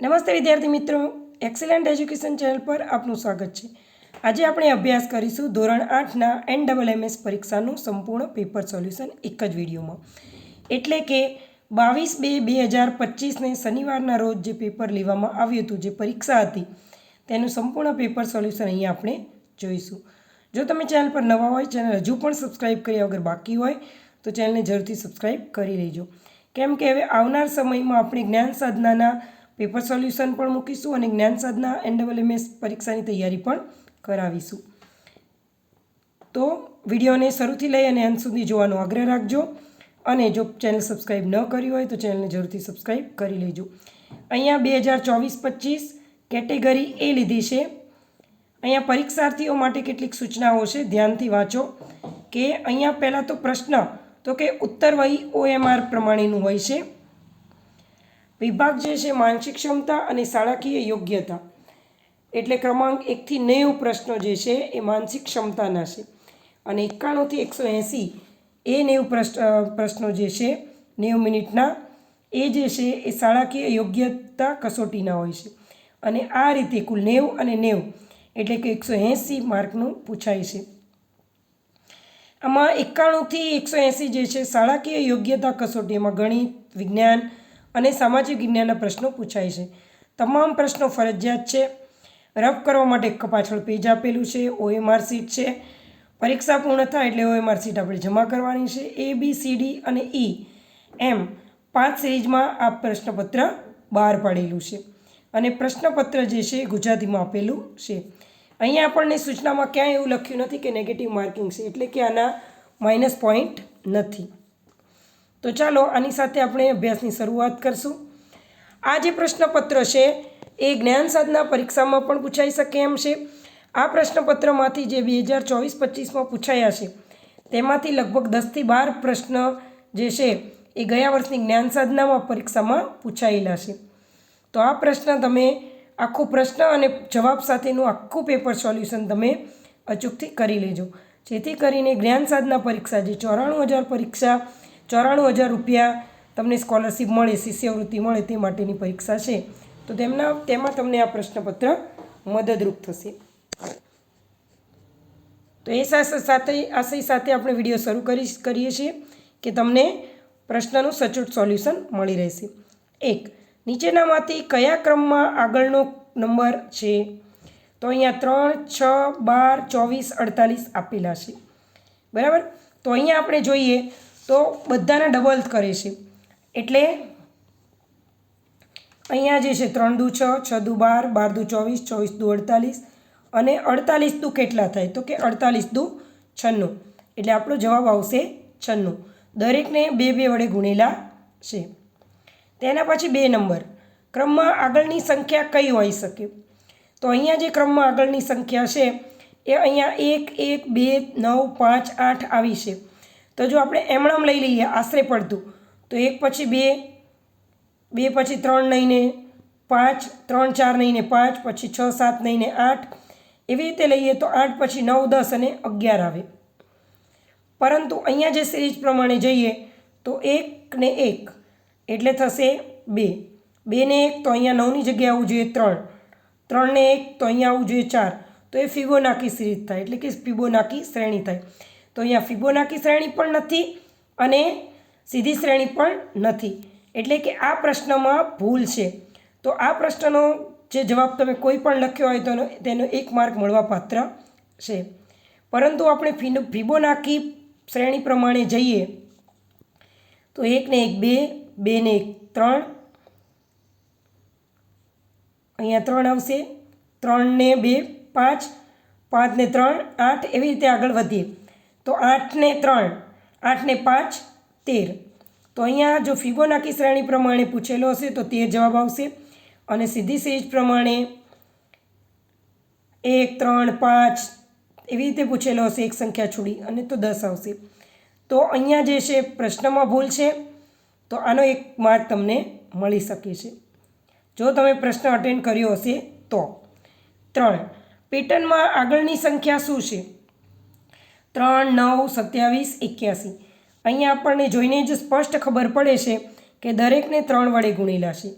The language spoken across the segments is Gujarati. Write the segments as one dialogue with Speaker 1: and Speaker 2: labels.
Speaker 1: નમસ્તે વિદ્યાર્થી મિત્રો, એક્સેલન્ટ એજ્યુકેશન ચેનલ પર આપનું સ્વાગત છે। આજે આપણે અભ્યાસ કરીશું ધોરણ 8ના NMMS પરીક્ષાનું સંપૂર્ણ પેપર સોલ્યુશન એક જ વિડીયોમાં। એટલે કે 22/2/2025ને શનિવારના રોજ જે પેપર લેવામાં આવ્યું હતું, જે પરીક્ષા હતી, તેનું સંપૂર્ણ પેપર સોલ્યુશન અહીંયા આપણે જોઈશું। જો તમે ચેનલ પર નવા હોય, ચેનલ હજુ પણ સબસ્ક્રાઈબ કર્યા વગર બાકી હોય તો ચેનલને જરૂરથી સબસ્ક્રાઈબ કરી લેજો, કેમ કે હવે આવનાર સમયમાં આપણે જ્ઞાન સાધનાના પેપર સોલ્યુશન પણ મૂકીશું અને જ્ઞાન સાધના NMMS પરીક્ષાની તૈયારી પણ કરાવીશું। તો વિડીયોને શરૂથી લઈ અને અંત સુધી જોવાનો આગ્રહ રાખજો અને જો ચેનલ સબસ્ક્રાઈબ ન કરી હોય તો ચેનલને જરૂરથી સબસ્ક્રાઈબ કરી લેજો। અહીંયા 2024-25 કેટેગરી એ લીધી છે। અહીંયા પરીક્ષાર્થીઓ માટે કેટલીક સૂચનાઓ છે, ધ્યાનથી વાંચો કે અહીંયા પહેલાં તો પ્રશ્ન તો કે ઉત્તરવહી OMR પ્રમાણેનું હોય છે। વિભાગ જે છે માનસિક ક્ષમતા અને શાળાકીય યોગ્યતા, એટલે ક્રમાંક 1 થી 90 પ્રશ્નો જે છે એ માનસિક ક્ષમતાના છે અને 91 થી 180 એ 90 પ્રશ્નો જે છે 90 મિનિટના એ જે છે એ શાળાકીય યોગ્યતા કસોટીના હોય છે અને આ રીતે કુલ 90 અને 90 એટલે કે 180 માર્કનું પૂછાય છે। આમાં 91 થી 180 જે છે શાળાકીય યોગ્યતા કસોટીમાં ગણિત, વિજ્ઞાન અને સામાજિક વિજ્ઞાનના પ્રશ્નો પૂછાય છે। તમામ પ્રશ્નો ફરજિયાત છે। રફ કરવા માટે એક પાછળ પેજ આપેલું છે, OMR શીટ છે। પરીક્ષા પૂર્ણ થાય એટલે OMR શીટ આપણે જમા કરવાની છે। A, B, C, D અને E એમ 5 સિરીઝમાં આ પ્રશ્નપત્ર બહાર પાડેલું છે અને પ્રશ્નપત્ર જે છે ગુજરાતીમાં આપેલું છે। અહીંયા આપણને સૂચનામાં ક્યાંય એવું લખ્યું નથી કે નેગેટિવ માર્કિંગ છે, એટલે કે આના માઇનસ પોઈન્ટ નથી। તો ચાલો આની સાથે આપણે અભ્યાસની શરૂઆત કરશું। આ જે પ્રશ્નપત્ર છે એ જ્ઞાન સાધના પરીક્ષામાં પણ પૂછાઈ શકે એમ છે। આ પ્રશ્નપત્રમાંથી જે 2024-25માં પૂછાયા છે તેમાંથી લગભગ 10 થી 12 પ્રશ્ન જે છે એ ગયા વર્ષની જ્ઞાન સાધનામાં પરીક્ષામાં પૂછાયેલા છે। તો આ પ્રશ્ન તમે આખો પ્રશ્ન અને જવાબ સાથેનું આખું પેપર સોલ્યુશન તમે અચૂકથી કરી લેજો, જેથી કરીને જ્ઞાન સાધના પરીક્ષા જે 94,000 પરીક્ષા 94,000 રૂપિયા તમને સ્કોલરશિપ મળે, શિષ્યવૃત્તિ મળે તે માટેની પરીક્ષા છે, તો તેમાં તમને આ પ્રશ્નપત્ર મદદરૂપ થશે। તો એ આશય સાથે આપણે વિડીયો શરૂ કરીએ છીએ કે તમને પ્રશ્નનું સચોટ સોલ્યુશન મળી રહેશે। 1. નીચેનામાંથી કયા ક્રમમાં આગળનો નંબર છે? તો અહીંયા 3, 6, 12, 24, 48 આપેલા છે, બરાબર। તો અહીંયા આપણે જોઈએ તો બધાના ડબલ કરે છે, એટલે અહીંયા જે છે 3 દુ 6, 6 દુ 12, 12 દુ 24, 24 દુ 48 અને 48 દુ કેટલા થાય? તો કે 48 દુ 96, એટલે આપણો જવાબ આવશે 96। દરેકને 2 2 વડે ગુણેલા છે। તેના પછી 2 નંબર, ક્રમમાં આગળની સંખ્યા કઈ હોઈ શકે? તો અહીંયા જે ક્રમમાં આગળની સંખ્યા છે એ અહીંયા 1 1 2 9 5 8 આવી છે। તો જો આપણે એમણામ લઈ લઈએ આશરે પડતું તો 1 પછી 2, 2 પછી 3 નહીં ને 5, 3 4 નહીં ને 5, પછી 6 7 નહીં ને 8, એવી રીતે લઈએ તો 8 પછી 9 10 અને 11 આવે। પરંતુ અહીંયા જે સિરીઝ પ્રમાણે જઈએ તો 1 ને 1 એટલે થશે 2, 2 ને 1 તો અહીંયા 9ની જગ્યાએ આવવું જોઈએ 3, 3 ને 1 તો અહીંયા આવવું જોઈએ 4, તો એ ફિબોનાકી સિરીઝ થાય, એટલે કે ફિબોનાકી શ્રેણી થાય। તો અહીંયા ફિબોનાકી શ્રેણી પણ નથી અને સીધી શ્રેણી પણ નથી, એટલે કે આ પ્રશ્નમાં ભૂલ છે। તો આ પ્રશ્નનો જે જવાબ તમે કોઈ પણ લખ્યો હોય તો તેનો 1 માર્ક મળવા પાત્ર છે। પરંતુ આપણે ફિબોનાકી શ્રેણી પ્રમાણે જઈએ તો 1 ને 1 2, 2 ને 1 3, અહીંયા 3 આવશે, 3 ને 2 5, 5 ને 3 8, એવી રીતે આગળ વધીએ તો 8 ને 3, 8 ને 5 13। તો અહીંયા જો ફિબોનાકી શ્રેણી પ્રમાણે પૂછેલો હશે તો 13 જવાબ આવશે અને સીધી સિરીઝ પ્રમાણે 1 3 5 એવી રીતે પૂછેલો હશે એક સંખ્યા છોડી અને તો 10 આવશે। તો અહીંયા જે છે પ્રશ્નમાં ભૂલ છે, તો આનો 1 માર્ક તમને મળી શકે છે જો તમે પ્રશ્ન અટેન્ડ કર્યો હશે તો। 3. પેટર્નમાં આગળની સંખ્યા શું છે? 3 9 27 81। અહીંયા આપણને જોઈને જ સ્પષ્ટ ખબર પડે છે કે દરેકને 3 વડે ગુણેલા છે।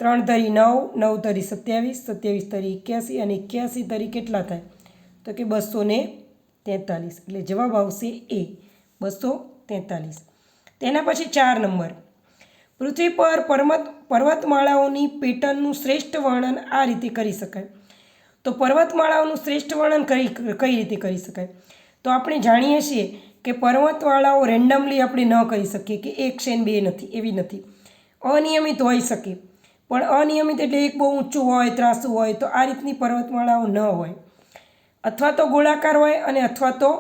Speaker 1: 3 તરી 9, 9 તરી 27, 27 તરી 81 અને 81 તરી કેટલા થાય? તો કે 243. એટલે જવાબ આવશે એ 243. તેના પછી 4 નંબર. પૃથ્વી પર પર્વતમાળાઓની પેટર્નનું શ્રેષ્ઠ વર્ણન આ રીતે કરી શકાય. તો પર્વતમાળાઓનું શ્રેષ્ઠ વર્ણન કઈ રીતે કરી શકાય? તો આપણે જાણીએ છીએ કે પર્વતમાળાઓ રેન્ડમલી આપણે ન કરી શકીએ કે એક છે ને બે નથી, એવી નથી. અનિયમિત હોઈ શકે, પણ અનિયમિત એટલે એક બહુ ઊંચું હોય, ત્રાસું હોય, તો આ રીતની પર્વતમાળાઓ ન હોય. અથવા તો ગોળાકાર હોય અને અથવા તો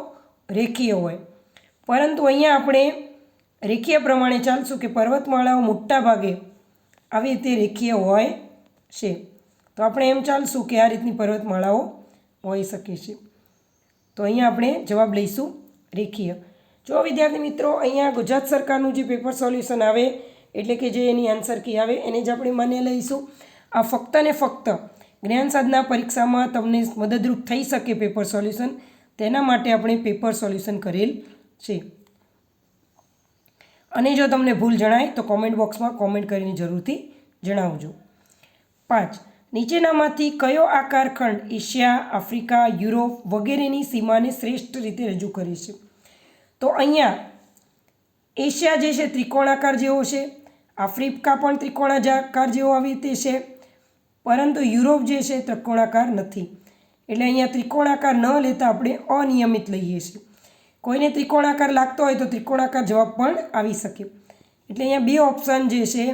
Speaker 1: રેખીય હોય. પરંતુ અહીંયા આપણે રેખીય પ્રમાણે ચાલશું કે પર્વતમાળાઓ મોટા ભાગે આવી રીતે રેખીય હોય છે. તો આપણે એમ ચાલશું કે આ રીતની પર્વતમાળાઓ હોઈ શકે છે. તો અહીંયા આપણે જવાબ લઈશું રેખીય. જો વિદ્યાર્થી મિત્રો, અહીંયા ગુજરાત સરકારનું જે પેપર સોલ્યુશન આવે એટલે કે જે એની આન્સર કી આવે એને જ આપણે માન્ય લઈશું. આ ફક્ત ને ફક્ત જ્ઞાન સાધના પરીક્ષામાં તમને મદદરૂપ થઈ શકે પેપર સોલ્યુશન, તેના માટે આપણે પેપર સોલ્યુશન કરેલ છે. અને જો તમને ભૂલ જણાય તો કોમેન્ટ બોક્સમાં કોમેન્ટ કરીને જરૂરથી જણાવજો. 5. નીચેનામાંથી કયો આકારખંડ એશિયા, આફ્રિકા, યુરોપ વગેરેની સીમાને શ્રેષ્ઠ રીતે રજૂ કરે છે? તો અહીંયા એશિયા જે છે ત્રિકોણાકાર જેવો છે, આફ્રિકા પણ ત્રિકોણાકાર જેવો આવી રીતે છે, પરંતુ યુરોપ જે છે ત્રિકોણાકાર નથી. એટલે અહીંયા ત્રિકોણાકાર ન લેતા આપણે અનિયમિત લઈએ છીએ. કોઈને ત્રિકોણાકાર લાગતો હોય તો ત્રિકોણાકાર જવાબ પણ આવી શકે. એટલે અહીંયા બે ઓપ્શન જે છે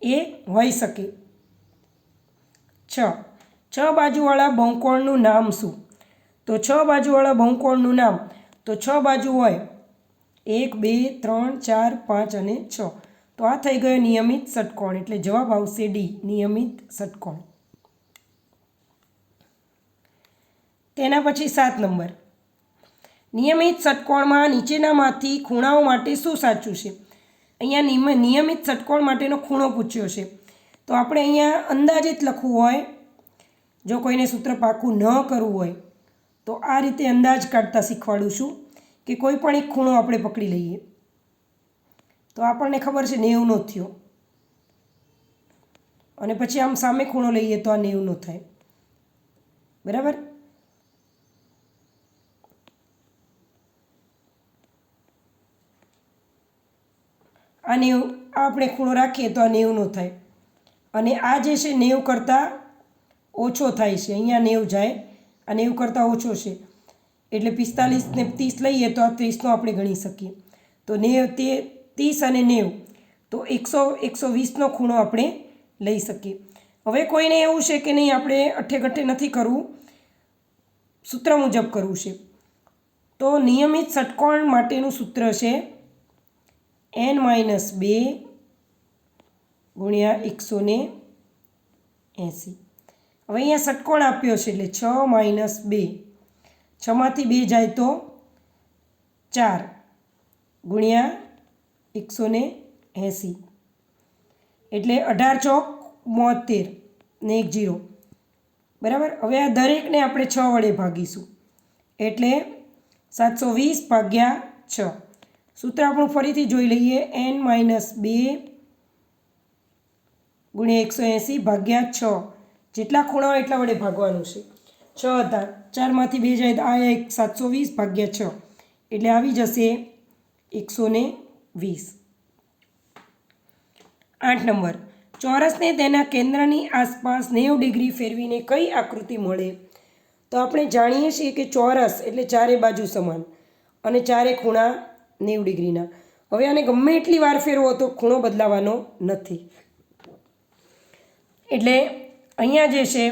Speaker 1: એ હોઈ શકે. 6 બાજુવાળા બહુકોણનું નામ શું? તો 6 બાજુવાળા બહુકોણનું નામ, તો 6 બાજુ હોય 1, 2, 3, 4, 5 અને 6. તો આ થઈ ગયો નિયમિત ષટકોણ. એટલે જવાબ આવશે ડી, નિયમિત ષટકોણ. તેના પછી 7 નંબર. નિયમિત ષટકોણમાં નીચેનામાંથી ખૂણાઓ માટે શું સાચું છે? અહીંયા નિયમિત ષટકોણ માટેનો ખૂણો પૂછ્યો છે. તો આપણે અહીંયા અંદાજિત લખવું હોય, જો કોઈને સૂત્ર પાકું ન કરવું હોય તો આ રીતે અંદાજ કાઢતા શીખવાડું છું કે કોઈ પણ એક ખૂણો આપણે પકડી લઈએ. તો આપણને ખબર છે 90નો થયો, અને પછી આમ સામે ખૂણો લઈએ તો આ 90નો થાય. બરાબર? આ 90 આપણે ખૂણો રાખીએ તો આ 90નો થાય, અને આ જે છે 90 કરતાં ઓછો થાય છે. અહીંયા 90 જાય, આ 90 કરતાં ઓછો છે. એટલે 45 ને 30 લઈએ તો આ 30નો આપણે ગણી શકીએ. તો 30 અને 90 તો 120નો ખૂણો આપણે લઈ શકીએ. હવે કોઈને એવું છે કે નહીં આપણે અઠ્ઠે નથી કરવું, સૂત્ર મુજબ કરવું છે, તો નિયમિત ષટકોણ માટેનું સૂત્ર છે n-2 ગુણ્યા 180. હવે અહીંયા ષટકોણ આપ્યો છે એટલે 6 - 2, 6માંથી 2 જાય તો 4 ગુણ્યા 180. એટલે 18 ચોક 72 ને 1 0. બરાબર? હવે આ દરેકને આપણે 6 વડે ભાગીશું એટલે 720 ભાગ્યા 6. સૂત્ર આપણું ફરીથી જોઈ લઈએ. n-2 ગુણ્યા 180 ભાગ્યા 6. જેટલા ખૂણા હોય એટલા વડે ભાગવાનું છે. 6 હતા, 4માંથી 2 જાય તો આ 720 ભાગ્યા 6 એટલે આવી જશે 120. 8 નંબર. ચોરસને તેના કેન્દ્રની આસપાસ 90 ડિગ્રી ફેરવીને કઈ આકૃતિ મળે? તો આપણે જાણીએ છીએ કે ચોરસ એટલે ચારે બાજુ સમાન અને ચારે ખૂણા 90 ડિગ્રીના. હવે આને ગમે એટલી વાર ફેરવો તો ખૂણો બદલાવાનો નથી. એટલે અહીંયા જે છે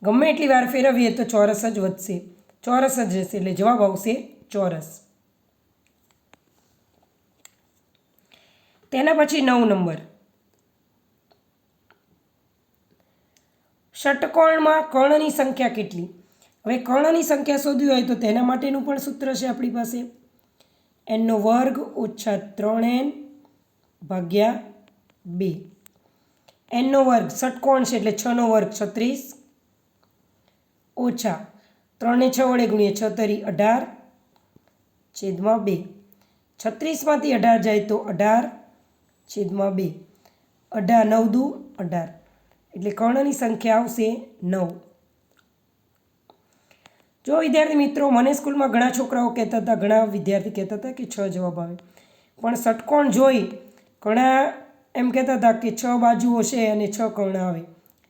Speaker 1: ગમે એટલી વાર ફેરવીએ તો ચોરસ જ વધશે, ચોરસ જ રહેશે. એટલે જવાબ આવશે ચોરસ. તેના પછી 9 નંબર. ષટકોણમાં કર્ણની સંખ્યા કેટલી? હવે કર્ણની સંખ્યા શોધવી હોય તો તેના માટેનું પણ સૂત્ર છે આપણી પાસે. n² - 3n ભાગ્યા 2. n² ષટકોણ છે એટલે 6નો વર્ગ 36 ઓછા 3 ને 6 વડે ગુણીએ 6 તરી 18 છેદમાં 2. 36માંથી 18 જાય તો 18 છેદમાં 2. 18 9 દુ 18 એટલે કર્ણની સંખ્યા આવશે 9. જો વિદ્યાર્થી મિત્રો, મને સ્કૂલમાં ઘણા છોકરાઓ કહેતા હતા, ઘણા વિદ્યાર્થી કહેતા હતા કે 6 જવાબ આવે, પણ ષટકોણ જોઈ ઘણા એમ કહેતા હતા કે 6 બાજુઓ છે અને 6 કર્ણ આવે,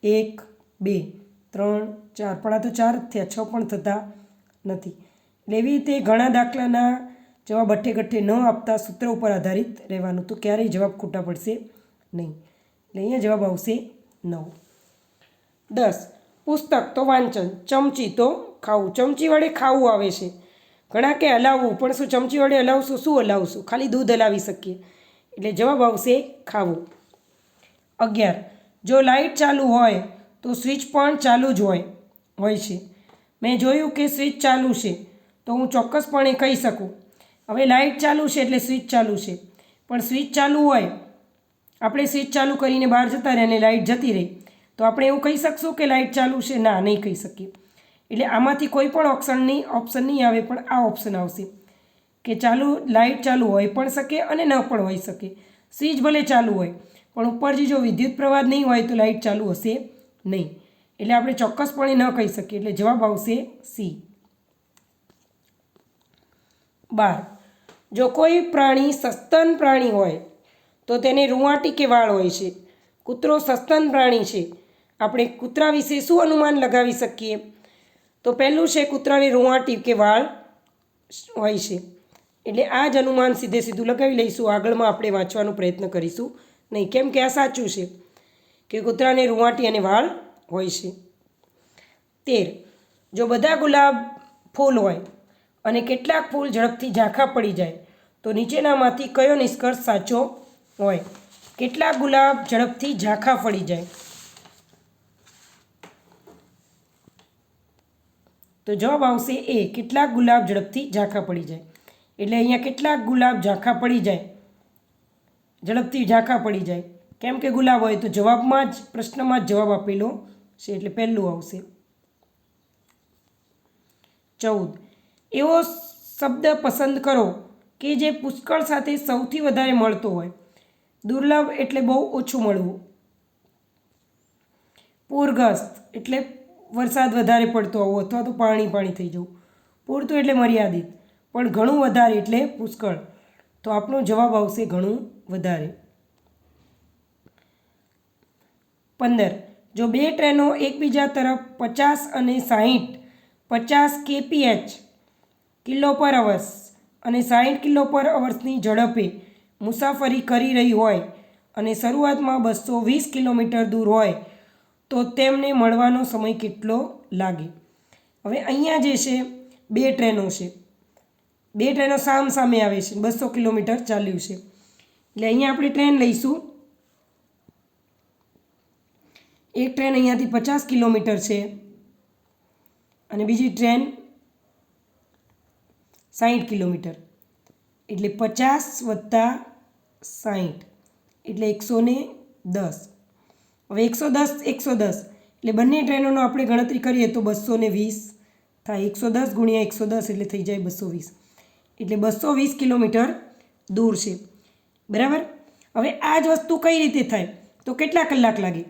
Speaker 1: 1 2 3 4, પણ આ તો 4 જ થયા, 6 પણ થતા નથી. એટલે એવી રીતે ઘણા દાખલાના જવાબ અઠ્ઠે ન આપતા સૂત્ર ઉપર આધારિત રહેવાનું, તો ક્યારેય જવાબ ખોટા પડશે નહીં. એટલે અહીંયા જવાબ આવશે 9. 10. પુસ્તક તો વાંચન, ચમચી તો ખાવું. ચમચી વડે ખાવું આવે છે. ઘણા કે હલાવવું, પણ શું ચમચી વડે હલાવશું? શું હલાવશું? ખાલી દૂધ હલાવી શકીએ. એટલે જવાબ આવશે ખાવું. 11. જો લાઇટ ચાલુ હોય તો સ્વિચ પણ ચાલુ જ હોય છે. મેં જોયું કે સ્વિચ ચાલુ છે, તો હું ચોક્કસપણે કહી શકું. હવે લાઇટ ચાલુ છે એટલે સ્વિચ ચાલુ છે, પણ સ્વિચ ચાલુ હોય, આપણે સ્વિચ ચાલુ કરીને બહાર જતા રહે અને લાઇટ જતી રહી, તો આપણે એવું કહી શકશું કે લાઇટ ચાલુ છે? ના, નહીં કહી શકીએ. એટલે આમાંથી કોઈ પણ ઓપ્શન નહીં આવે, પણ આ ઓપ્શન આવશે કે લાઇટ ચાલુ હોઈ પણ શકે અને ન પણ હોઈ શકે. સ્વિચ ભલે ચાલુ હોય, પણ ઉપરથી જો વિદ્યુત પ્રવાહ નહીં હોય તો લાઇટ ચાલુ હશે નહીં. એટલે આપણે ચોક્કસપણે ન કહી શકીએ. એટલે જવાબ આવશે સી. 12. જો કોઈ પ્રાણી સસ્તન પ્રાણી હોય તો તેને રૂંવાટી કે વાળ હોય છે. કૂતરો સસ્તન પ્રાણી છે. આપણે કૂતરા વિશે શું અનુમાન લગાવી શકીએ? તો પહેલું છે કૂતરાની રૂંવાટી કે વાળ હોય છે. એટલે આ જ અનુમાન સીધું લગાવી લઈશું. આગળમાં આપણે વાંચવાનો પ્રયત્ન કરીશું નહીં, કેમ કે આ સાચું છે કે કૂતરાને રૂંવાટી અને વાળ હોય છે. 13. જો બધા ગુલાબ ફૂલ હોય અને કેટલાક ફૂલ ઝડપથી ઝાંખા પડી જાય તો નીચેનામાંથી કયો નિષ્કર્ષ સાચો હોય? કેટલાક ગુલાબ ઝડપથી ઝાંખા પડી જાય, તો જવાબ આવશે એ, કેટલાક ગુલાબ ઝડપથી ઝાંખા પડી જાય. એટલે અહીંયા કેટલાક ગુલાબ ઝાંખા પડી જાય, ઝડપથી ઝાંખા પડી જાય, કેમ કે ગુલાબ હોય તો જવાબમાં જ, પ્રશ્નમાં જ જવાબ આપેલો છે, એટલે પહેલું આવશે. 14. એવો શબ્દ પસંદ કરો કે જે પુષ્કળ સાથે સૌથી વધારે મળતો હોય. દુર્લભ એટલે બહુ ઓછું મળવું. પૂરગ્રસ્ત એટલે વરસાદ વધારે પડતો હોવો અથવા તો પાણી થઈ જવું. પૂરતું એટલે મર્યાદિત, પણ ઘણું વધારે એટલે પુષ્કળ. તો આપણો જવાબ આવશે ઘણું વધારે. 15. જો બે ટ્રેનો એકબીજા તરફ 50 અને 50 kph કિલો/અવર્સ અને 60 કિલો/અવર્સની ઝડપે મુસાફરી કરી રહી હોય અને શરૂઆતમાં 220 કિલોમીટર દૂર હોય તો તેમને મળવાનો સમય કેટલો લાગે? હવે અહીંયા જે છે બે ટ્રેનો છે, બે ટ્રેનો સામે આવે છે, 200 કિલોમીટર ચાલ્યું છે. એટલે અહીંયા આપણે ટ્રેન લઈશું. એક ટ્રેન અહીંયાથી 50 કિલોમીટર છે અને બીજી ટ્રેન 60 કિલોમીટર. એટલે 50 + 60 એટલે 110. હવે 110 એટલે બંને ટ્રેનોનો આપણે ગણતરી કરીએ તો 220 થાય. 110 × 110 એટલે થઈ જાય 220. એટલે 220 કિલોમીટર દૂર છે, બરાબર. હવે આ જ વસ્તુ કઈ રીતે થાય? તો કેટલા કલાક લાગે?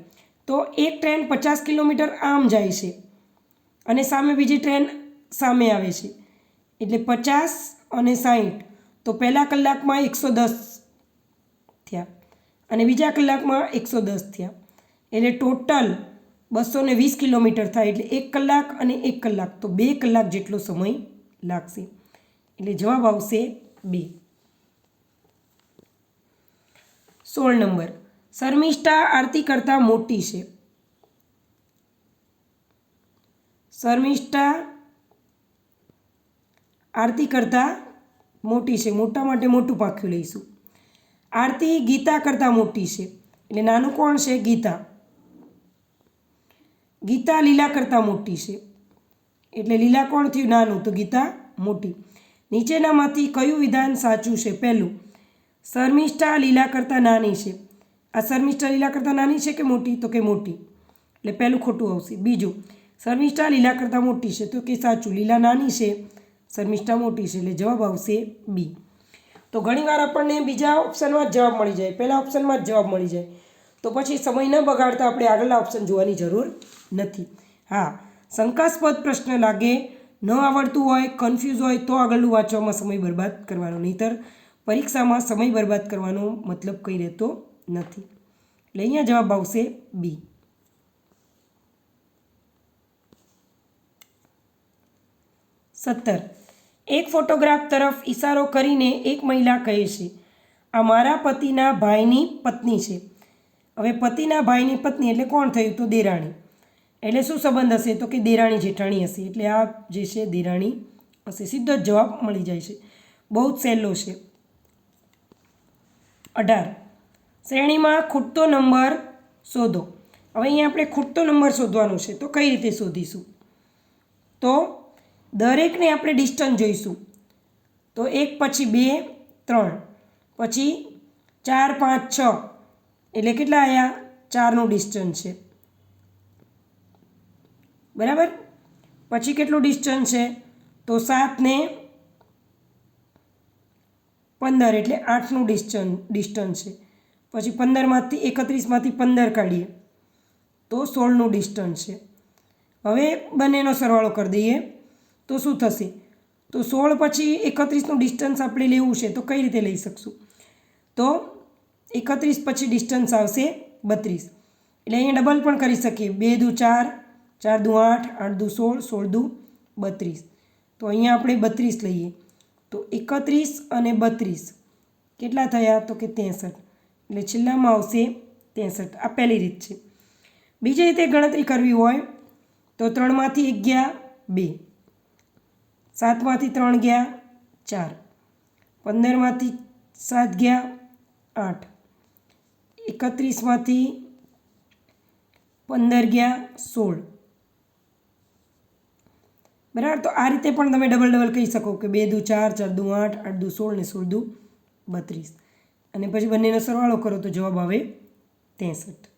Speaker 1: તો એક ટ્રેન 50 કિલોમીટર આમ જાય છે અને સામે બીજી ટ્રેન સામે આવે છે, એટલે 50 અને 60, તો પહેલા કલાકમાં 110 થયા અને બીજા કલાકમાં 110 થયા, એટલે ટોટલ 220 કિલોમીટર થાય. એટલે 1 કલાક અને 1 કલાક, તો 2 કલાક જેટલો સમય લાગશે. એટલે જવાબ આવશે 2. 16 નંબર. શર્મિષ્ઠા આરતી કરતાં મોટી છે. શર્મિષ્ઠા આરતી કરતાં મોટી છે. મોટા માટે મોટું પાખ્યું લઈશું. આરતી ગીતા કરતાં મોટી છે, એટલે નાનું કોણ છે? ગીતા. ગીતા લીલા કરતાં મોટી છે, એટલે લીલા કોણ થયું? નાનું, તો ગીતા મોટી. નીચેનામાંથી કયું વિધાન સાચું છે? પહેલું, શર્મિષ્ઠા લીલા કરતાં નાની છે. આ શર્મિષ્ઠા લીલા કરતાં નાની છે કે મોટી? તો કે મોટી, એટલે પહેલું ખોટું આવશે. બીજું, શર્મિષ્ઠા લીલા કરતાં મોટી છે, તો કે સાચું, લીલા નાની છે, શર્મિષ્ઠા મોટી છે, એટલે જવાબ આવશે બી. તો ઘણીવાર આપણને બીજા ઓપ્શનમાં જ જવાબ મળી જાય, પહેલા ઓપ્શનમાં જ જવાબ મળી જાય. તો પછી સમય ન બગાડતા આપણે આગળના ઓપ્શન જોવાની જરૂર નથી. હા, શંકાસ્પદ પ્રશ્ન લાગે, ન આવડતું હોય, કન્ફ્યુઝ હોય તો આગળનું વાંચવામાં સમય બરબાદ કરવાનો, નહીંતર પરીક્ષામાં સમય બરબાદ કરવાનો મતલબ કંઈ રહેતો નથી. એટલે અહીંયા જવાબ આવશે બી. 17. એક ફોટોગ્રાફ તરફ ઇશારો કરીને એક મહિલા કહે છે, આ મારા પતિના ભાઈની પત્ની છે. હવે પતિના ભાઈની પત્ની એટલે કોણ થયું? તો દેરાણી. એટલે શું સંબંધ હશે? તો કે દેરાણી જેઠાણી હશે. એટલે આ જે છે દેરાણી હશે. સીધો જ જવાબ મળી જાય છે. બહુ જ સહેલો છે. 18. શ્રેણીમાં ખૂટતો નંબર શોધો. હવે અહીંયા આપણે ખૂટતો નંબર શોધવાનો છે. તો કઈ રીતે શોધીશું? તો દરેકને આપણે ડિસ્ટન્સ જોઈશું. તો 1 પછી 2 3 પછી 4 5 6 એટલે કેટલા આવ્યા? 4નું ડિસ્ટન્સ છે. બરાબર. પછી કેટલું ડિસ્ટન્સ છે? તો 7 ને 15 એટલે 8નું ડિસ્ટન્સ છે. પછી 15માંથી 31માંથી 15 કાઢીએ તો 16નું ડિસ્ટન્સ છે. હવે બંનેનો સરવાળો કરી દઈએ તો શું થશે? તો 16 પછી 31નું ડિસ્ટન્સ આપણે લેવું છે તો કઈ રીતે લઈ શકશું? તો 31 પછી ડિસ્ટન્સ આવશે 32. એટલે અહીંયા ડબલ પણ કરી શકીએ. 2 દુ 4, 4 દુ 8, 8 દુ 16, 16 દુ 32. તો અહીંયા આપણે 32 લઈએ તો 31 અને 32 કેટલા થયા? તો કે 63. એટલે છેલ્લામાં આવશે 63. આ પહેલી રીત છે. બીજી રીતે ગણતરી કરવી હોય તો 3માંથી 1 ગયા 2, 7માંથી 3 ગયા 4, 15માંથી 7 ગયા 8, 31માંથી 15 ગયા 16. બરાબર. તો આ રીતે પણ તમે ડબલ કહી શકો કે 2 દુ 4, 4 દુ 8, 8 દુ 16 ને 16 દુ 32. અને પછી બંનેનો સરવાળો કરો તો જવાબ આવે 63.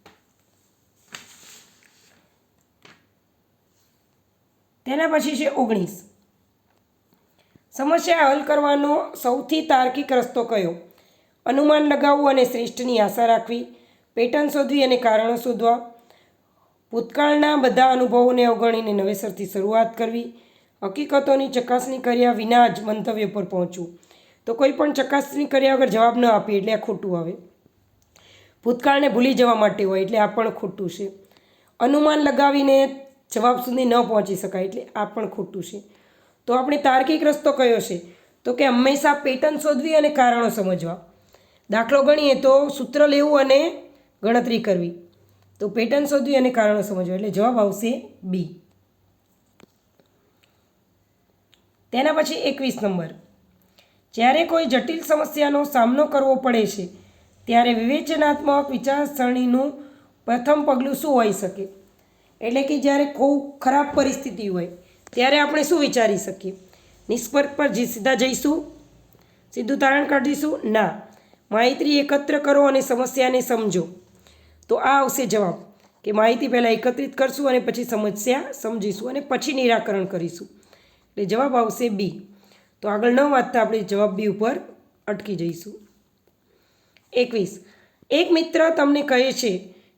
Speaker 1: તેના પછી છે 19. સમસ્યા હલ કરવાનો સૌથી તાર્કિક રસ્તો કયો? અનુમાન લગાવવું અને શ્રેષ્ઠની આશા રાખવી, પેટર્ન શોધવી અને કારણો શોધવા, ભૂતકાળના બધા અનુભવોને અવગણીને નવેસરથી શરૂઆત કરવી, હકીકતોની ચકાસણી કર્યા વિના જ મંતવ્ય પર પહોંચવું. તો કોઈ પણ ચકાસણી કર્યા વગર જવાબ ન આપીએ એટલે આ ખોટું આવે. ભૂતકાળને ભૂલી જવા માટે હોય એટલે આ પણ ખોટું છે. અનુમાન લગાવીને જવાબ સુધી ન પહોંચી શકાય એટલે આ પણ ખોટું છે. તો આપણે તાર્કિક રસ્તો કયો છે? તો કે હંમેશા પેટર્ન શોધવી અને કારણો સમજવા. દાખલો ગણીએ તો સૂત્ર લેવું અને ગણતરી કરવી. તો પેટર્ન શોધવી અને કારણો સમજવા એટલે જવાબ આવશે બી. તેના પછી 21 નંબર. જ્યારે કોઈ જટિલ સમસ્યાનો સામનો કરવો પડે છે ત્યારે વિવેચનાત્મક વિચારસરણીનું પ્રથમ પગલું શું હોઈ શકે? એટલે કે જ્યારે ખૂબ ખરાબ પરિસ્થિતિ હોય ત્યારે આપણે શું વિચારી શકીએ? નિષ્કર્ષ પર સીધા જઈશું? સીધું તારણ કાઢીશું? ના. માહિતી એકત્ર કરો અને સમસ્યાને સમજો. તો આ આવશે જવાબ કે માહિતી પહેલાં એકત્રિત કરશું અને પછી સમસ્યા સમજીશું અને પછી નિરાકરણ કરીશું. એટલે જવાબ આવશે બી. તો આગળ ન વાંચતા આપણે જવાબ બી ઉપર અટકી જઈશું. 21. એક મિત્ર તમને કહે છે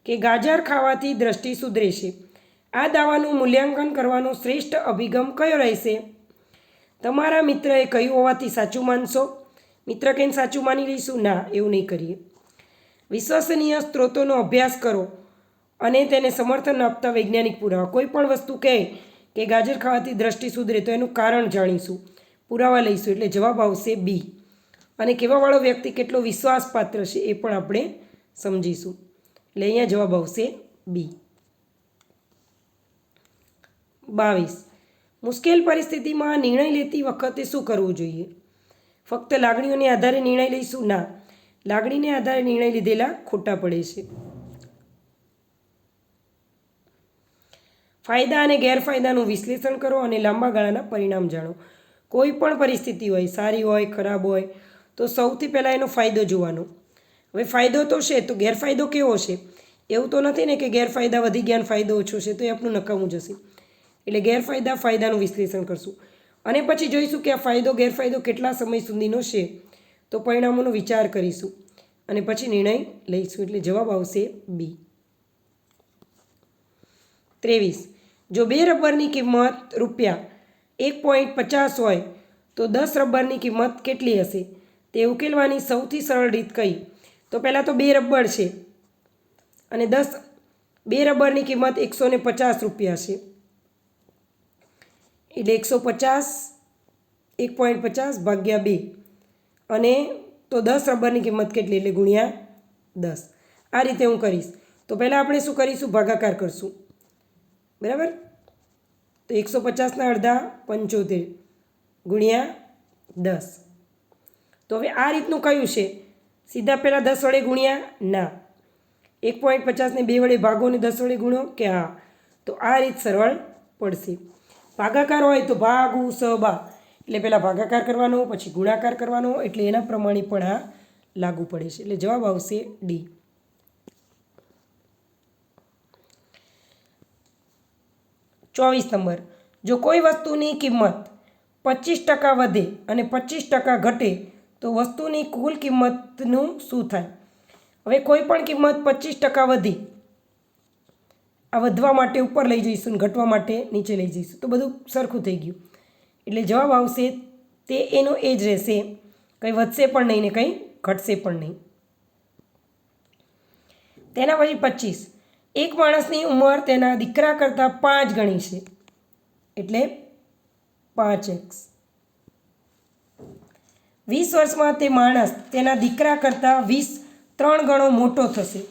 Speaker 1: કે ગાજર ખાવાથી દ્રષ્ટિ સુધરે છે. આ દાવાનું મૂલ્યાંકન કરવાનો શ્રેષ્ઠ અભિગમ કયો રહેશે? તમારા મિત્રએ કહ્યું હોવાથી સાચું માનશો? મિત્ર કહીને સાચું માની લઈશું? ના, એવું નહીં કરીએ. વિશ્વસનીય સ્ત્રોતોનો અભ્યાસ કરો અને તેને સમર્થન આપતા વૈજ્ઞાનિક પુરાવા. કોઈ પણ વસ્તુ કહે કે ગાજર ખાવાથી દ્રષ્ટિ સુધરે તો એનું કારણ જાણીશું, પુરાવા લઈશું. એટલે જવાબ આવશે બી. અને કહેવાવાળો વ્યક્તિ કેટલો વિશ્વાસપાત્ર છે એ પણ આપણે સમજીશું. એટલે અહીંયા જવાબ આવશે બી. 22. મુશ્કેલ પરિસ્થિતિમાં નિર્ણય લેતી વખતે શું કરવું જોઈએ? ફક્ત લાગણીઓને આધારે નિર્ણય લઈશું? ના, લાગણીને આધારે નિર્ણય લીધેલા ખોટા પડે છે. ફાયદા અને ગેરફાયદાનું વિશ્લેષણ કરો અને લાંબા ગાળાના પરિણામ જાણો. કોઈ પણ પરિસ્થિતિ હોય, સારી હોય, ખરાબ હોય, તો સૌથી પહેલાં એનો ફાયદો જોવાનો. હવે ફાયદો તો છે, તો ગેરફાયદો કેવો છે? એવું તો નથી ને કે ગેરફાયદા વધી ગયા, ફાયદો ઓછો છે તો એ આપણું નકામું જશે. એટલે ગેરફાયદા ફાયદાનું વિશ્લેષણ કરશું અને પછી જોઈશું કે આ ફાયદો ગેરફાયદો કેટલા સમય સુધીનો છે. તો પરિણામોનો વિચાર કરીશું અને પછી નિર્ણય લઈશું. એટલે જવાબ આવશે બી. 23. જો 2 રબરની કિંમત ₹1.50 હોય તો 10 રબરની કિંમત કેટલી હશે? તે ઉકેલવાની સૌથી સરળ રીત કઈ? તો પહેલાં તો 2 રબર છે અને 2 રબરની કિંમત ₹150 છે. એટલે 150 1.50 ભાગ્યા 2 અને તો 10 રબરની કિંમત કેટલી? એટલે ગુણ્યા 10. આ રીતે હું કરીશ. તો પહેલાં આપણે શું કરીશું? ભાગાકાર કરશું. બરાબર. તો 150ના અડધા 75 ગુણ્યા 10. તો હવે આ રીતનું કયું છે? સીધા પહેલાં 10 વડે ગુણ્યા? ના. 1.50ને 2 વડે ભાગો ને 10 વડે ગુણો કે હા? તો આ રીત સરળ પડશે. ભાગાકાર હોય તો ભાગુ સબા, એટલે પહેલાં ભાગાકાર કરવાનો, પછી ગુણાકાર કરવાનો, એટલે એના પ્રમાણે પણ આ લાગુ પડે છે. એટલે જવાબ આવશે ડી. 24 નંબર. જો કોઈ વસ્તુની કિંમત 25% વધે અને 25% ઘટે તો વસ્તુની કુલ કિંમતનું શું થાય? હવે કોઈ પણ કિંમત 25% વધી, આ વધવા માટે ઉપર લઈ જઈશું, ઘટવા માટે નીચે લઈ જઈશું, તો બધું સરખું થઈ ગયું. એટલે જવાબ આવશે તે એનો એ જ રહેશે, કંઈ વધશે પણ નહીં ને કંઈ ઘટશે પણ નહીં. તેના પછી 25. એક માણસની ઉંમર તેના દીકરા કરતાં 5 ગણી છે, એટલે 5x. 20 વર્ષમાં તે માણસ તેના દીકરા કરતાં 3 ગણો મોટો થશે.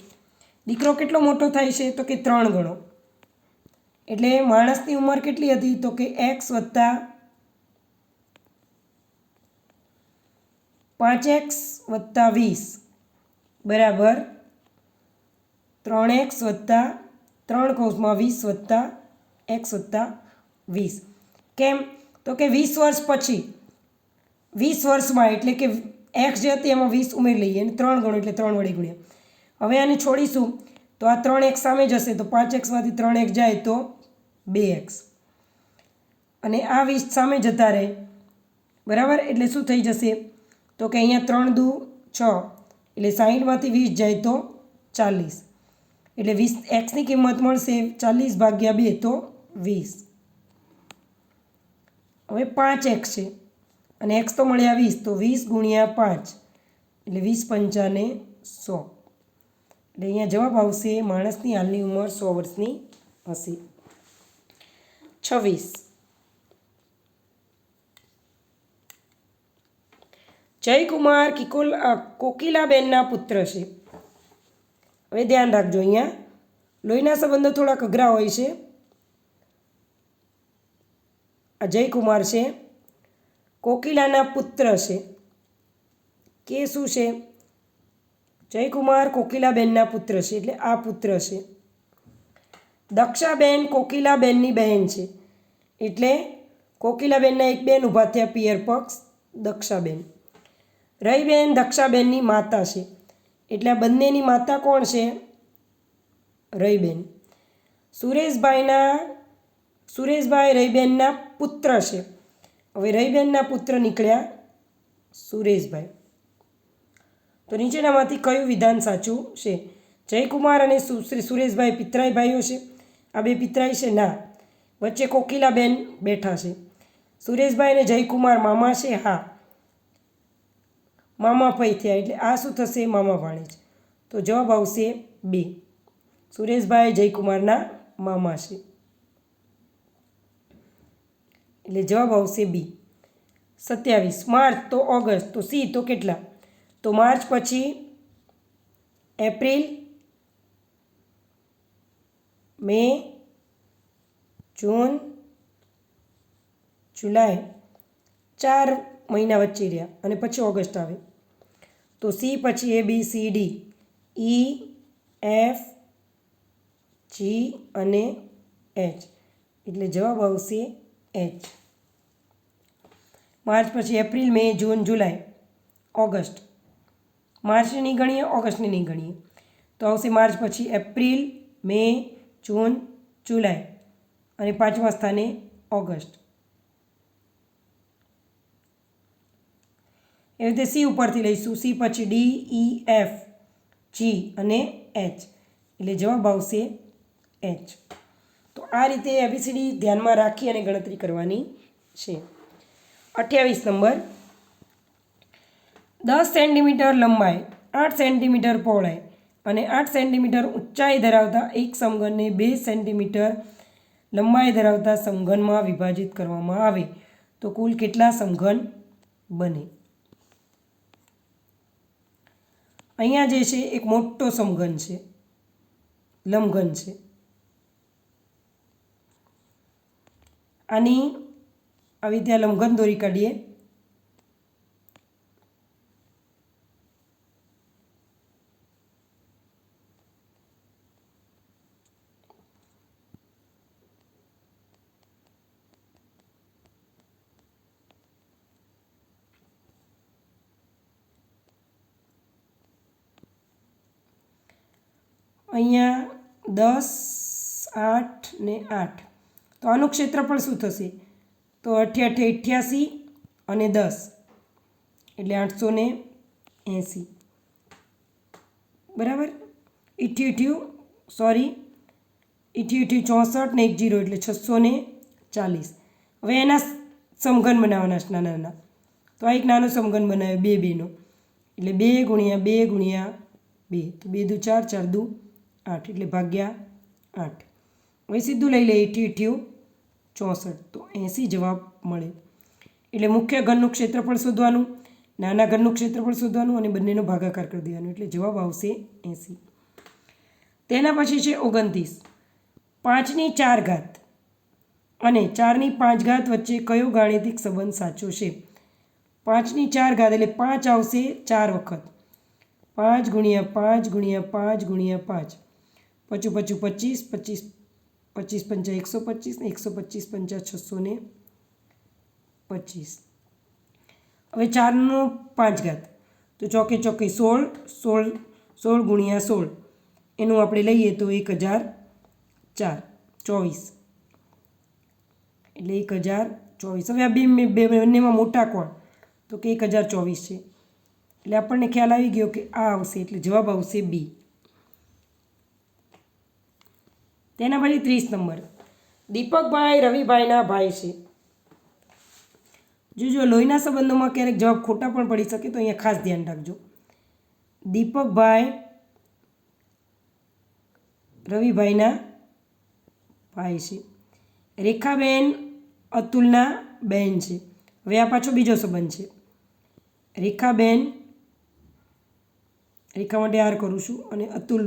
Speaker 1: દીકરો કેટલો મોટો થાય છે? તો કે 3 ગણો. એટલે માણસની ઉંમર કેટલી હતી? તો કે x વત્તા 5x વત્તા 20 બરાબર 3x વત્તા 3 કૌંસમાં 20 વત્તા x વત્તા 20. કેમ? તો કે 20 વર્ષ પછી 20 વર્ષમાં, એટલે કે x જે હતી એમાં 20 ઉમેરી લઈએ અને 3 ગણો એટલે 3 વડે ગુણ્યા. હવે આને છોડીશું તો આ 3x સામે જશે, તો 5xમાંથી 3x જાય તો 2x અને આ 20 સામે જતા રહે. બરાબર. એટલે શું થઈ જશે? તો કે અહીંયા 3 દુ 6, એટલે 60માંથી 20 જાય તો 40. એટલે 20xની કિંમત મળશે 40 ભાગ્યા 2 તો 20. હવે 5x છે અને x તો મળ્યા 20, તો 20 ગુણ્યા 5 એટલે 20 પંચાને 100. એટલે અહીંયા જવાબ આવશે માણસની હાલની ઉંમર 100 વર્ષની હશે. 26. જયકુમાર કોકિલાબેનના પુત્ર છે. હવે ધ્યાન રાખજો, અહીંયા લોહીના સંબંધો થોડાક અઘરા હોય છે. આ જયકુમાર છે, કોકિલાના પુત્ર છે. કે શું છે? જયકુમાર કોકિલાબેનના પુત્ર છે, એટલે આ પુત્ર છે. દક્ષાબેન કોકિલાબેનની બહેન છે, એટલે કોકિલાબેનના એક બેન ઊભા થયા પિયર પક્ષ દક્ષાબેન. રહીબેન દક્ષાબેનની માતા છે, એટલે આ બંનેની માતા કોણ છે? રહીબેન. સુરેશભાઈ રહીબેનના પુત્ર છે. હવે રહીબેનના પુત્ર નીકળ્યા સુરેશભાઈ. તો નીચેનામાંથી કયું વિધાન સાચું છે? જયકુમાર અને સુરેશભાઈ પિતરાઈ ભાઈઓ છે. આ બે પિતરાઈ છે? ના. વચ્ચે કોકિલાબેન બેઠા છે. સુરેશભાઈ અને જયકુમાર મામા છે? હા. મામા ફઈ થયા, એટલે આ શું થશે? મામા ભાણેજ. તો જવાબ આવશે બી. સુરેશભાઈ જયકુમારના મામા છે, એટલે જવાબ આવશે બી. 27. માર્ચ તો ઓગસ્ટ, તો સી તો કેટલા? તો માર્ચ પછી એપ્રિલ, મે, જૂન, જુલાઈ, 4 મહિના વચ્ચે રહ્યા અને પછી ઓગસ્ટ આવે. તો સી પછી A B C D E F G અને H, એટલે જવાબ આવશે H. માર્ચ પછી એપ્રિલ, મે, જૂન, જુલાઈ, ઓગસ્ટ. માર્ચની નહીં ગણીએ, ઓગસ્ટની નહીં ગણીએ, તો આવશે માર્ચ પછી એપ્રિલ, મે, જૂન, જુલાઈ અને 5મા સ્થાને ઓગસ્ટ. એવી રીતે સી ઉપરથી લઈશું. સી પછી D E F જી અને એચ, એટલે જવાબ આવશે એચ. તો આ રીતે ABCD ધ્યાનમાં રાખી અને ગણતરી કરવાની છે. 28 નંબર, 10 સેન્ટીમીટર લંબાઈ, 8 સેન્ટીમીટર પહોળાઈ અને 8 સેન્ટીમીટર ઊંચાઈ ધરાવતા એક સમઘનને 2 સેન્ટીમીટર લંબાઈ ધરાવતા સમઘનમાં વિભાજિત કરવામાં આવે તો કુલ કેટલા સમઘન બને? અહીંયા જે છે એક મોટો સમઘન છે, લંબઘન છે. આની આવી રીતે લંબઘન દોરી કાઢીએ. અહીંયા 10, 8 ને 8, તો આનું ક્ષેત્રફળ શું થશે? તો 8 8 88 અને 10 એટલે 880. બરાબર. 88 64 ને 1 0 એટલે 640. હવે એના સમઘન બનાવવાના છે નાના નાના. તો આ એક નાનો સમઘન બનાવ્યો 2 2નો, એટલે 2 ગુણ્યા 2 ગુણ્યા 2, તો 2 દુ 4, 4 દુ 8 એટલે ભાગ્યા 8. હવે સીધું લઈ લે 88 64, તો 80 જવાબ મળે. એટલે મુખ્ય ઘનનું ક્ષેત્રફળ શોધવાનું, નાના ઘનનું ક્ષેત્રફળ શોધવાનું અને બંનેનો ભાગાકાર કરી દેવાનો, એટલે જવાબ આવશે 80. તેના પછી છે 29, 5ની 4 ઘાત અને 4ની 5 ઘાત વચ્ચે કયો ગાણિતિક સંબંધ સાચો છે? 5ની 4 ઘાત એટલે 5 આવશે 4 વખત, 5 ગુણ્યા 5 ગુણ્યા 5 ગુણ્યા 5, 5 5 25, 25 પંચા 125 ને 125 પંચા 625. હવે 4નો 5 ઘાત, તો ચોકે ચોકે 16 ગુણ્યા 16 એનું આપણે લઈએ તો 1004, 24 એટલે 1024. હવે આ બંનેમાં મોટા કોણ? તો કે 1024 છે, એટલે આપણને ખ્યાલ આવી ગયો કે આ આવશે, એટલે જવાબ આવશે બી. તેના પછી 30 નંબર, દીપકભાઈ રવિભાઈના ભાઈ છે. જો લોહીના સંબંધોમાં ક્યારેક જવાબ ખોટા પણ પડી શકે, તો અહીંયા ખાસ ધ્યાન રાખજો. દીપકભાઈ રવિભાઈના ભાઈ છે. રેખાબેન અતુલના બહેન છે. હવે આ પાછો બીજો સંબંધ છે. રેખાબેન, રેખા માટે આર કરું છું, અને અતુલ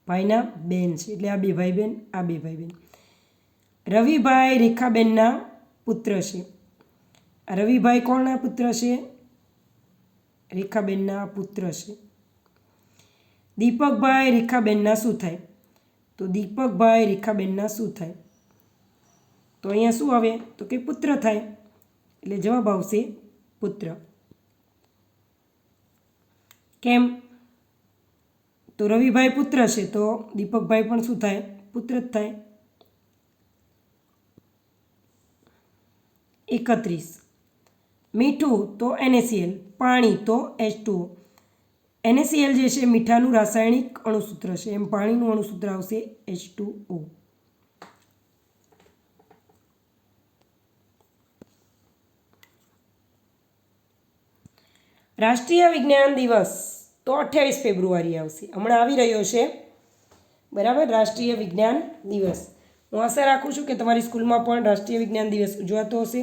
Speaker 1: ભાઈના બેન છે, એટલે આ બે ભાઈ બેન, આ બે ભાઈ બેન. રવિભાઈ રેખાબેનના પુત્ર છે. રવિભાઈ કોણના પુત્ર છે? રેખાબેનના પુત્ર છે. દીપકભાઈ રેખાબેનના શું થાય? તો દીપકભાઈ રેખાબેનના શું થાય? તો અહીંયા શું આવે? તો કે પુત્ર થાય, એટલે જવાબ આવશે પુત્ર. કેમ? તો રવિભાઈ પુત્ર છે, તો દીપકભાઈ પણ શું થાય? પુત્ર જ થાય. 31, મીઠું તો NaCl, પાણી તો H2O. NaCl જે છે મીઠાનું રાસાયણિક અણુસૂત્ર છે, એમ પાણીનું અણુસૂત્ર આવશે H2O. રાષ્ટ્રીય વિજ્ઞાન દિવસ તો 28 ફેબ્રુઆરી આવશે, હમણાં આવી રહ્યો છે. બરાબર, રાષ્ટ્રીય વિજ્ઞાન દિવસ. હું આશા રાખું છું કે તમારી સ્કૂલમાં પણ રાષ્ટ્રીય વિજ્ઞાન દિવસ ઉજવાતો હશે.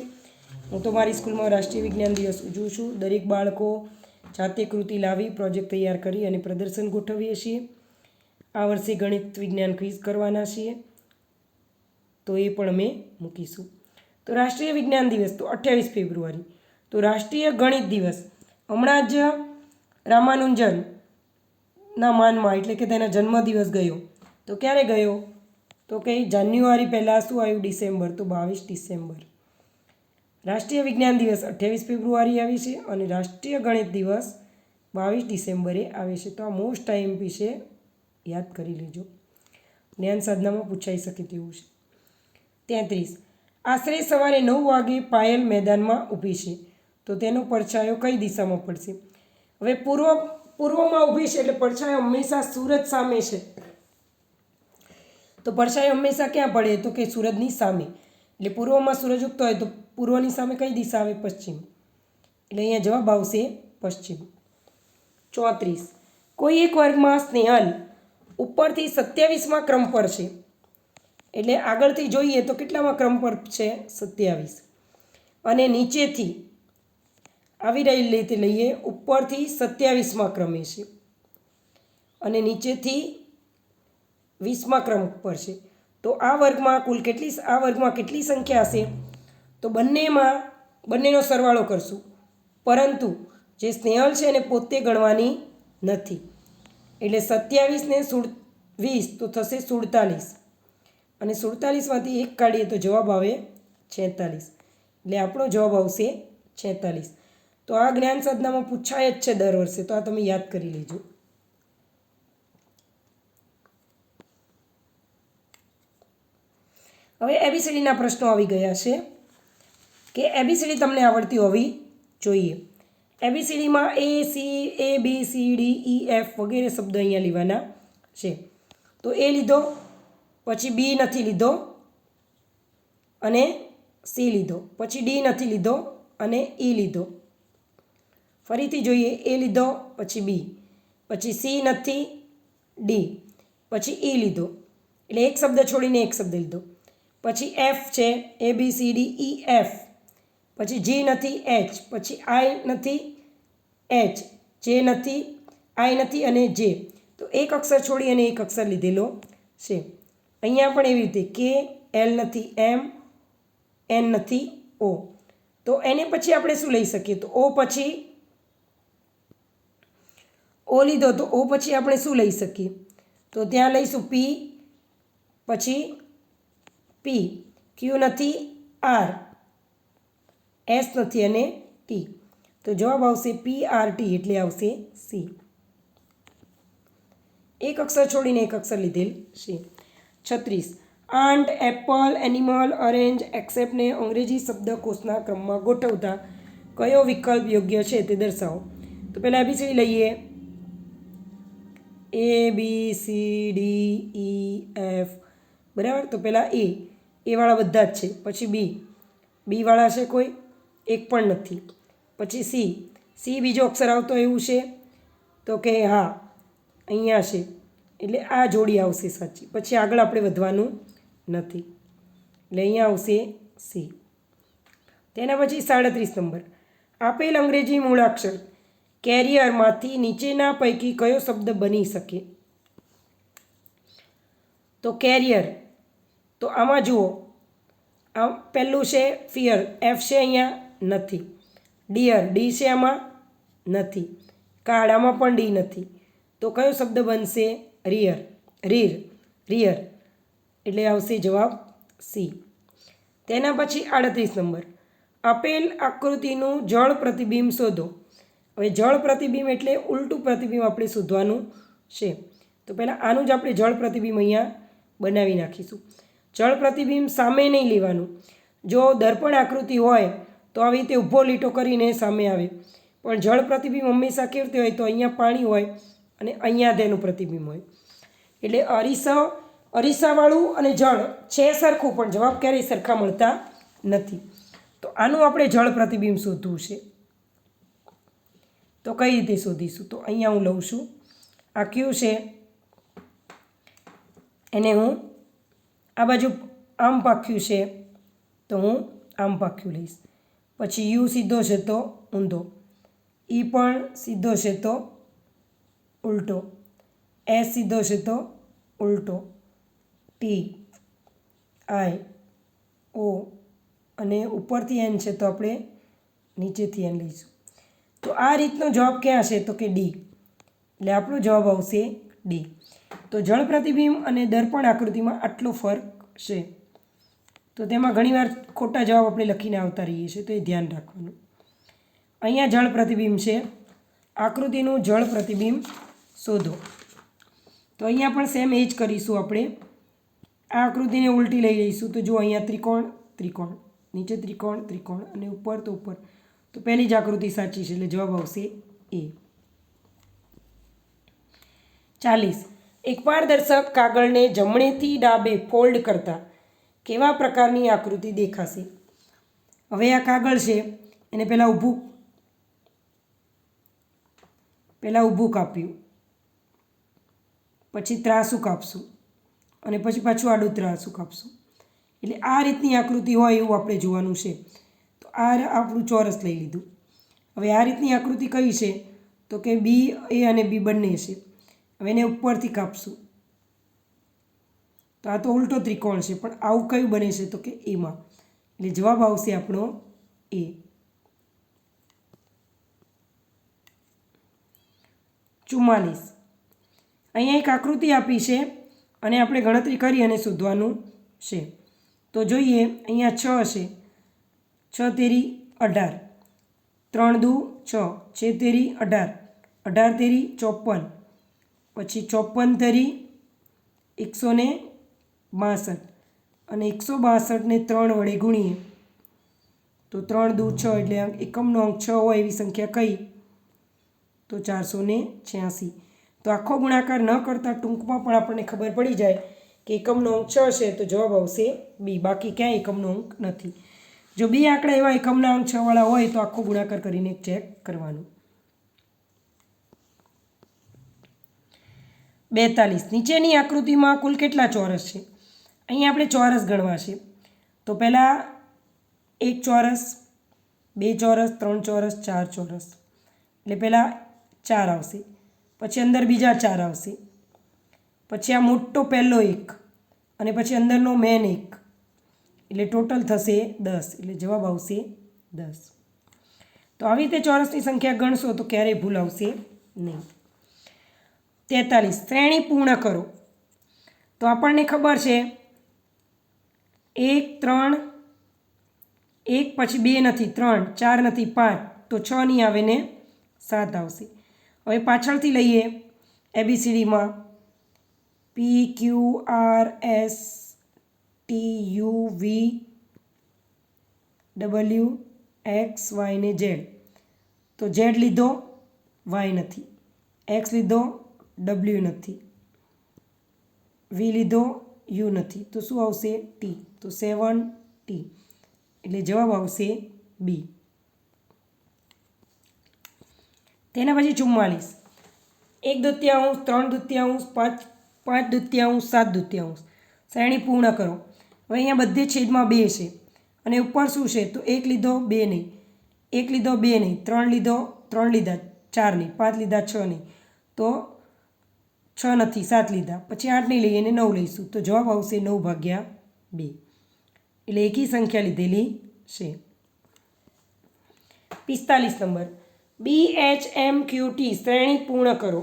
Speaker 1: હું તો મારી સ્કૂલમાં રાષ્ટ્રીય વિજ્ઞાન દિવસ ઉજવું છું. દરેક બાળકો જાતે કૃતિ લાવી પ્રોજેક્ટ તૈયાર કરી અને પ્રદર્શન ગોઠવીએ છીએ. આ વર્ષે ગણિત વિજ્ઞાન ક્વિઝ કરવાના છીએ, તો એ પણ અમે મૂકીશું. તો રાષ્ટ્રીય વિજ્ઞાન દિવસ તો 28 ફેબ્રુઆરી. તો રાષ્ટ્રીય ગણિત દિવસ હમણાં જ રામાનુજનના માનમાં, એટલે કે તેના જન્મદિવસ ગયો. તો ક્યારે ગયો? તો કે જાન્યુઆરી પહેલાં શું આવ્યું? ડિસેમ્બર, તો 22 ડિસેમ્બર. રાષ્ટ્રીય વિજ્ઞાન દિવસ 28 ફેબ્રુઆરી આવે છે અને રાષ્ટ્રીય ગણિત દિવસ 22 ડિસેમ્બરે આવે છે. તો આ મોસ્ટ IMP છે, યાદ કરી લેજો. જ્ઞાન સાધનામાં પૂછાઈ શકે તેવું છે. 33, આશરે સવારે 9 વાગે પાયલ મેદાનમાં ઊભી છે, તો તેનો પડછાયો કઈ દિશામાં પડશે? હવે પૂર્વ પૂર્વમાં ઊભી છે એટલે પડછાયો હંમેશા સૂરજ સામે છે, તો પડછાયો હંમેશા ક્યાં પડે? તો કે સૂરજની સામે. એટલે પૂર્વમાં સૂરજ ઉગતો હોય તો પૂર્વની સામે કઈ દિશા આવે? પશ્ચિમ. એટલે અહીંયા જવાબ આવશે પશ્ચિમ. 34. કોઈ એક વર્ગમાં સ્નેહલ ઉપરથી 27મા ક્રમ પર છે. એટલે આગળથી જોઈએ તો કેટલામાં ક્રમ પર છે? 27. અને નીચેથી આવી રહી રીતે લઈએ ઉપરથી 27મા ક્રમે છે અને નીચેથી 20મા ક્રમ પર છે. તો આ વર્ગમાં કેટલી સંખ્યા હશે? તો બંનેનો સરવાળો કરશું, પરંતુ જે સ્નેહલ છે એને પોતે ગણવાની નથી. એટલે 27 ને 20 તો થશે 47 અને 47માંથી 1 કાઢીએ તો જવાબ આવે 46. એટલે આપણો જવાબ આવશે 46. તો આ જ્ઞાન સાધનામાં પૂછાય જ છે દર વર્ષે, તો આ તમે યાદ કરી લેજો. હવે એબીસીડીના પ્રશ્નો આવી ગયા છે કે એબીસીડી તમને આવડતી હોવી જોઈએ. એબીસીડીમાં A B C D E F વગેરે શબ્દો અહીંયા લેવાના છે. તો એ લીધો, પછી બી નથી લીધો અને સી લીધો, પછી ડી નથી લીધો અને ઈ લીધો. ફરીથી જોઈએ, એ લીધો, પછી બી, પછી સી નથી, ડી, પછી ઈ લીધો. એટલે એક શબ્દ છોડીને એક શબ્દ લીધો. પછી એફ છે, A B C D E F, પછી જી નથી, એચ, પછી આઈ નથી, એચ, જે નથી, આઈ નથી અને જે. તો એક અક્ષર છોડી અને એક અક્ષર લીધેલો છે. અહીંયા પણ એવી રીતે કે, એલ નથી, એમ, એન નથી, ઓ. તો એને પછી આપણે શું લઈ શકીએ? તો ઓ પછી ઓ લીધો તો ઓ પછી આપણે શું લઈ શકીએ? તો ત્યાં લઈશું પી, પછી પી, ક્યુ નથી, આર, એસ નથી અને ટી. તો જવાબ આવશે PRT, એટલે આવશે સી. એક અક્ષર છોડીને એક અક્ષર લીધેલ છે. 36. આંટ, એપલ, એનિમલ, ઓરેન્જ, એક્સેપ્ટને અંગ્રેજી શબ્દકોશના ક્રમમાં ગોઠવતા કયો વિકલ્પ યોગ્ય છે તે દર્શાવો. તો પહેલાં એબીસીડી લઈએ. ABCDEF, બરાબર. તો પહેલાં એ વાળા બધા જ છે. પછી બી વાળા છે કોઈ? એક પણ નથી. પછી સી બીજો અક્ષર આવતો એવું છે? તો કે હા, અહીંયા છે, એટલે આ જોડી આવશે સાચી. પછી આગળ આપણે વધવાનું નથી, એટલે અહીંયા આવશે સી. તેના પછી 37 નંબર. આપેલ અંગ્રેજી મૂળાક્ષર કેરિયરમાંથી નીચેના પૈકી કયો શબ્દ બની શકે? તો કેરિયર, તો આમાં જુઓ, આ પહેલું છે ફિયર, એફ છે અહીંયા, નથી. ડિયર, ડી છે આમાં, નથી. કાર્ડ, આમાં પણ ડી નથી. તો કયો શબ્દ બનશે? રિયર, એટલે આવશે જવાબ સી. તેના પછી 38 નંબર. આપેલ આકૃતિનું જળ પ્રતિબિંબ શોધો. હવે જળ પ્રતિબિંબ એટલે ઉલટું પ્રતિબિંબ આપણે શોધવાનું છે. તો પહેલાં આનું જ આપણે જળ પ્રતિબિંબ અહીંયા બનાવી નાખીશું. જળ પ્રતિબિંબ સામે નહીં લેવાનું. જો દર્પણ આકૃતિ હોય તો આવી રીતે ઊભો લીટો કરીને સામે આવે, પણ જળ પ્રતિબિંબ હંમેશા કેવી રીતે હોય? તો અહીંયા પાણી હોય અને અહીંયા તેનું પ્રતિબિંબ હોય. એટલે અરીસાવાળું અને જળ છે સરખું, પણ જવાબ ક્યારેય સરખા મળતા નથી. તો આનું આપણે જળ પ્રતિબિંબ શોધવું છે. તો કઈ રીતે શોધીશું? તો અહીંયા હું લઉં છું, આ ક્યુ છે, એને હું આ બાજુ આમ પાક્યું છે તો હું આમ પાક્યું લઈશ. પછી યુ સીધો છે તો ઊંધો, ઈ પણ સીધો છે તો ઉલટો, એસ સીધો છે તો ઉલટો, ટી, આઈ, ઓ અને ઉપરથી એન છે તો આપણે નીચેથી એન લઈશું. તો આ રીતનો જવાબ ક્યાં છે? તો કે ડી. એટલે આપણો જવાબ આવશે ડી. તો જળ પ્રતિબિંબ અને દર્પણ આકૃતિમાં આટલો ફરક છે. તો તેમાં ઘણીવાર ખોટા જવાબ આપણે લખીને આવતા રહીએ છીએ, તો એ ધ્યાન રાખવાનું. અહીંયા જળ પ્રતિબિંબ છે, આકૃતિનું જળ પ્રતિબિંબ શોધો. તો અહીંયા પણ સેમ એ જ કરીશું આપણે. આ આકૃતિને ઉલટી લઈ લઈશું. તો જો અહીંયા ત્રિકોણ, નીચે ત્રિકોણ અને ઉપર તો ઉપર. તો પહેલી જ આકૃતિ સાચી છે, એટલે જવાબ આવશે એ. 40. એક પારદર્શક કાગળને જમણેથી ડાબે ફોલ્ડ કરતા કેવા પ્રકારની આકૃતિ દેખાશે? હવે આ કાગળ છે એને પહેલાં ઊભું કાપ્યું, પછી ત્રાસું કાપશું અને પછી પાછું આડું ત્રાસું કાપશું. એટલે આ રીતની આકૃતિ હોય એવું આપણે જોવાનું છે. તો આ આપણું ચોરસ લઈ લીધું. હવે આ રીતની આકૃતિ કઈ છે? તો કે બી, એ અને બી બંને છે. હવે એને ઉપરથી કાપશું. તો આ તો ઉલટો ત્રિકોણ છે, પણ આવું કયું બને છે? તો કે એમાં. એટલે જવાબ આવશે આપણો એ. 44. અહીંયા એક આકૃતિ આપી છે અને આપણે ગણતરી કરી અને શોધવાનું છે. તો જોઈએ, અહીંયા 6 છે. 6 તેરી 18, 3 દુ 6, 6 તેરી 18, 18 તેરી 54, પછી 54 તેરી 162 અને 162ને 3 વડે ગુણીએ તો 3 દુ 6, એટલે એકમનો અંક 6 હોય એવી સંખ્યા કઈ? તો 486. તો આખો ગુણાકાર ન કરતાં ટૂંકમાં પણ આપણને ખબર પડી જાય કે એકમનો અંક 6 છે, તો જવાબ આવશે બી. બાકી ક્યાંય એકમનો અંક નથી. જો બે આંકડા એવા એકમના અંક 6 વાળા હોય તો આખો ગુણાકાર કરીને ચેક કરવાનું. 42. નીચેની આકૃતિમાં કુલ કેટલા ચોરસ છે? અહીંયા આપણે ચોરસ ગણવા છે. તો પહેલાં 1 ચોરસ, 2 ચોરસ, 3 ચોરસ, 4 ચોરસ. એટલે પહેલાં 4 આવશે, પછી અંદર બીજા 4 આવશે, પછી આ મોટો પહેલો 1 અને પછી અંદરનો મેન 1, એટલે ટોટલ થશે 10. એટલે જવાબ આવશે 10. તો આવી રીતે ચોરસની સંખ્યા ગણશો તો ક્યારેય ભૂલ આવશે નહીં. 43. શ્રેણી પૂર્ણ કરો. તો આપણને ખબર છે 1, 3, 1 પછી 2 નથી, 3, 4 નથી, 5, તો 6 નહીં આવે ને 7 આવશે. હવે પાછળથી લઈએ ABCDમાં P, Q, R, S, T, U, V, W, X, Y ને Z. તો Z લીધો, Y નથી. X લીધો, W નથી. V લીધો, U નથી. તો શું આવશે? T. તો 7T. એટલે જવાબ આવશે બી. તેના પછી 44. 1/2, 3/2, 5/5, 7/2. શ્રેણી પૂર્ણ કરો. હવે અહીંયા બધે છેદમાં 2 છે અને ઉપર શું છે? તો 1 લીધો, 2 નહીં, 1 લીધો, 2 નહીં, 3 લીધો, 3 લીધા, 4 નહીં, 5 લીધા, 6 નહીં, તો 6 નથી, 7 લીધા, પછી 8 નહીં લઈએ અને 9 લઈશું. તો જવાબ આવશે 9/2. એટલે એકી સંખ્યા લીધેલી છે. 45 નંબર. BHMQT શ્રેણી પૂર્ણ કરો.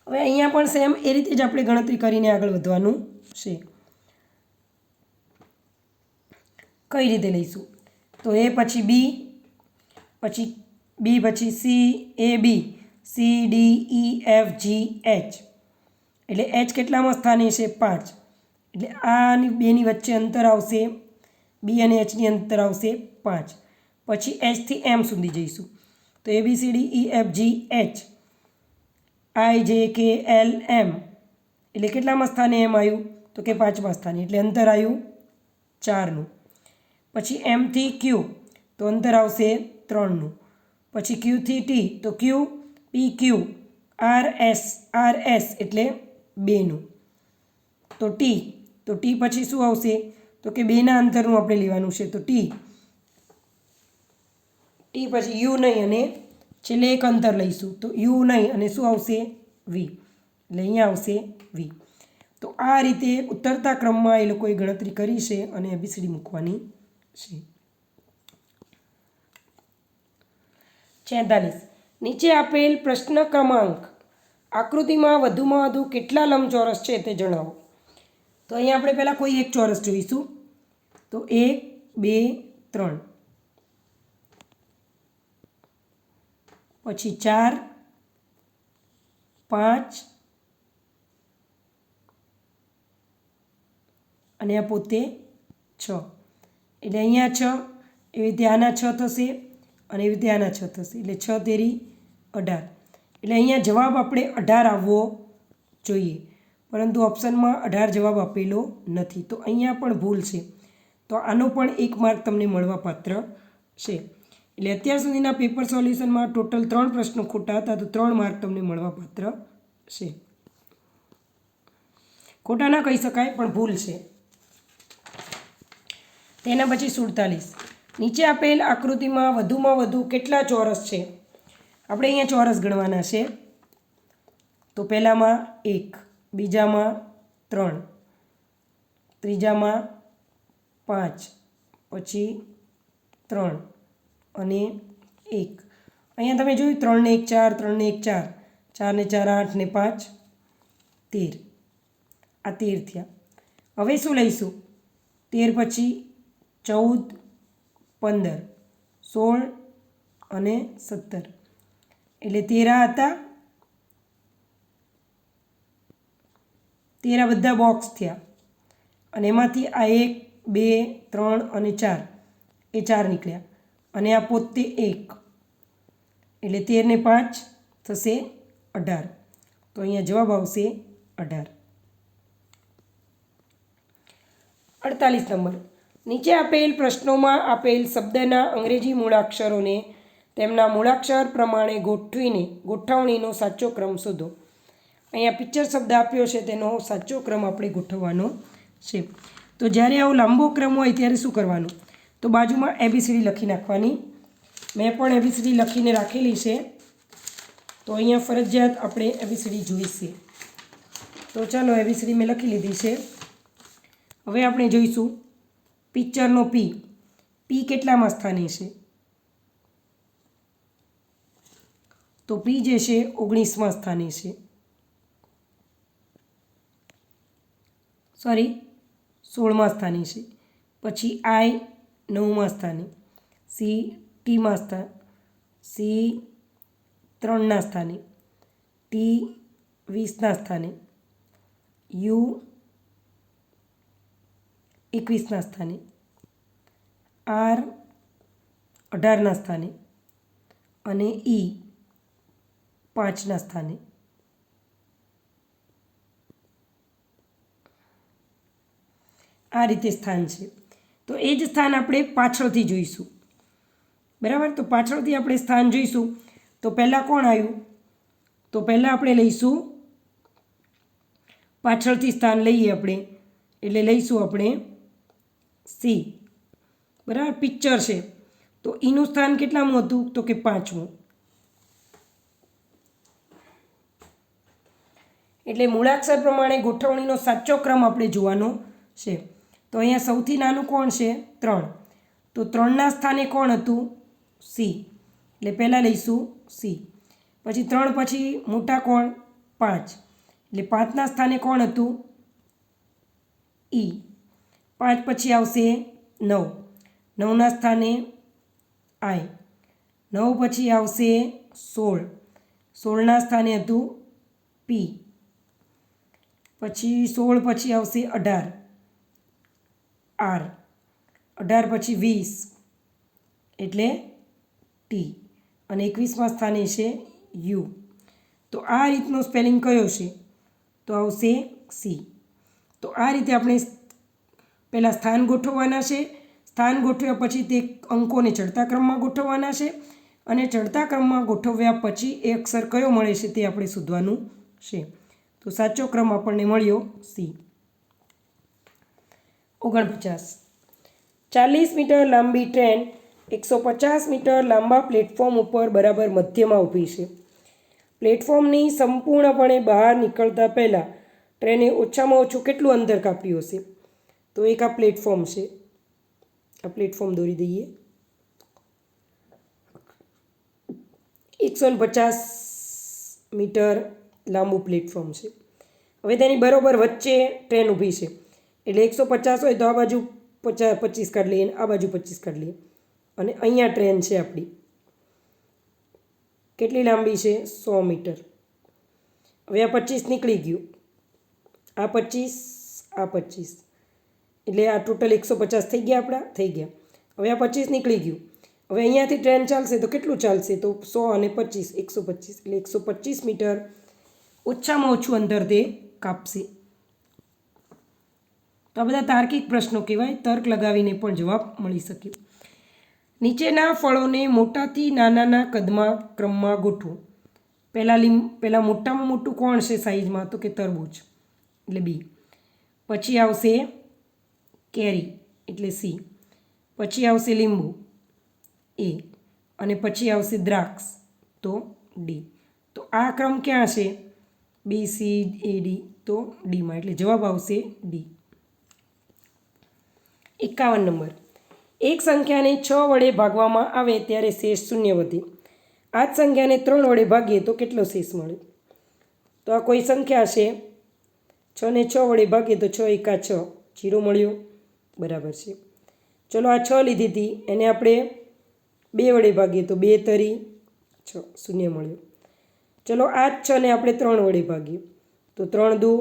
Speaker 1: હવે અહીંયા પણ સેમ એ રીતે જ આપણે ગણતરી કરીને આગળ વધવાનું છે. કઈ રીતે લઈશું? તો એ પછી બી, પછી બી પછી C, A B, C D E F G H. એટલે એચ કેટલામાં સ્થાને છે? 5. એટલે આની બેની વચ્ચે અંતર આવશે, બી અને એચની અંતર આવશે 5. પછી એચથી એમ સુધી જઈશું. તો ABCD EFG H, I J K L M. એટલે કેટલામાં સ્થાને એમ આવ્યું? તો કે 5મા સ્થાને. એટલે અંતર આવ્યું 4નું. પછી એમથી ક્યુ, તો અંતર આવશે 3નું. પછી ક્યુથી ટી, તો ક્યુ, પી ક્યુ, આર એસ એટલે 2નું. તો ટી પછી શું આવશે? તો કે 2ના અંતરનું આપણે લેવાનું છે. તો ટી પછી યુ નહીં અને છેલ્લે એક અંતર લઈશું. તો યુ નહીં અને શું આવશે? વી. એટલે અહીંયા આવશે વી. તો આ રીતે ઉતરતા ક્રમમાં એ લોકોએ ગણતરી કરી છે અને ABCD મૂકવાની છે. 46. નીચે આપેલ પ્રશ્ન ક્રમાંક આકૃતિમાં વધુમાં વધુ કેટલા લંબચોરસ છે તે જણાવો. તો અહીંયા આપણે પહેલાં કોઈ એક ચોરસ જોઈશું. તો 1, 2, 3, પછી 4, 5 અને આ પોતે 6. એટલે અહીંયા 6, એવી રીતે આના 6 થશે અને એવી રીતે આના 6 થશે. એટલે 6 તેરી 18. એટલે અહીંયા જવાબ આપણે 18 આવવો જોઈએ, પરંતુ ઓપ્શનમાં 18 જવાબ આપેલો નથી, તો અહીંયા પણ ભૂલ છે. તો આનો પણ 1 માર્ક તમને મળવાપાત્ર છે. એટલે અત્યાર સુધીના પેપર સોલ્યુશનમાં ટોટલ 3 પ્રશ્નો ખોટા હતા, તો 3 માર્ક તમને મળવાપાત્ર છે. ખોટા ના કહી શકાય, પણ ભૂલ છે. તેના પછી 47. નીચે આપેલ આકૃતિમાં વધુમાં વધુ કેટલા ચોરસ છે? આપણે અહીંયા ચોરસ ગણવાના છે. તો પહેલામાં 1, બીજામાં 3, ત્રીજામાં 5, પછી 3 અને 1. અહીંયા તમે જોયું 3 ને 1 4, 3 ને 1 4, 4 ને 4 8 ને 5 13. આ 13 થયા. હવે શું લઈશું? 13 પછી 14, 15, 16 અને 17. એટલે 13 હતા. 13 બધા બોક્સ થયા, અને એમાંથી આ 1, 2, 3 અને 4 એ 4 નીકળ્યા, અને આ પોતે 1, એટલે 13 ને 5 થશે 18. તો અહીંયા જવાબ આવશે 18. 48 નંબર. નીચે આપેલ પ્રશ્નોમાં આપેલ શબ્દના અંગ્રેજી મૂળાક્ષરોને તેમના મૂળાક્ષર પ્રમાણે ગોઠવણીનો સાચો ક્રમ શોધો. અહીંયા પિક્ચર શબ્દ આપ્યો છે, તેનો સાચો ક્રમ આપણે ગોઠવવાનો છે. તો જ્યારે આવો લાંબો ક્રમ હોય ત્યારે શું કરવાનું? તો બાજુમાં ABCD લખી નાખવાની. મેં પણ ABCD લખીને રાખેલી છે, તો અહીંયા ફરજિયાત આપણે ABCD જોઈશે. તો ચાલો ABCD મેં લખી લીધી છે. હવે આપણે જોઈશું પિક્ચરનો P. P કેટલામાં સ્થાને છે? તો P જે છે 19માં સ્થાને છે. સોરી, 16માં સ્થાને છે. પછી I 9માં સ્થાને, C Tમાં સ્થાન, C 3ના સ્થાને, T 20ના સ્થાને, U 21ના સ્થાને, R 18ના સ્થાને અને E 5ના સ્થાને. આ રીતે સ્થાન છે. તો એ જ સ્થાન આપણે પાછળથી જોઈશું. બરાબર? તો પાછળથી આપણે સ્થાન જોઈશું. તો પહેલાં કોણ આવ્યું? તો પહેલાં આપણે લઈશું પાછળથી સ્થાન લઈએ આપણે, એટલે લઈશું આપણે C. બરાબર? પિક્ચર છે, તો એનું સ્થાન કેટલામું હતું? તો કે 5મું. એટલે મૂળાક્ષર પ્રમાણે ગોઠવણીનો સાચો ક્રમ આપણે જોવાનો છે. તો અહીંયા સૌથી નાનું કોણ છે? 3. તો 3ના સ્થાને કોણ હતું? C. એટલે પહેલાં લઈશું C. પછી 3 પછી મોટા કોણ? 5. એટલે 5ના સ્થાને કોણ હતું? E. 5 પછી આવશે 9. 9ના સ્થાને I. 9 પછી આવશે 16. 16ના સ્થાને હતું P. પછી 16 પછી આવશે 18 R. 18 પછી 20 એટલે T. અને 21માં સ્થાને છે U. તો આ રીતનો સ્પેલિંગ કયો છે? તો આવશે C. તો આ રીતે આપણે પહેલાં સ્થાન ગોઠવવાના છે. સ્થાન ગોઠવ્યા પછી તે અંકોને ચડતા ક્રમમાં ગોઠવવાના છે, અને ચડતા ક્રમમાં ગોઠવ્યા પછી એ અક્ષર કયો મળે છે તે આપણે શોધવાનું છે. તો સાચો ક્રમ આપણને મળ્યો C. 49. 40 મીટર લાંબી ટ્રેન 150 મીટર લાંબા પ્લેટફોર્મ ઉપર બરાબર મધ્યમાં ઊભી છે. પ્લેટફોર્મની સંપૂર્ણપણે બહાર નીકળતા પહેલાં ટ્રેને ઓછામાં ઓછું કેટલું અંતર કાપ્યું હશે? તો એક આ પ્લેટફોર્મ છે. આ પ્લેટફોર્મ દોરી દઈએ. 150 મીટર લાંબુ પ્લેટફોર્મ છે. હવે તેની બરોબર વચ્ચે ટ્રેન ઊભી છે. એટલે 150 હોય તો આ બાજુ 25 કાઢી લઈએ, આ બાજુ 25 કાઢી લઈએ, અને અહીંયા ટ્રેન છે આપણી. કેટલી લાંબી છે? 100 મીટર. હવે આ 25 નીકળી ગયું, આ 25, આ 25, એટલે આ ટોટલ 150 થઈ ગયા આપણા, થઈ ગયા. હવે આ 25 નીકળી ગયું. હવે અહીંયાથી ટ્રેન ચાલશે તો કેટલું ચાલશે? તો 100 અને 25 125, એટલે 125 મીટર ઓછામાં ઓછું અંતર તે કાપશે. તો આ બધા તાર્કિક પ્રશ્નો કહેવાય, તર્ક લગાવીને પણ જવાબ મળી શકે. નીચેના ફળોને મોટાથી નાનાના કદમાં ક્રમમાં ગોઠવો. પહેલાં મોટામાં મોટું કોણ છે સાઇઝમાં? તો કે તરબૂચ એટલે બી. પછી આવશે કેરી એટલે સી. પછી આવશે લીંબુ એ. અને પછી આવશે દ્રાક્ષ તો ડી. તો આ ક્રમ ક્યાં છે? બી સી એ ડી, તો ડીમાં, એટલે જવાબ આવશે ડી. 51 નંબર. એક સંખ્યાને 6 વડે ભાગવામાં આવે ત્યારે શેષ શૂન્ય વધે. આ જ સંખ્યાને 3 વડે ભાગીએ તો કેટલો શેષ મળે? તો આ કોઈ સંખ્યા છે, 6 ને 6 વડે ભાગીએ તો 6 એકા 6, 0 મળ્યો, બરાબર છે. ચલો આ 6 લીધી હતી, એને આપણે 2 વડે ભાગીએ તો 2 તરી 6, શૂન્ય મળ્યો. ચલો આ જ 6 ને આપણે 3 વડે ભાગીએ તો 3 દુ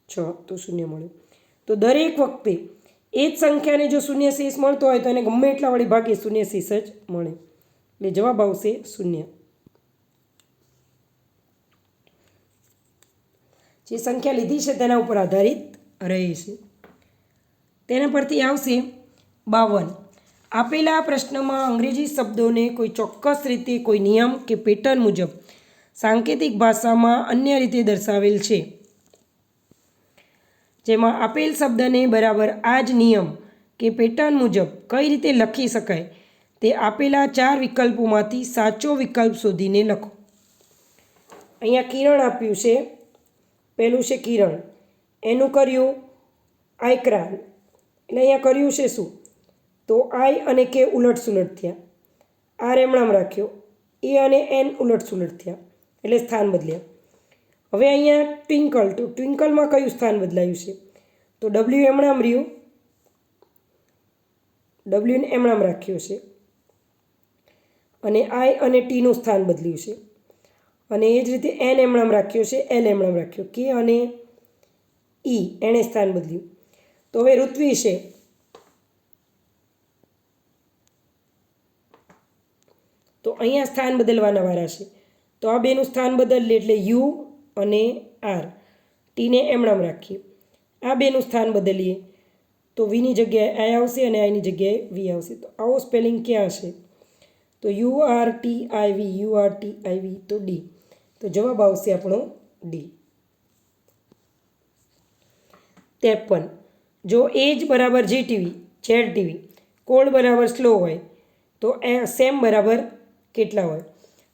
Speaker 1: 6, તો શૂન્ય મળ્યો. તો દરેક વખતે એ જ સંખ્યાને જો શૂન્ય શેષ મળતો હોય તો એને ગમે એટલા વડે ભાગીએ શૂન્ય શેષ જ મળે, એટલે જવાબ આવશે શૂન્ય. જે સંખ્યા લીધી છે તેના ઉપર આધારિત રહે છે. તેના પરથી આવશે 52. આપેલા પ્રશ્નમાં અંગ્રેજી શબ્દોને કોઈ ચોક્કસ રીતે કોઈ નિયમ કે પેટર્ન મુજબ સાંકેતિક ભાષામાં અન્ય રીતે દર્શાવેલ છે, જેમાં આપેલ શબ્દને બરાબર આ જ નિયમ કે પેટર્ન મુજબ કઈ રીતે લખી શકાય તે આપેલા 4 વિકલ્પોમાંથી સાચો વિકલ્પ શોધીને લખો. અહીંયા કિરણ આપ્યું છે, પહેલું છે કિરણ, એનું કર્યું આયક્રાન, એટલે અહીંયા કર્યું છે શું? તો આઈ અને કે ઉલટ સુલટ થયા, આર એમણામ રાખ્યો, એ અને એન ઉલટ સુલટ થયા, એટલે સ્થાન બદલ્યા. હવે અહીંયા ટ્વિંકલ, તો ટ્વિંકલમાં કયું સ્થાન બદલાયું છે? તો ડબલ્યુ એમણામ રહ્યું, ડબલ્યુને એમણામ રાખ્યો છે, અને આઈ અને ટીનું સ્થાન બદલ્યું છે. અને એ જ રીતે એન એમણામ રાખ્યો છે, એલ એમણામ રાખ્યો, કે અને ઈ એણે સ્થાન બદલ્યું. તો હવે ઋત્વી છે, તો અહીંયા સ્થાન બદલવાના વારા છે. તો આ બેનું સ્થાન બદલીએ એટલે યુ અને આર, ટીને એમણામ રાખીએ. આ બેનું સ્થાન બદલીએ તો વીની જગ્યાએ આઈ આવશે અને આઈની જગ્યાએ વી આવશે. તો આવો સ્પેલિંગ ક્યાં છે? તો U R T I V, U R T I V, તો ડી. તો જવાબ આવશે આપણો ડી. 53. જો એજ બરાબર જી ટીવી, ઝેડ ટીવી, કોડ બરાબર સ્લો હોય તો એ સેમ બરાબર કેટલા હોય?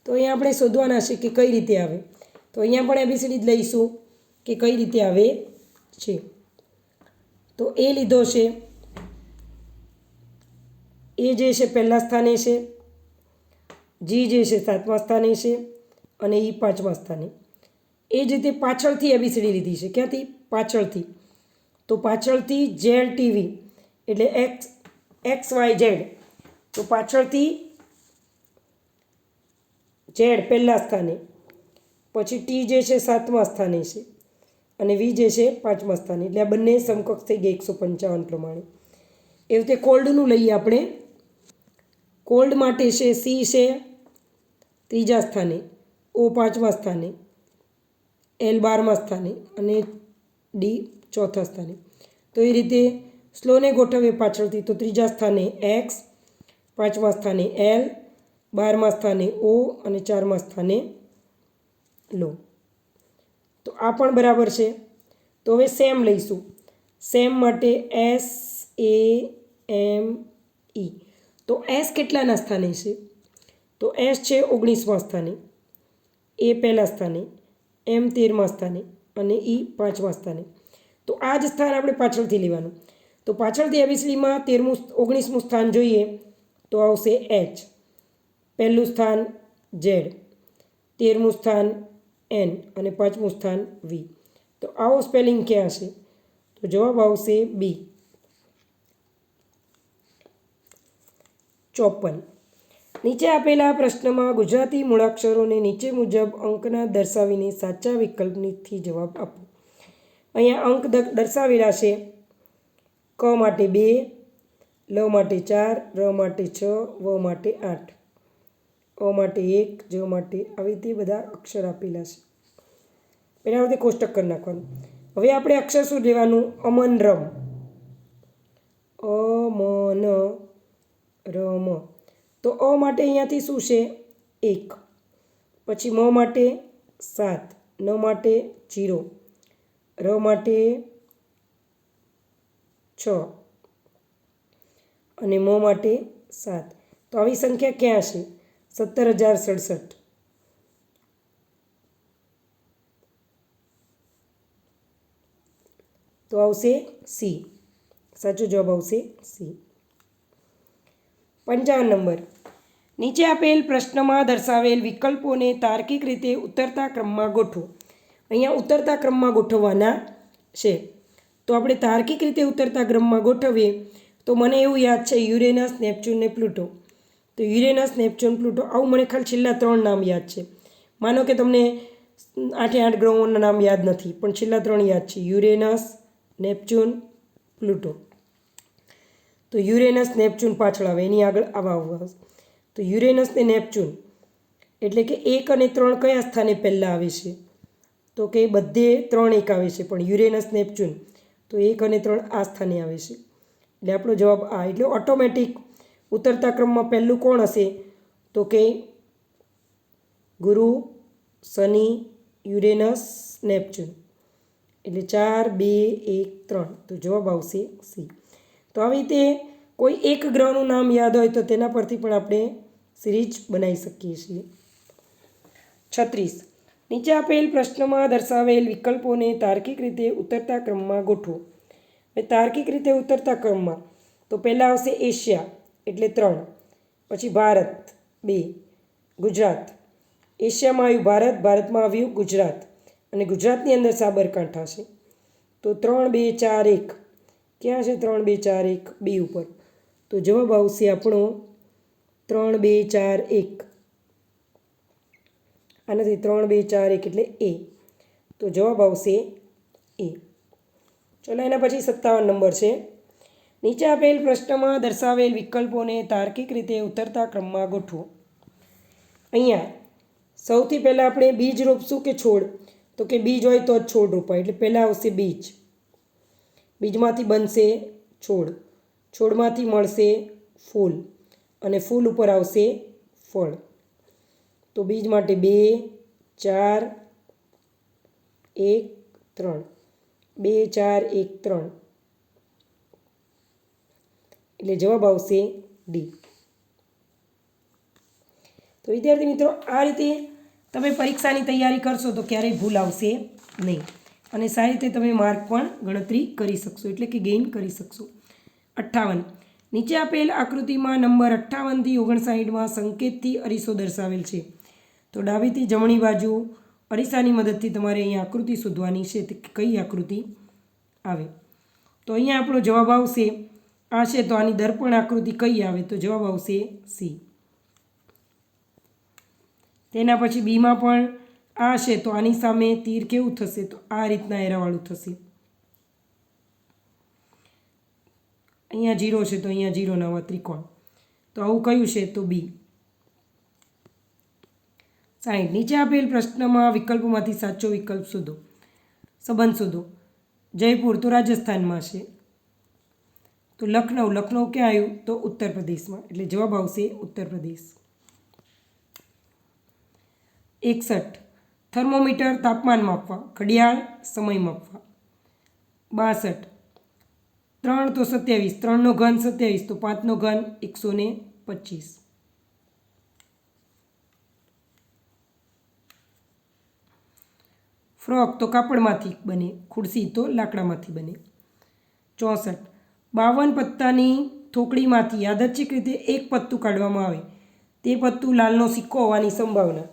Speaker 1: તો અહીંયા આપણે શોધવાના છે કે કઈ રીતે આવે. તો અહીંયા પણ એબીસીડી જ લઈશું કે કઈ રીતે આવે છે. તો એ લીધો છે, એ જે છે પહેલા સ્થાને છે, જી જે છે 7મા સ્થાને છે, અને ઈ 5મા સ્થાને. એ જ રીતે પાછળથી એબીસીડી લીધી છે. ક્યાંથી? પાછળથી. તો પાછળથી ઝેડ ટીવી એટલે એક્સ વાય ઝેડ, તો પાછળથી ઝેડ પહેલા સ્થાને, પછી ટી જે છે 7મા સ્થાને છે, અને વી જે છે 5મા સ્થાને. એટલે આ બંને સમકક્ષ થઈ ગયા 155 પ્રમાણે. એ રીતે કોલ્ડનું લઈએ આપણે. કોલ્ડ માટે છે સી છે 3જા સ્થાને, ઓ 5મા સ્થાને, એલ 12મા સ્થાને, અને ડી 4થા સ્થાને. તો એ રીતે સ્લોને ગોઠવીએ પાછળથી. તો 3જા સ્થાને એક્સ, 5મા સ્થાને એલ, 12મા સ્થાને ઓ, અને 4મા સ્થાને લો. તો આ પણ બરાબર છે. તો હવે સેમ લઈશું. સેમ માટે એસ એ એમ ઈ. તો એસ કેટલાના સ્થાને છે? તો એસ છે 19મા સ્થાને, એ પહેલા સ્થાને, એમ 13મા સ્થાને, અને ઈ 5મા સ્થાને. તો આ જ સ્થાન આપણે પાછળથી લેવાનું. તો પાછળથી એબીસીડીમાં 19મું સ્થાન જોઈએ તો આવશે એચ, પહેલું સ્થાન ઝેડ, 13મું સ્થાન એન, અને 5મું સ્થાન વી. તો આવો સ્પેલિંગ ક્યાં છે? તો જવાબ આવશે બી. 54. નીચે આપેલા પ્રશ્નમાં ગુજરાતી મૂળાક્ષરોને નીચે મુજબ અંકના દર્શાવીને સાચા વિકલ્પથી જવાબ આપો. અહીંયા અંક દર્શાવેલા છે. ક માટે 2, લ માટે 4, ર માટે 6, વ માટે 8, અ માટે 1, જ માટે આવી રીતે બધા અક્ષર આપેલા છે. એના વડે કોષ્ટક કરી નાખવાનું. હવે આપણે અક્ષર શું લેવાનું? અમન રમ, અમન રમ. તો અ માટે અહીંયાથી શું છે? 1, પછી મ માટે 7, ન માટે 0, ર માટે 6 અને મ માટે 7. તો આવી સંખ્યા ક્યાં છે? 17,067. તો આવશે સી. સાચો જવાબ આવશે સી. 55 નંબર. નીચે આપેલ પ્રશ્નમાં દર્શાવેલ વિકલ્પોને તાર્કિક રીતે ઉતરતા ક્રમમાં ગોઠવો. અહીંયા ઉતરતા ક્રમમાં ગોઠવવાના છે. તો આપણે તાર્કિક રીતે ઉતરતા ક્રમમાં ગોઠવીએ તો મને એવું યાદ છે યુરેનસ, નેપચ્યુન ને પ્લુટો. તો યુરેનસ, નેપચ્યુન, પ્લુટો આવું મને ખાલી છેલ્લા 3 નામ યાદ છે. માનો કે તમને 8 ગ્રહોના નામ યાદ નથી, પણ છેલ્લા 3 યાદ છે: યુરેનસ, નેપચ્યુન, પ્લુટો. તો યુરેનસ, નેપચ્યુન પાછળ આવે, એની આગળ આવા આવશે. તો યુરેનસ ને નેપચ્યુન એટલે કે 1 અને 3 કયા સ્થાને પહેલાં આવે છે? તો કે બધે 3 1 આવે છે, પણ યુરેનસ, નેપચ્યુન તો 1 અને 3 આ સ્થાને આવે છે. એટલે આપણો જવાબ આ. એટલે ઓટોમેટિક ઉતરતા ક્રમમાં પહેલું કોણ હશે? તો કે ગુરુ, શનિ, યુરેનસ, નેપચ્યુન. એટલે 4 2 1 3. તો જવાબ આવશે સી. તો આવી રીતે કોઈ એક ગ્રહનું નામ યાદ હોય તો તેના પરથી પણ આપણે સિરીઝ બનાવી શકીએ છીએ. 36. નીચે આપેલ પ્રશ્નમાં દર્શાવેલ વિકલ્પોને તાર્કિક રીતે ઉતરતા ક્રમમાં ગોઠવો. હવે તાર્કિક રીતે ઉતરતા ક્રમમાં તો પહેલાં આવશે એશિયા એટલે 3, પછી ભારત 2, ગુજરાત. એશિયામાં આવ્યું ભારત, ભારતમાં આવ્યું ગુજરાત, અને ગુજરાતની અંદર સાબરકાંઠા છે. તો 3 2 4 1. ક્યાં છે 3 2 4 1? બી ઉપર. તો જવાબ આવશે આપણો 3 2 4 1. આનાથી 3 2 4 1 એટલે એ. તો જવાબ આવશે એ. ચલો એના પછી 57 નંબર છે. નીચે આપેલ પ્રશ્નમાં દર્શાવેલ વિકલ્પોને તાર્કિક રીતે ઉતરતા ક્રમમાં ગોઠવો. અહીંયા સૌથી પહેલાં આપણે બીજ રોપશું કે છોડ? તો કે બીજ હોય તો જ છોડ રોપાય, એટલે પહેલાં આવશે બીજ. બીજમાંથી બનશે છોડ, છોડમાંથી મળશે ફૂલ, અને ફૂલ ઉપર આવશે ફળ. તો બીજ માટે 2 4 1 3. 2 4 1 3. એટલે જવાબ આવશે ડી. તો વિદ્યાર્થી મિત્રો, આ રીતે તમે પરીક્ષાની તૈયારી કરશો તો ક્યારેય ભૂલ આવશે નહીં, અને સારી રીતે તમે માર્ક પણ ગણતરી કરી શકશો, એટલે કે ગેઇન કરી શકશો. 58. નીચે આપેલ આકૃતિમાં નંબર 58 થી 59માં સંકેતથી અરીસો દર્શાવેલ છે. તો ડાબીથી જમણી બાજુ અરીસાની મદદથી તમારે અહીંયા આકૃતિ શોધવાની છે. તે કઈ આકૃતિ આવે? તો અહીંયા આપણો જવાબ આવશે આ છે. તો આની દર્પણ આકૃતિ કઈ આવે? તો જવાબ આવશે સી. તેના પછી બીમાં પણ આ છે, તો આની સામે તીર કેવું થશે? તો આ રીતના એરાવાળું થશે. અહીંયા 0 છે, તો અહીંયા 0 ના ત્રિકોણ. તો આવું કયું છે? તો બી. 60. નીચે આપેલ પ્રશ્નમાં વિકલ્પોમાંથી સાચો વિકલ્પ શોધો. સંબંધ શોધો. જયપુર તો રાજસ્થાનમાં છે. તો લખનઉ, લખનઉ ક્યાં આવ્યું? તો ઉત્તર પ્રદેશમાં, એટલે જવાબ આવશે ઉત્તર પ્રદેશ. 61. થર્મોમીટર તાપમાન માપવા, ઘડિયાળ સમય માપવા. 62. 3 તો 27, 3 નો ઘન 27, તો 5 નો ઘન 125. ફ્રોક તો કાપડમાંથી બને, ખુરશી તો લાકડામાંથી બને. 64. 52 પત્તાની થોકડીમાંથી યાદચ્છિક રીતે એક પત્તું કાઢવામાં આવે, તે પત્તું લાલનો સિક્કો હોવાની સંભાવના.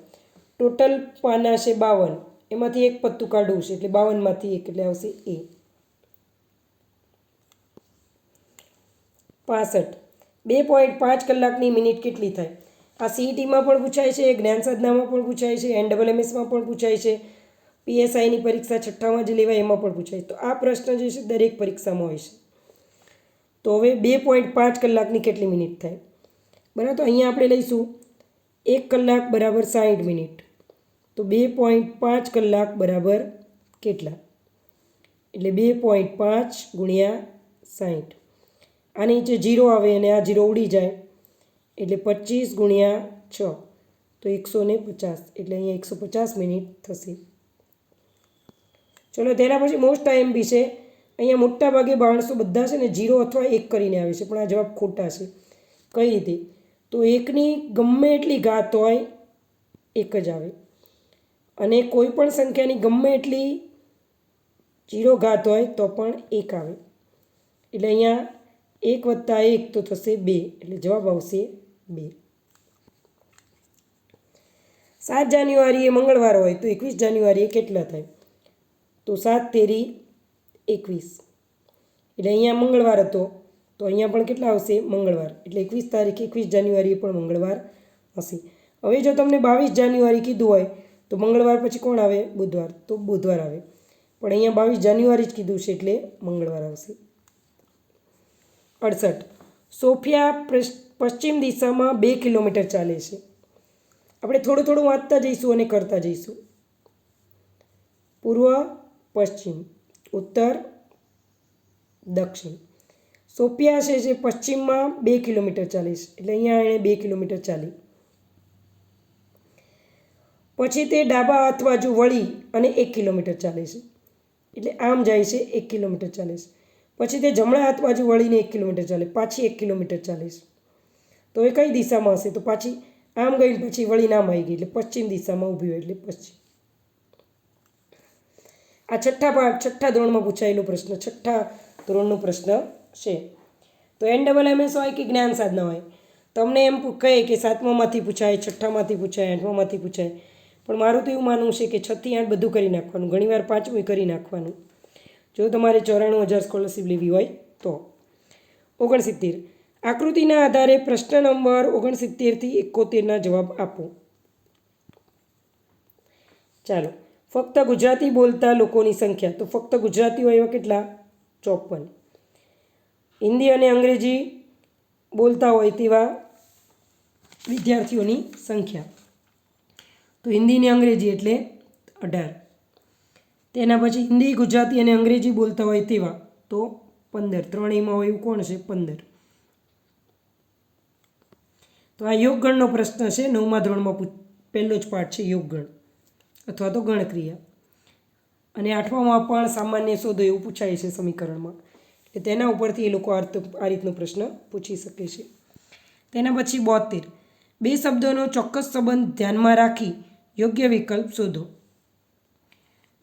Speaker 1: ટોટલ પાના છે 52, એમાંથી એક પત્તું કાઢવું છે, એટલે 52માંથી 1, એટલે આવશે એ. 65. 2.5 કલાકની મિનિટ કેટલી થાય? આ સીઈટીમાં પણ પૂછાય છે, જ્ઞાન સાધનામાં પણ પૂછાય છે, NSSમાં પણ પૂછાય છે, PSIની પરીક્ષા 6ઠ્ઠામાં જે લેવાય એમાં પણ પૂછાય. તો આ પ્રશ્ન જે છે દરેક પરીક્ષામાં હોય છે. તો હવે 2.5 કલાકની કેટલી મિનિટ થાય? બરાબર, તો અહીંયા આપણે લઈશું 1 કલાક બરાબર 60 મિનિટ. તો 2.5 કલાક બરાબર કેટલા? એટલે 2.5 ગુણ્યા 60. આની નીચે 0 આવે અને આ 0 ઉડી જાય એટલે 25 ગુણ્યા 6 તો 150. એટલે અહીંયા 150 મિનિટ થશે. ચલો તેના પછી મોસ્ટ આઈએમપી છે. અહીંયા મોટા ભાગે બાણસો બધા છે ને 0 અથવા 1 કરીને આવે છે, પણ આ જવાબ ખોટા છે. કઈ રીતે? તો 1ની ગમે એટલી ઘાત હોય 1 જ આવે, અને કોઈ પણ સંખ્યાની ગમે એટલી 0 ઘાત હોય તો પણ 1 આવે. એટલે અહીંયા 1 + 1 તો થશે 2, એટલે જવાબ આવશે 2. 7 જાન્યુઆરીએ મંગળવાર હોય તો 21 જાન્યુઆરીએ કેટલા થાય? તો 7 તેરી 21. એટલે અહીંયા મંગળવાર હતો તો અહીંયા પણ કેટલા આવશે? મંગળવાર. એટલે 21 તારીખ 21 જાન્યુઆરીએ પણ મંગળવાર હશે. હવે જો તમને 22 જાન્યુઆરી કીધું હોય તો મંગળવાર પછી કોણ આવે? બુધવાર. તો બુધવાર આવે, પણ અહીંયા 22 જાન્યુઆરી જ કીધું છે એટલે મંગળવાર આવશે. 68. સોફિયા પશ્ચિમ દિશામાં 2 કિલોમીટર ચાલે છે. આપણે થોડું થોડું વાંચતા જઈશું અને કરતા જઈશું. પૂર્વ, પશ્ચિમ, ઉત્તર, દક્ષિણ. સોફિયા છે જે પશ્ચિમમાં 2 કિલોમીટર ચાલે છે, એટલે અહીંયા એણે 2 કિલોમીટર ચાલી. પછી તે ડાબા હાથ બાજુ વળી અને 1 કિલોમીટર ચાલે છે, એટલે આમ જાય છે 1 કિલોમીટર ચાલે છે. પછી તે જમણા હાથ બાજુ વળીને 1 કિલોમીટર ચાલે, પાછી 1 કિલોમીટર ચાલે છે. તો એ કઈ દિશામાં હશે? તો પાછી આમ ગઈ પછી વળીને આમ આવી ગઈ, એટલે પશ્ચિમ દિશામાં ઊભી હોય એટલે પશ્ચિમ. આ છઠ્ઠા ધોરણમાં પૂછાયેલો પ્રશ્ન, છઠ્ઠા ધોરણનો પ્રશ્ન છે. તો NMMS હોય કે જ્ઞાન સાધના હોય, તમને એમ કહે કે 7મામાંથી પૂછાય, 6ઠ્ઠામાંથી પૂછાય, 8મામાંથી પૂછાય, પણ મારું તો એવું માનવું છે કે 6 થી 8 બધું કરી નાખવાનું, ઘણીવાર 5મું કરી નાખવાનું, જો તમારે 94,000 સ્કોલરશીપ લેવી હોય તો. 69. આકૃતિના આધારે પ્રશ્ન નંબર 69 થી 71ના જવાબ આપો. ચાલો, ફક્ત ગુજરાતી બોલતા લોકોની સંખ્યા, તો ફક્ત ગુજરાતીઓ એવા કેટલા? 54. હિન્દી અને અંગ્રેજી બોલતા હોય તેવા વિદ્યાર્થીઓની સંખ્યા, તો હિન્દી અને અંગ્રેજી એટલે 18. તેના પછી હિન્દી, ગુજરાતી અને અંગ્રેજી બોલતા હોય તેવા તો 15. ત્રણેયમાં હોય એવું કોણ છે? 15. તો આ યોગગણનો પ્રશ્ન છે. 9મા ધોરણમાં પહેલો જ પાઠ છે યોગગણ અથવા તો ગણક્રિયા. અને 8મામાં પણ સામાન્ય શોધો એવું પૂછાય છે સમીકરણમાં, એટલે તેના ઉપરથી એ લોકો આ રીતનો પ્રશ્ન પૂછી શકે છે. તેના પછી 72. બે શબ્દોનો ચોક્કસ સંબંધ ધ્યાનમાં રાખી યોગ્ય વિકલ્પ શોધો.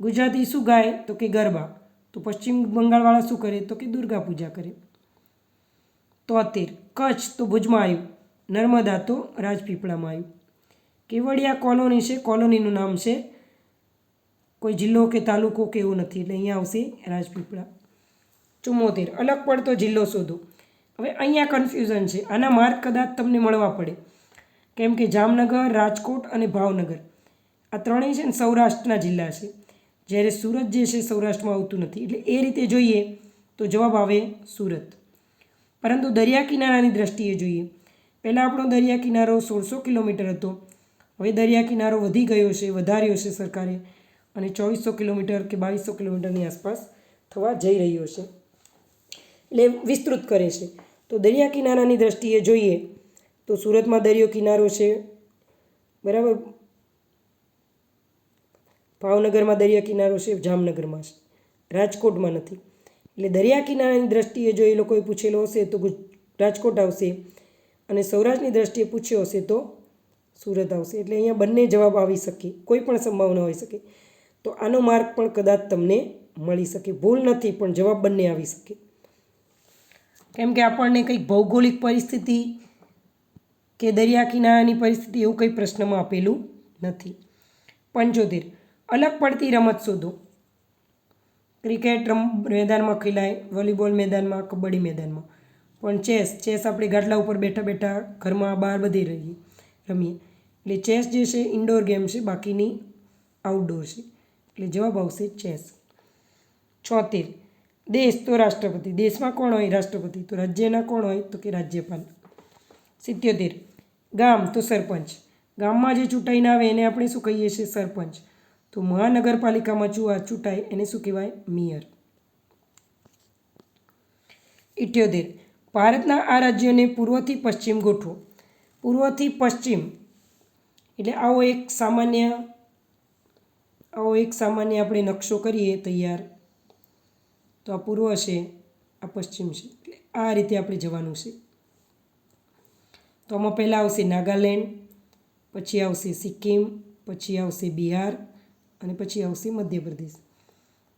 Speaker 1: ગુજરાતી શું ગાય? તો કે ગરબા. તો પશ્ચિમ બંગાળવાળા શું કરે? તો કે દુર્ગા પૂજા કરે. 73. કચ્છ તો ભુજમાં આવ્યું, નર્મદા તો રાજપીપળામાં આવ્યું. કેવડિયા કોલોની છે, કોલોનીનું નામ છે, કોઈ જિલ્લો કે તાલુકો કે એવું નથી, એટલે અહીંયા આવશે રાજપીપળા. 74. અલગ પડતો જિલ્લો શોધો. હવે અહીંયા કન્ફ્યુઝન છે, આના માર્ક કદાચ તમને મળવા પડે, કેમ કે જામનગર, રાજકોટ અને ભાવનગર આ ત્રણેય છે ને સૌરાષ્ટ્રના જિલ્લા છે, જ્યારે સુરત જે છે સૌરાષ્ટ્રમાં આવતું નથી, એટલે એ રીતે જોઈએ તો જવાબ આવે સુરત. પરંતુ દરિયા કિનારાની દ્રષ્ટિએ જોઈએ, પહેલાં આપણો દરિયા કિનારો 1600 કિલોમીટર હતો, હવે દરિયા કિનારો વધી ગયો છે, વધાર્યો છે સરકારે, અને 2400 કિલોમીટર કે 2200 કિલોમીટરની આસપાસ થવા જઈ રહ્યો છે, એટલે વિસ્તૃત કરે છે. તો દરિયા કિનારાની દ્રષ્ટિએ જોઈએ તો સુરતમાં દરિયો કિનારો છે, બરાબર, ભાવનગરમાં દરિયા કિનારો છે, જામનગરમાં છે, રાજકોટમાં નથી. એટલે દરિયા કિનારાની દ્રષ્ટિએ જો એ લોકોએ પૂછેલો હશે તો રાજકોટ આવશે, અને સૌરાષ્ટ્રની દ્રષ્ટિએ પૂછ્યો હશે તો સુરત આવશે. એટલે અહીંયા બંને જવાબ આવી શકે, કોઈ પણ સંભાવના હોઈ શકે. તો આનો માર્ક પણ કદાચ તમને મળી શકે, ભૂલ નથી પણ જવાબ બંને આવી શકે, કેમ કે આપણને કંઈક ભૌગોલિક પરિસ્થિતિ કે દરિયા કિનારાની પરિસ્થિતિ એવું કંઈ પ્રશ્નમાં આપેલું નથી. 75. અલગ પડતી રમત શોધો. ક્રિકેટ મેદાનમાં ખેલાય, વોલીબોલ મેદાનમાં, કબડ્ડી મેદાનમાં, પણ ચેસ આપણે ગાડલા ઉપર બેઠા બેઠા ઘરમાં બહાર બધી રમીએ. એટલે ચેસ જે છે ઇન્ડોર ગેમ છે, બાકીની આઉટડોર છે, એટલે જવાબ આવશે ચેસ. 76. દેશ તો રાષ્ટ્રપતિ, દેશમાં કોણ હોય? રાષ્ટ્રપતિ. તો રાજ્યના કોણ હોય? તો કે રાજ્યપાલ. 77. ગામ તો સરપંચ, ગામમાં જે ચૂંટાઈને આવે એને આપણે શું કહીએ છીએ? સરપંચ. તો મહાનગરપાલિકામાં ચૂંટાય એને શું કહેવાય? મેયર. 78. ભારતના આ રાજ્યોને પૂર્વથી પશ્ચિમ ગોઠવો. પૂર્વથી પશ્ચિમ એટલે આવો એક સામાન્ય આપણે નકશો કરીએ તૈયાર. તો આ પૂર્વ છે, આ પશ્ચિમ છે, એટલે આ રીતે આપણે જવાનું છે. તો આમાં પહેલાં આવશે નાગાલેન્ડ, પછી આવશે સિક્કિમ, પછી આવશે બિહાર અને પછી આવશે મધ્યપ્રદેશ.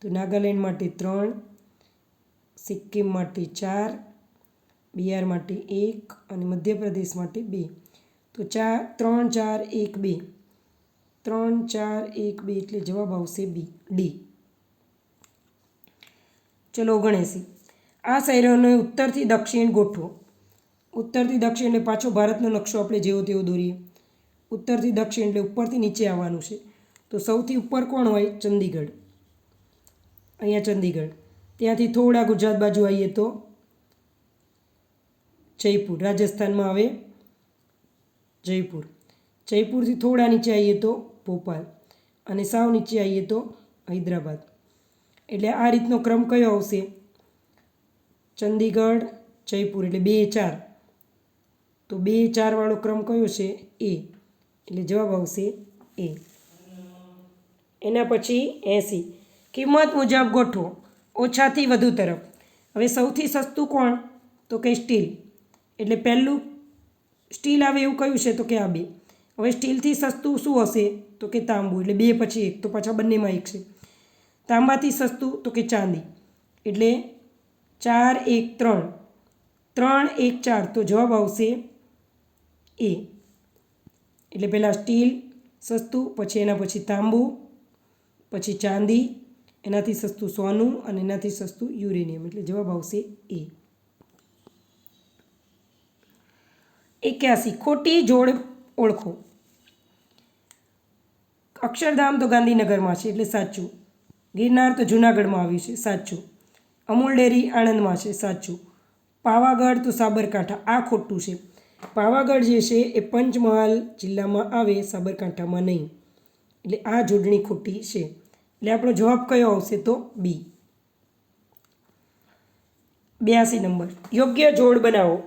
Speaker 1: તો નાગાલેન્ડ માટે 3, સિક્કિમ માટે 4, બિહાર માટે 1 અને મધ્યપ્રદેશ માટે 2. તો 3 4 1 2, 3 4 1 2 એટલે જવાબ આવશે ડી. ચલો 79. આ શહેરોને ઉત્તરથી દક્ષિણ ગોઠવો. ઉત્તરથી દક્ષિણ એટલે પાછો ભારતનો નકશો આપણે જેવો તેવો દોરીએ. ઉત્તરથી દક્ષિણ એટલે ઉપરથી નીચે આવવાનું છે. તો સૌથી ઉપર કોણ હોય? ચંદીગઢ. અહીંયા ચંદીગઢ. ત્યાંથી થોડા ગુજરાત બાજુ આવીએ તો જયપુર, રાજસ્થાનમાં આવે જયપુર. જયપુરથી થોડા નીચે આવીએ તો ભોપાલ અને સાવ નીચે આવીએ તો હૈદરાબાદ. એટલે આ રીતનો ક્રમ કયો આવશે? ચંદીગઢ, જયપુર એટલે 2 4. તો 2 4 વાળો ક્રમ કયો છે? એ. એટલે જવાબ આવશે એ. એના પછી 80. કિંમત મુજબ ગોઠવો ઓછાથી વધુ તરફ. હવે સૌથી સસ્તું કોણ? તો કે સ્ટીલ. એટલે પહેલું સ્ટીલ આવે એવું કયું છે? તો કે આ 2. હવે સ્ટીલથી સસ્તું શું હશે? તો કે તાંબુ. એટલે 2 પછી 1, તો પાછા બંનેમાં 1 છે. તાંબાથી સસ્તું તો કે ચાંદી. એટલે 4 1 3, 3 1 4. તો જવાબ આવશે એ. એટલે પહેલાં સ્ટીલ સસ્તું, પછી એના પછી તાંબુ, પછી ચાંદી, એનાથી સસ્તું સોનું અને એનાથી સસ્તું યુરેનિયમ. એટલે જવાબ આવશે એ. 81. ખોટી જોડ ઓળખો. અક્ષરધામ તો ગાંધીનગરમાં છે એટલે સાચું. ગિરનાર તો જૂનાગઢમાં આવ્યું છે, સાચું. અમૂલ ડેરી આણંદમાં છે, સાચું. પાવાગઢ તો સાબરકાંઠા, આ ખોટું છે. પાવાગઢ જે છે એ પંચમહાલ જિલ્લામાં આવે, સાબરકાંઠામાં નહીં. એટલે આ જોડણી ખોટી છે. એટલે આપણો જવાબ કયો આવશે? તો બી. 82 નંબર. યોગ્ય જોડ બનાવો.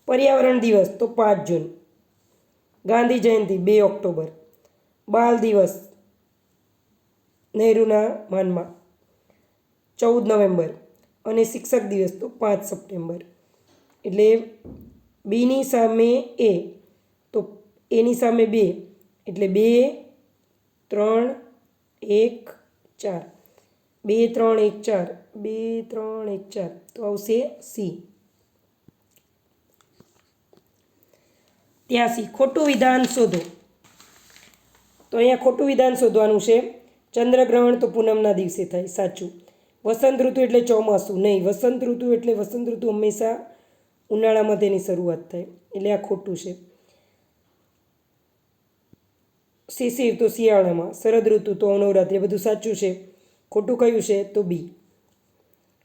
Speaker 1: પર્યાવરણ દિવસ તો 5 જૂન, ગાંધી જયંતિ 2 ઓક્ટોબર, બાલ દિવસ નહેરુના માનમાં 14 નવેમ્બર અને શિક્ષક દિવસ તો 5 સપ્ટેમ્બર. એટલે બીની સામે એ, તો એની સામે 2 એટલે 2 3 1 4, 2 3 1 4, 2 3 1 4. તો આવશે સી. 83. ખોટું વિધાન શોધો. તો અહીંયા ખોટું વિધાન શોધવાનું છે. ચંદ્રગ્રહણ તો પૂનમના દિવસે થાય, સાચું. વસંત ઋતુ એટલે ચોમાસું, નહીં. વસંત ઋતુ એટલે વસંત ઋતુ હંમેશા ઉનાળામાં તેની શરૂઆત થાય, એટલે આ ખોટું છે. શિશિર તો શિયાળામાં, શરદ ઋતુ તો નવરાત્રિ, બધું સાચું છે. ખોટું કયું છે? તો બી.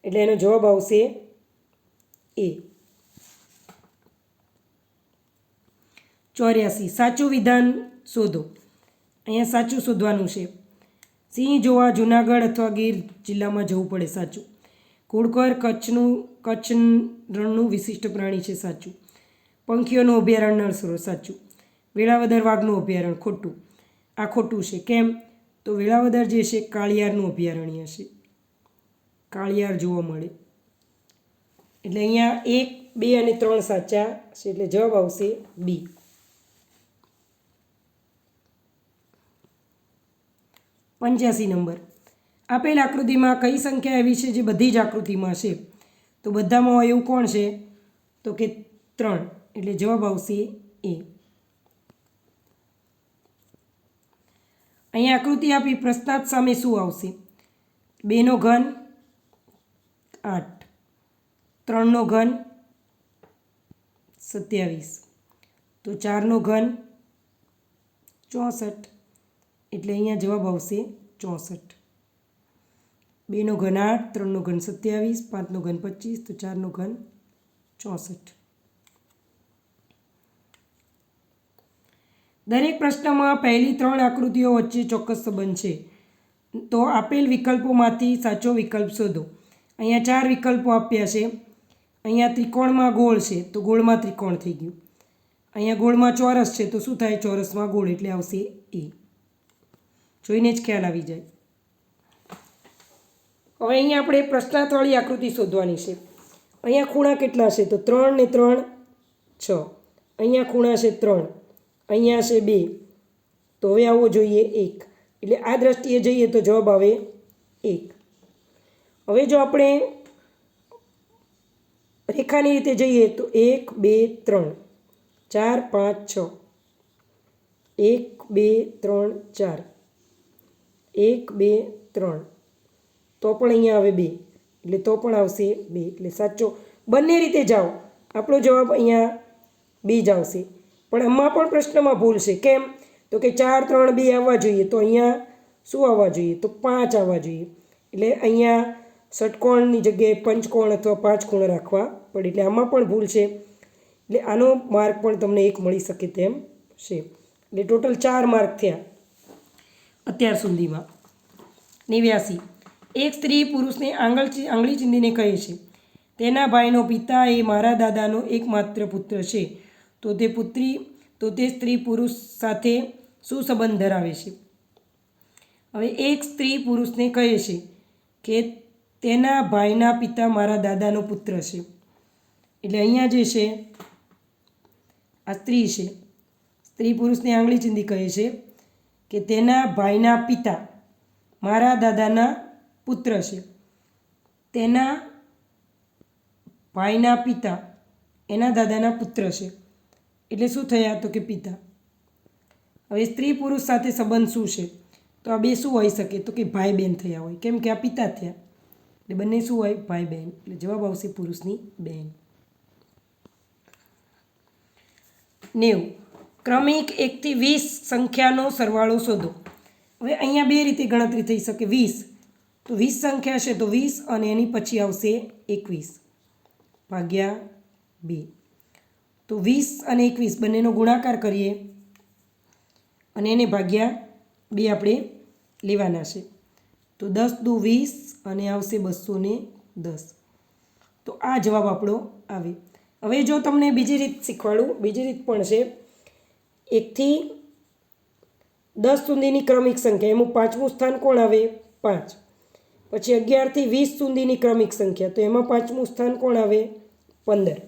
Speaker 1: એટલે એનો જવાબ આવશે એ. 84. સાચું વિધાન શોધો. અહીંયા સાચું શોધવાનું છે. સિંહ જોવા જૂનાગઢ અથવા ગીર જિલ્લામાં જવું પડે, સાચું. ઘુડખર કચ્છ રણનું વિશિષ્ટ પ્રાણી છે, સાચું. પંખીઓનું અભયારણ્ય નળસરોવર, સાચું. વેળાવદર વાઘનું અભયારણ્ય, ખોટું. આ ખોટું છે. કેમ? તો વેળાવદર જે છે કાળિયારનું અભયારણ્ય છે, કાળિયાર જોવા મળે. એટલે અહીંયા 1 2 અને 3 સાચા છે, એટલે જવાબ આવશે બી. 85 નંબર. આપેલ આકૃતિમાં કઈ સંખ્યા એવી છે જે બધી જ આકૃતિમાં છે? તો બધામાં હોય એવું કોણ છે? તો કે 3. એટલે જવાબ આવશે એ. અહીંયા આકૃતિ આપી, પ્રશ્નાર્થ સામે શું આવશે? 2 નો ઘન 8, 3 નો ઘન 27, તો 4 નો ઘન 64. એટલે અહીંયા જવાબ આવશે 64. 2 નો ઘન 8, 3 નો ઘન 27, 5 નો ઘન 25, તો 4 નો ઘન 64. દરેક પ્રશ્નમાં પહેલી 3 આકૃતિઓ વચ્ચે ચોક્કસ સંબંધ છે, તો આપેલ વિકલ્પોમાંથી સાચો વિકલ્પ શોધો. અહીંયા 4 વિકલ્પો આપ્યા છે. અહીંયા ત્રિકોણમાં ગોળ છે, તો ગોળમાં ત્રિકોણ થઈ ગયું. અહીંયા ગોળમાં ચોરસ છે, તો શું થાય? ચોરસમાં ગોળ, એટલે આવશે એ. જોઈને જ ખ્યાલ આવી જાય. હવે અહીંયા આપણે પ્રશ્નાર્થવાળી આકૃતિ શોધવાની છે. અહીંયા ખૂણા કેટલા છે? તો 3 ને 3 6. અહીંયા ખૂણા છે 3, અહીંયા છે 2, તો હવે આવવો જોઈએ 1. એટલે આ દ્રષ્ટિએ જઈએ તો જવાબ આવે 1. હવે જો આપણે રેખાની રીતે જઈએ તો 1 2 3 4 5 6, 1 2 3 4, 1 2 3, તો પણ અહીંયા આવે 2, એટલે તો પણ આવશે 2. એટલે સાચો બંને રીતે જાઓ, આપણો જવાબ અહીંયા 2 જ આવશે. પણ આમાં પણ પ્રશ્નમાં ભૂલ છે. કેમ? તો કે 4 3 2 આવવા જોઈએ, તો અહીંયા શું આવવા જોઈએ? તો 5 આવવા જોઈએ. એટલે અહીંયા ષટકોણની જગ્યાએ પંચકોણ અથવા 5 ખૂણા રાખવા પડે. એટલે આમાં પણ ભૂલ છે. એટલે આનો માર્ક પણ તમને 1 મળી શકે તેમ છે. એટલે ટોટલ 4 માર્ક થયા અત્યાર સુધીમાં. 89. એક સ્ત્રી પુરુષને આંગળી ચીંધીને કહે છે, તેના ભાઈનો પિતા એ મારા દાદાનો એકમાત્ર પુત્ર છે, તો તે સ્ત્રી પુરુષ સાથે શું સંબંધ ધરાવે છે? હવે એક સ્ત્રી પુરુષને કહે છે કે તેના ભાઈના પિતા મારા દાદાનો પુત્ર છે. એટલે અહીંયા જે છે આ સ્ત્રી છે, સ્ત્રી પુરુષને આંગળી ચીંધી કહે છે કે તેના ભાઈના પિતા મારા દાદાના પુત્ર છે. તેના ભાઈના પિતા એના દાદાના પુત્ર છે, એટલે શું થયા? તો કે પિતા. હવે સ્ત્રી પુરુષ સાથે સંબંધ શું છે? તો આ બે શું હોઈ શકે? તો કે ભાઈ બહેન થયા હોય. કેમ કે આ પિતા થયા, એટલે બંને શું હોય? ભાઈ બહેન. એટલે જવાબ આવશે પુરુષની બહેન. 90. ક્રમિક 1 થી 20 સંખ્યાનો સરવાળો શોધો. હવે અહીંયા બે રીતે ગણતરી થઈ શકે. 20, તો 20 સંખ્યા છે તો 20, અને એની પછી આવશે 21 ભાગ્યા 2. તો 20 અને 21 બંનેનો ગુણાકાર કરીએ અને એને ભાગ્યા 2 આપણે લેવાના છે. તો 10 દુ 20 અને આવશે 210. તો આ જવાબ આપણો આવે. હવે જો તમને બીજી રીત શીખવાડું, બીજી રીત પણ છે. 1 થી 10 સુધીની ક્રમિક સંખ્યા, એમાં 5મું સ્થાન કોણ આવે? 5. પછી 11 થી 20 સુધીની ક્રમિક સંખ્યા, તો એમાં 5મું સ્થાન કોણ આવે? 15.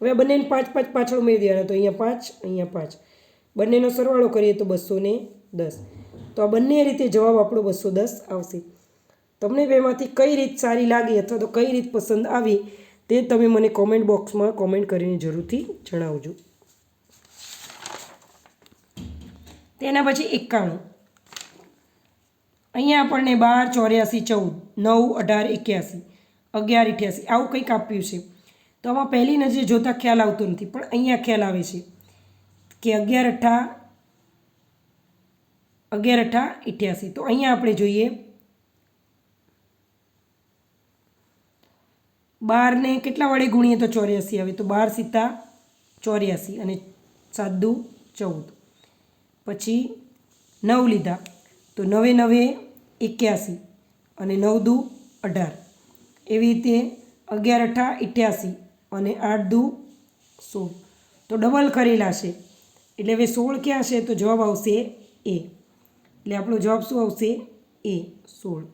Speaker 1: હવે બંનેને 5 5 પાછળ ઉમેરી દેવાના, તો અહીંયા 5 અહીંયા 5, બંનેનો સરવાળો કરીએ તો 210. તો આ બંને રીતે જવાબ આપણો 210 આવશે. તમને બેમાંથી કઈ રીત સારી લાગી અથવા તો કઈ રીત પસંદ આવી તે તમે મને કોમેન્ટ બોક્સમાં કોમેન્ટ કરીને જરૂરથી જણાવજો. તેના પછી 91. અહીંયા આપણને 12 84 14 9 18 81 11 88 આવું કંઈક આપ્યું છે. તો આમાં પહેલી નજરે જોતાં ખ્યાલ આવતો નથી, પણ અહીંયા ખ્યાલ આવે છે કે 11 8 88. તો અહીંયા આપણે જોઈએ 12ને કેટલા વડે ગુણીએ તો 84 આવે. તો 12 સીતા 84 અને 7 દુ 14. પછી 9 લીધા તો 9 9 81 અને 9 દુ 18. એવી રીતે 11 8 88 અને 8 દુ 16. તો ડબલ કરેલા છે, એટલે હવે 16 ક્યાં છે? તો જવાબ આવશે એ. એટલે આપણો જવાબ શું આવશે? એ 16.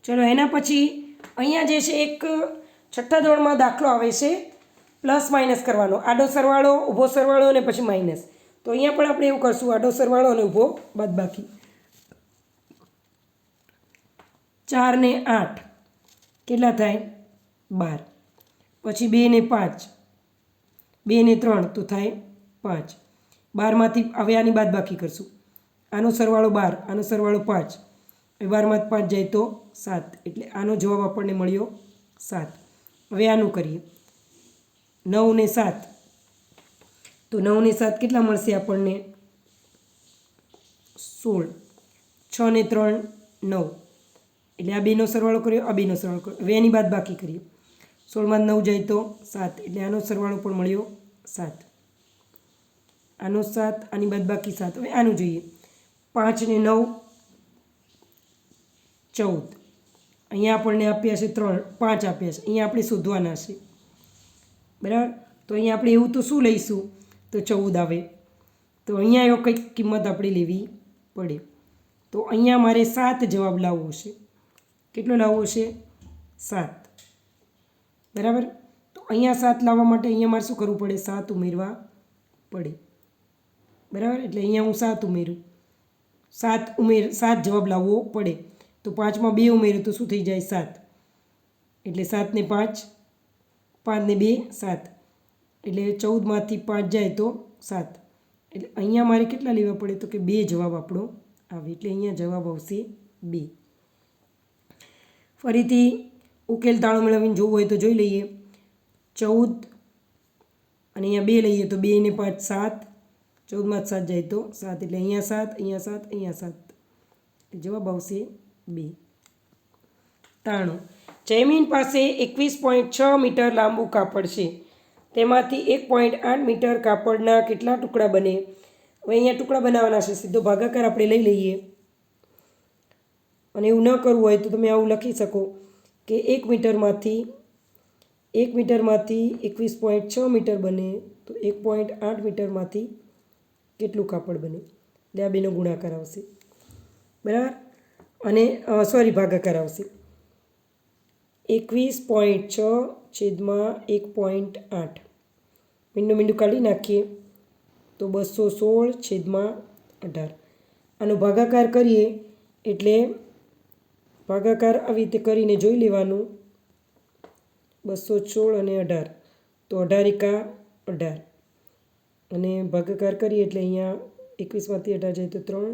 Speaker 1: ચલો એના પછી અહીંયા જે છે એક છઠ્ઠા ધોરણમાં દાખલો આવે છે પ્લસ માઇનસ કરવાનો. આડો સરવાળો, ઊભો સરવાળો અને પછી માઇનસ. તો અહીંયા પણ આપણે એવું કરશું, આડો સરવાળો અને ઊભો બાદબાકી. 4 ને 8 કેટલા થાય? 12. પછી 2 ને 5, 2 ને 3 તો થાય 5. 12માંથી હવે આની બાદબાકી કરશું. આનો સરવાળો 12, આનો સરવાળો 5. 12માંથી 5 જાય તો 7, એટલે આનો જવાબ આપણને મળ્યો 7. હવે આનું કરીએ 9 ને 7, તો 9 ને 7 કેટલા મળશે આપણને? 16. 6 ને 3 9 એટલે આ બેનો સરવાળો કર્યો, આ બેનો સરવાળો કર્યો. હવે એની બાદ બાકી કરીએ. 16 9 જાય તો 7 એટલે આનો સરવાળો પણ મળ્યો 7. આનો 7, આની બાદ બાકી 7. હવે આનું જોઈએ. 5 ને 9 14. અહીંયા આપણને આપ્યા છે 3, 5 આપ્યા છે. અહીંયા આપણે શોધવાના છે, બરાબર. તો અહીંયા આપણે એવું તો શું લઈશું, તો 14 આવે. તો અહીંયા એવો કંઈક કિંમત આપણે લેવી પડે. તો અહીંયા મારે 7 જવાબ લાવવો છે. કેટલો લાવવો છે? 7, બરાબર. તો અહીંયા 7 લાવવા માટે અહીંયા મારે શું કરવું પડે? 7 ઉમેરવા પડે, બરાબર. એટલે અહીંયા હું 7 ઉમેરું. 7 જવાબ લાવવો પડે. તો 5માં 2 ઉમેર્યું તો શું થઈ જાય? 7. એટલે 7 ને 5, 5 ને 2 7. એટલે 14માંથી 5 જાય તો 7. એટલે અહીંયા મારે કેટલા લેવા પડે? તો કે 2 જવાબ આપણો આવે. એટલે અહીંયા જવાબ આવશે 2. ફરીથી ઉકેલ તાળો મેળવીને જોવું હોય તો જોઈ લઈએ. 14 અને અહીંયા 2 લઈએ તો 2 ને 5 7. 14માંથી 7 જાય તો 7. એટલે અહીંયા 7, અહીંયા 7, અહીંયા 7. એટલે જવાબ આવશે 2. 93. જયમીન પાસે 21.6 મીટર લાંબુ કાપડ છે. તેમાંથી 1.8 મીટર કાપડના કેટલા ટુકડા બને? હવે અહીંયા ટુકડા બનાવવાના છે. સીધો ભાગાકાર આપણે લઈ લઈએ. અને એવું ન કરવું હોય તો તમે આવું લખી શકો કે 1 મીટરમાંથી 21.6 મીટર બને તો 1.8 મીટરમાંથી કેટલું કાપડ બને? એટલે આ બેનો ગુણાકાર આવશે, બરાબર. અને ભાગાકાર આવશે. 21.6 છેદમાં 1.8. મીંડું કાઢી નાખીએ તો 216 છેદમાં 18. આનો ભાગાકાર કરીએ એટલે ભાગાકાર આવી રીતે કરીને જોઈ લેવાનું. 216 અને 18 તો 18 એકા 18. અને ભાગાકાર કરીએ એટલે અહીંયા 21માંથી 18 જાય તો 3,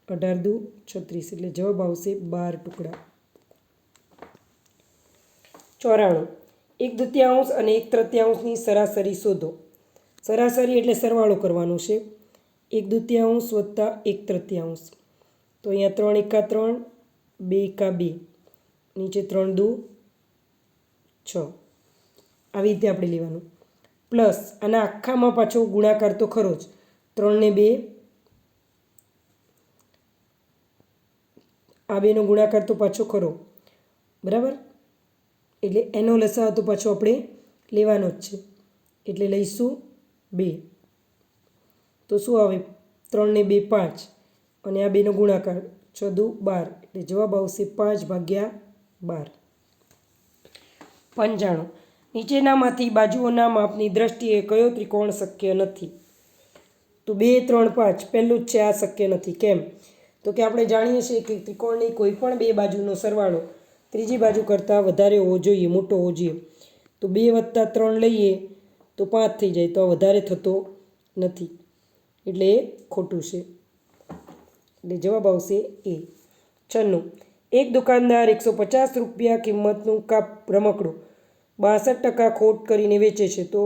Speaker 1: 18 દુ 36. એટલે જવાબ આવશે 12 ટુકડા. 94. 1/2 અને 1/3 સરાસરી શોધો. સરાસરી એટલે સરવાળો કરવાનો છે. 1/2 વત્તા 1/3. તો અહીંયા 3 એકા 3, 2 એકા 2, નીચે 3 દુ 6. આવી રીતે આપણે લેવાનું. પ્લસ આના આખામાં પાછો ગુણાકાર તો ખરો જ. 3 ને 2, આ બેનો ગુણાકાર તો પાછો ખરો, બરાબર. એટલે એનો લસાઅ તો પાછો આપણે લેવાનો જ છે. એટલે લઈશું 2. તો શું આવે? 3 ને 2 5 અને આ બેનો ગુણાકાર 6 દુ 12. એટલે જવાબ આવશે 5/12. 95. નીચેનામાંથી બાજુઓના માપની દ્રષ્ટિએ કયો ત્રિકોણ શક્ય નથી? તો 2 3 5 પહેલું જ છે, આ શક્ય નથી. કેમ? તો કે આપણે જાણીએ છીએ કે ત્રિકોણની કોઈ પણ 2 બાજુનો સરવાળો ત્રીજી બાજુ કરતાં વધારે હોવો જોઈએ, મોટો હોવો જોઈએ. તો 2 + 3 લઈએ તો 5 થઈ જાય, તો આ વધારે થતો નથી. એટલે એ ખોટું છે. એટલે જવાબ આવશે એ. 96. એક દુકાનદાર 150 રૂપિયા કિંમતનું રમકડું 62% ખોટ કરીને વેચે છે. તો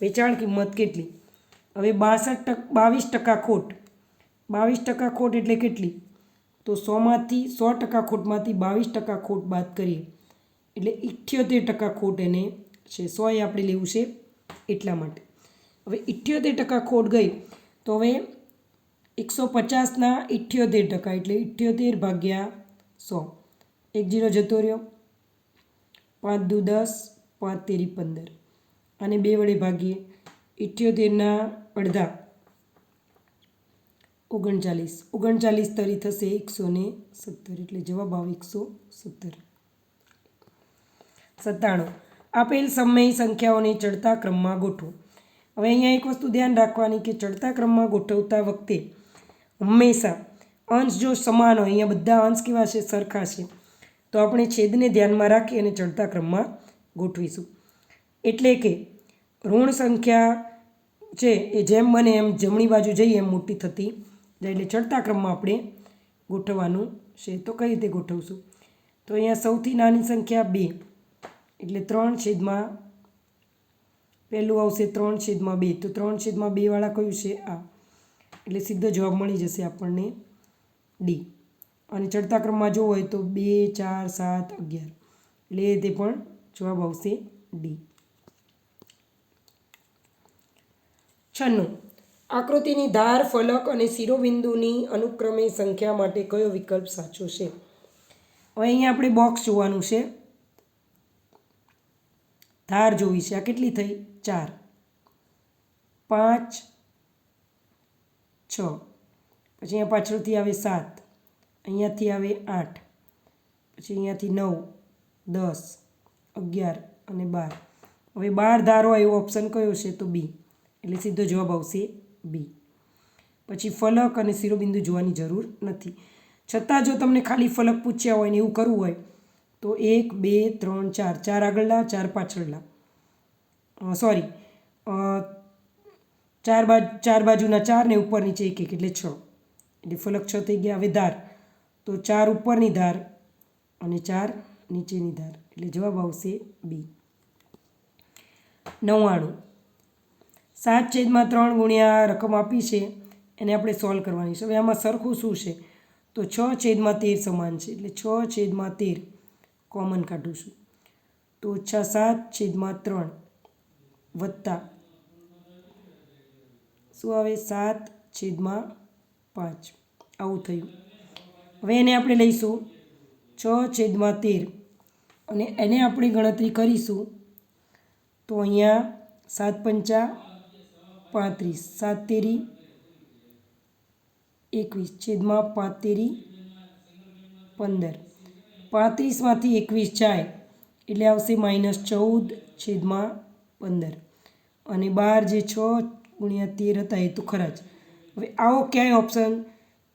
Speaker 1: વેચાણ કિંમત કેટલી? હવે 22% ખોટ. 22% ખોટ એટલે કેટલી? તો 100% ખોટમાંથી 22% ખોટ બાદ કરીએ એટલે 78% ખોટ એને છે. 100 એ આપણે લેવું છે એટલા માટે. હવે 78% ખોટ ગઈ તો હવે 150ના 78% એટલે 78/100. 1 0 જતો રહ્યો. 5 દુ 10, 5 તેરી 15. અને 2 વડે ભાગીએ. 78ના અડધા 39. 39 તરી થશે 117. એટલે જવાબ આવે 117. 97. આપેલ સમય સંખ્યાઓને ચડતા ક્રમમાં ગોઠવો. હવે અહીંયા એક વસ્તુ ધ્યાન રાખવાની કે ચડતા ક્રમમાં ગોઠવતા વખતે હંમેશા અંશ જો સમાન હોય, અહીંયા બધા અંશ કેવા છે? સરખા છે. તો આપણે છેદને ધ્યાનમાં રાખી અને ચડતા ક્રમમાં ગોઠવીશું. એટલે કે ઋણ સંખ્યા છે એ જેમ બને એમ જમણી બાજુ જઈએ એમ મોટી થતી જાય. એટલે ચડતા ક્રમમાં આપણે ગોઠવવાનું છે. તો કઈ રીતે ગોઠવશું? તો અહીંયા સૌથી નાની સંખ્યા 2 એટલે 3 છેદમાં પહેલું આવશે 3 છેદમાં 2. તો 3 છેદમાં 2 વાળા કયું છે? આ. એટલે સીધો જવાબ મળી જશે આપણને ડી. અને ચડતા ક્રમમાં જોવો હોય તો 2 4 7 11 એટલે તે પણ જવાબ આવશે ડી. 96. આકૃતિની ધાર, ફલક અને શિરોબિંદુની અનુક્રમે સંખ્યા માટે કયો વિકલ્પ સાચો છે? હવે અહીંયા આપણે બોક્સ જોવાનું છે. ધાર જોવી છે. આ કેટલી થઈ? 4 5 6, પછી અહીંયા પાછળથી આવે 7, અહીંયાથી આવે 8, પછી અહીંયાથી 9 10 11 અને 12. હવે 12 ધારો એવો ઓપ્શન કયો છે? તો બી. એટલે સીધો જવાબ આવશે બી. પછી ફલક અને શિરોબિંદુ જોવાની જરૂર નથી. છતાં જો તમને ખાલી ફલક પૂછ્યા હોય ને એવું કરવું હોય તો 1 2 3 4, 4 આગળના 4 પાછળના, સોરી 4 બાજુના 4 ને ઉપર નીચે 1 1 એટલે 6, એટલે ફલક 6 થઈ ગયા. હવે ધાર તો 4 ઉપરની ધાર અને 4 નીચેની ધાર, એટલે જવાબ આવશે બી. 99. 7/3 ગુણ્યા રકમ આપી છે એને આપણે સોલ્વ કરવાની છે. હવે આમાં સરખું શું છે? તો 6/13 સમાન છે, એટલે 6/13 કોમન કાઢું છું તો 7/3 વત્તા શું આવે? 7/5 આવું થયું. હવે એને આપણે લઈશું 6/13 અને એને આપણે ગણતરી કરીશું તો અહીંયા 7 5 35, 7 તેરી 21, 5 તેરી 15, 35માંથી 21 જાય એટલે આવશે -14/15 અને 12 જે 6/13 હતા એ તો ખરા જ. હવે આવો ક્યાંય ઓપ્શન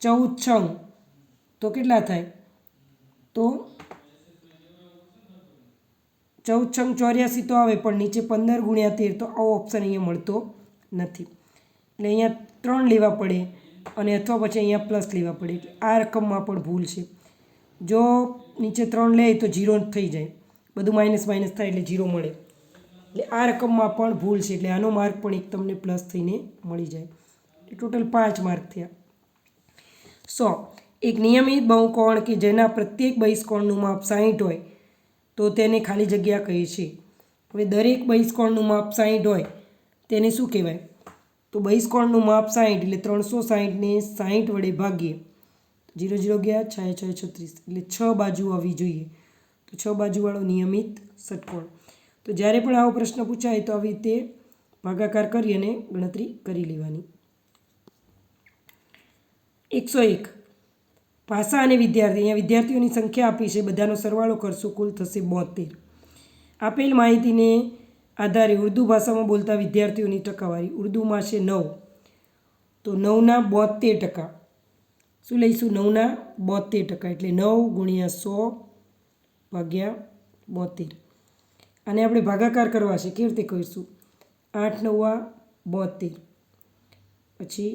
Speaker 1: 14 6 તો કેટલા થાય? તો 14 6 84 તો આવે, પણ નીચે 15/13 તો આવો ઓપ્શન અહીંયા મળતો નથી. એટલે અહીંયા 3 લેવા પડે અને અથવા પછી અહીંયા પ્લસ લેવા પડે. એટલે આ રકમમાં પણ ભૂલ છે. જો નીચે 3 લે તો 0 થઈ જાય, બધું માઇનસ માઇનસ થાય એટલે 0 મળે. એટલે આ રકમમાં પણ ભૂલ છે, એટલે આનો માર્ક પણ એક તમને પ્લસ થઈને મળી જાય. ટોટલ 5 માર્ક થયા. 100. એક નિયમિત બહુકોણ કે જેના પ્રત્યેક બહિષ્કોણનું માપ 60 હોય તો તેને ખાલી જગ્યા કહે છે. હવે દરેક બહિષ્કોણનું માપ 60 હોય તેને શું કહેવાય? તો બહિષ્કોણનું માપ 60 એટલે 360 ને 60 વડે ભાગીએ, 0 0 ગયા, 6 6 36, એટલે 6 બાજુ આવવી જોઈએ. તો 6 બાજુવાળો નિયમિત ષટકોણ. તો જ્યારે પણ આવો પ્રશ્ન પૂછાય તો આવી રીતે ભાગાકાર કરી અને ગણતરી કરી લેવાની. 101. ભાષા અને વિદ્યાર્થી. અહીંયા વિદ્યાર્થીઓની સંખ્યા આપી છે, બધાનો સરવાળો કરશું, કુલ થશે 72. આપેલ માહિતીને આધારે ઉર્દૂ ભાષામાં બોલતા વિદ્યાર્થીઓની ટકાવારી. ઉર્દૂમાં છે 9, તો 9ના 72%. શું લઈશું? 9ના 72%, એટલે 9 ગુણ્યા 100 ભાગ્યા 72. અને આપણે ભાગાકાર કરવા છે. કેવી રીતે કરીશું? 8 9 72, પછી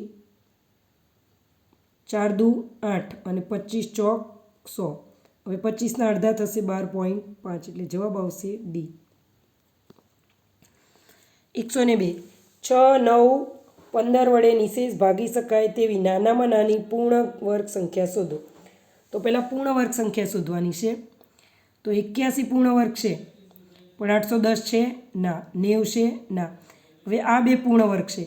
Speaker 1: 4 2 8 અને 25 ચોક 100. હવે 25ના અડધા થશે 12.5, એટલે જવાબ આવશે ડી. 102. 6 9 15 વડે નિશેષ ભાગી શકાય તેવી નાનામાં નાની પૂર્ણ વર્ગ સંખ્યા શોધો. તો પહેલાં પૂર્ણ વર્ગ સંખ્યા શોધવાની છે. તો 81 પૂર્ણ વર્ગ છે, પણ 810 છે ના, 90 છે ના. હવે આ બે પૂર્ણ વર્ગ છે,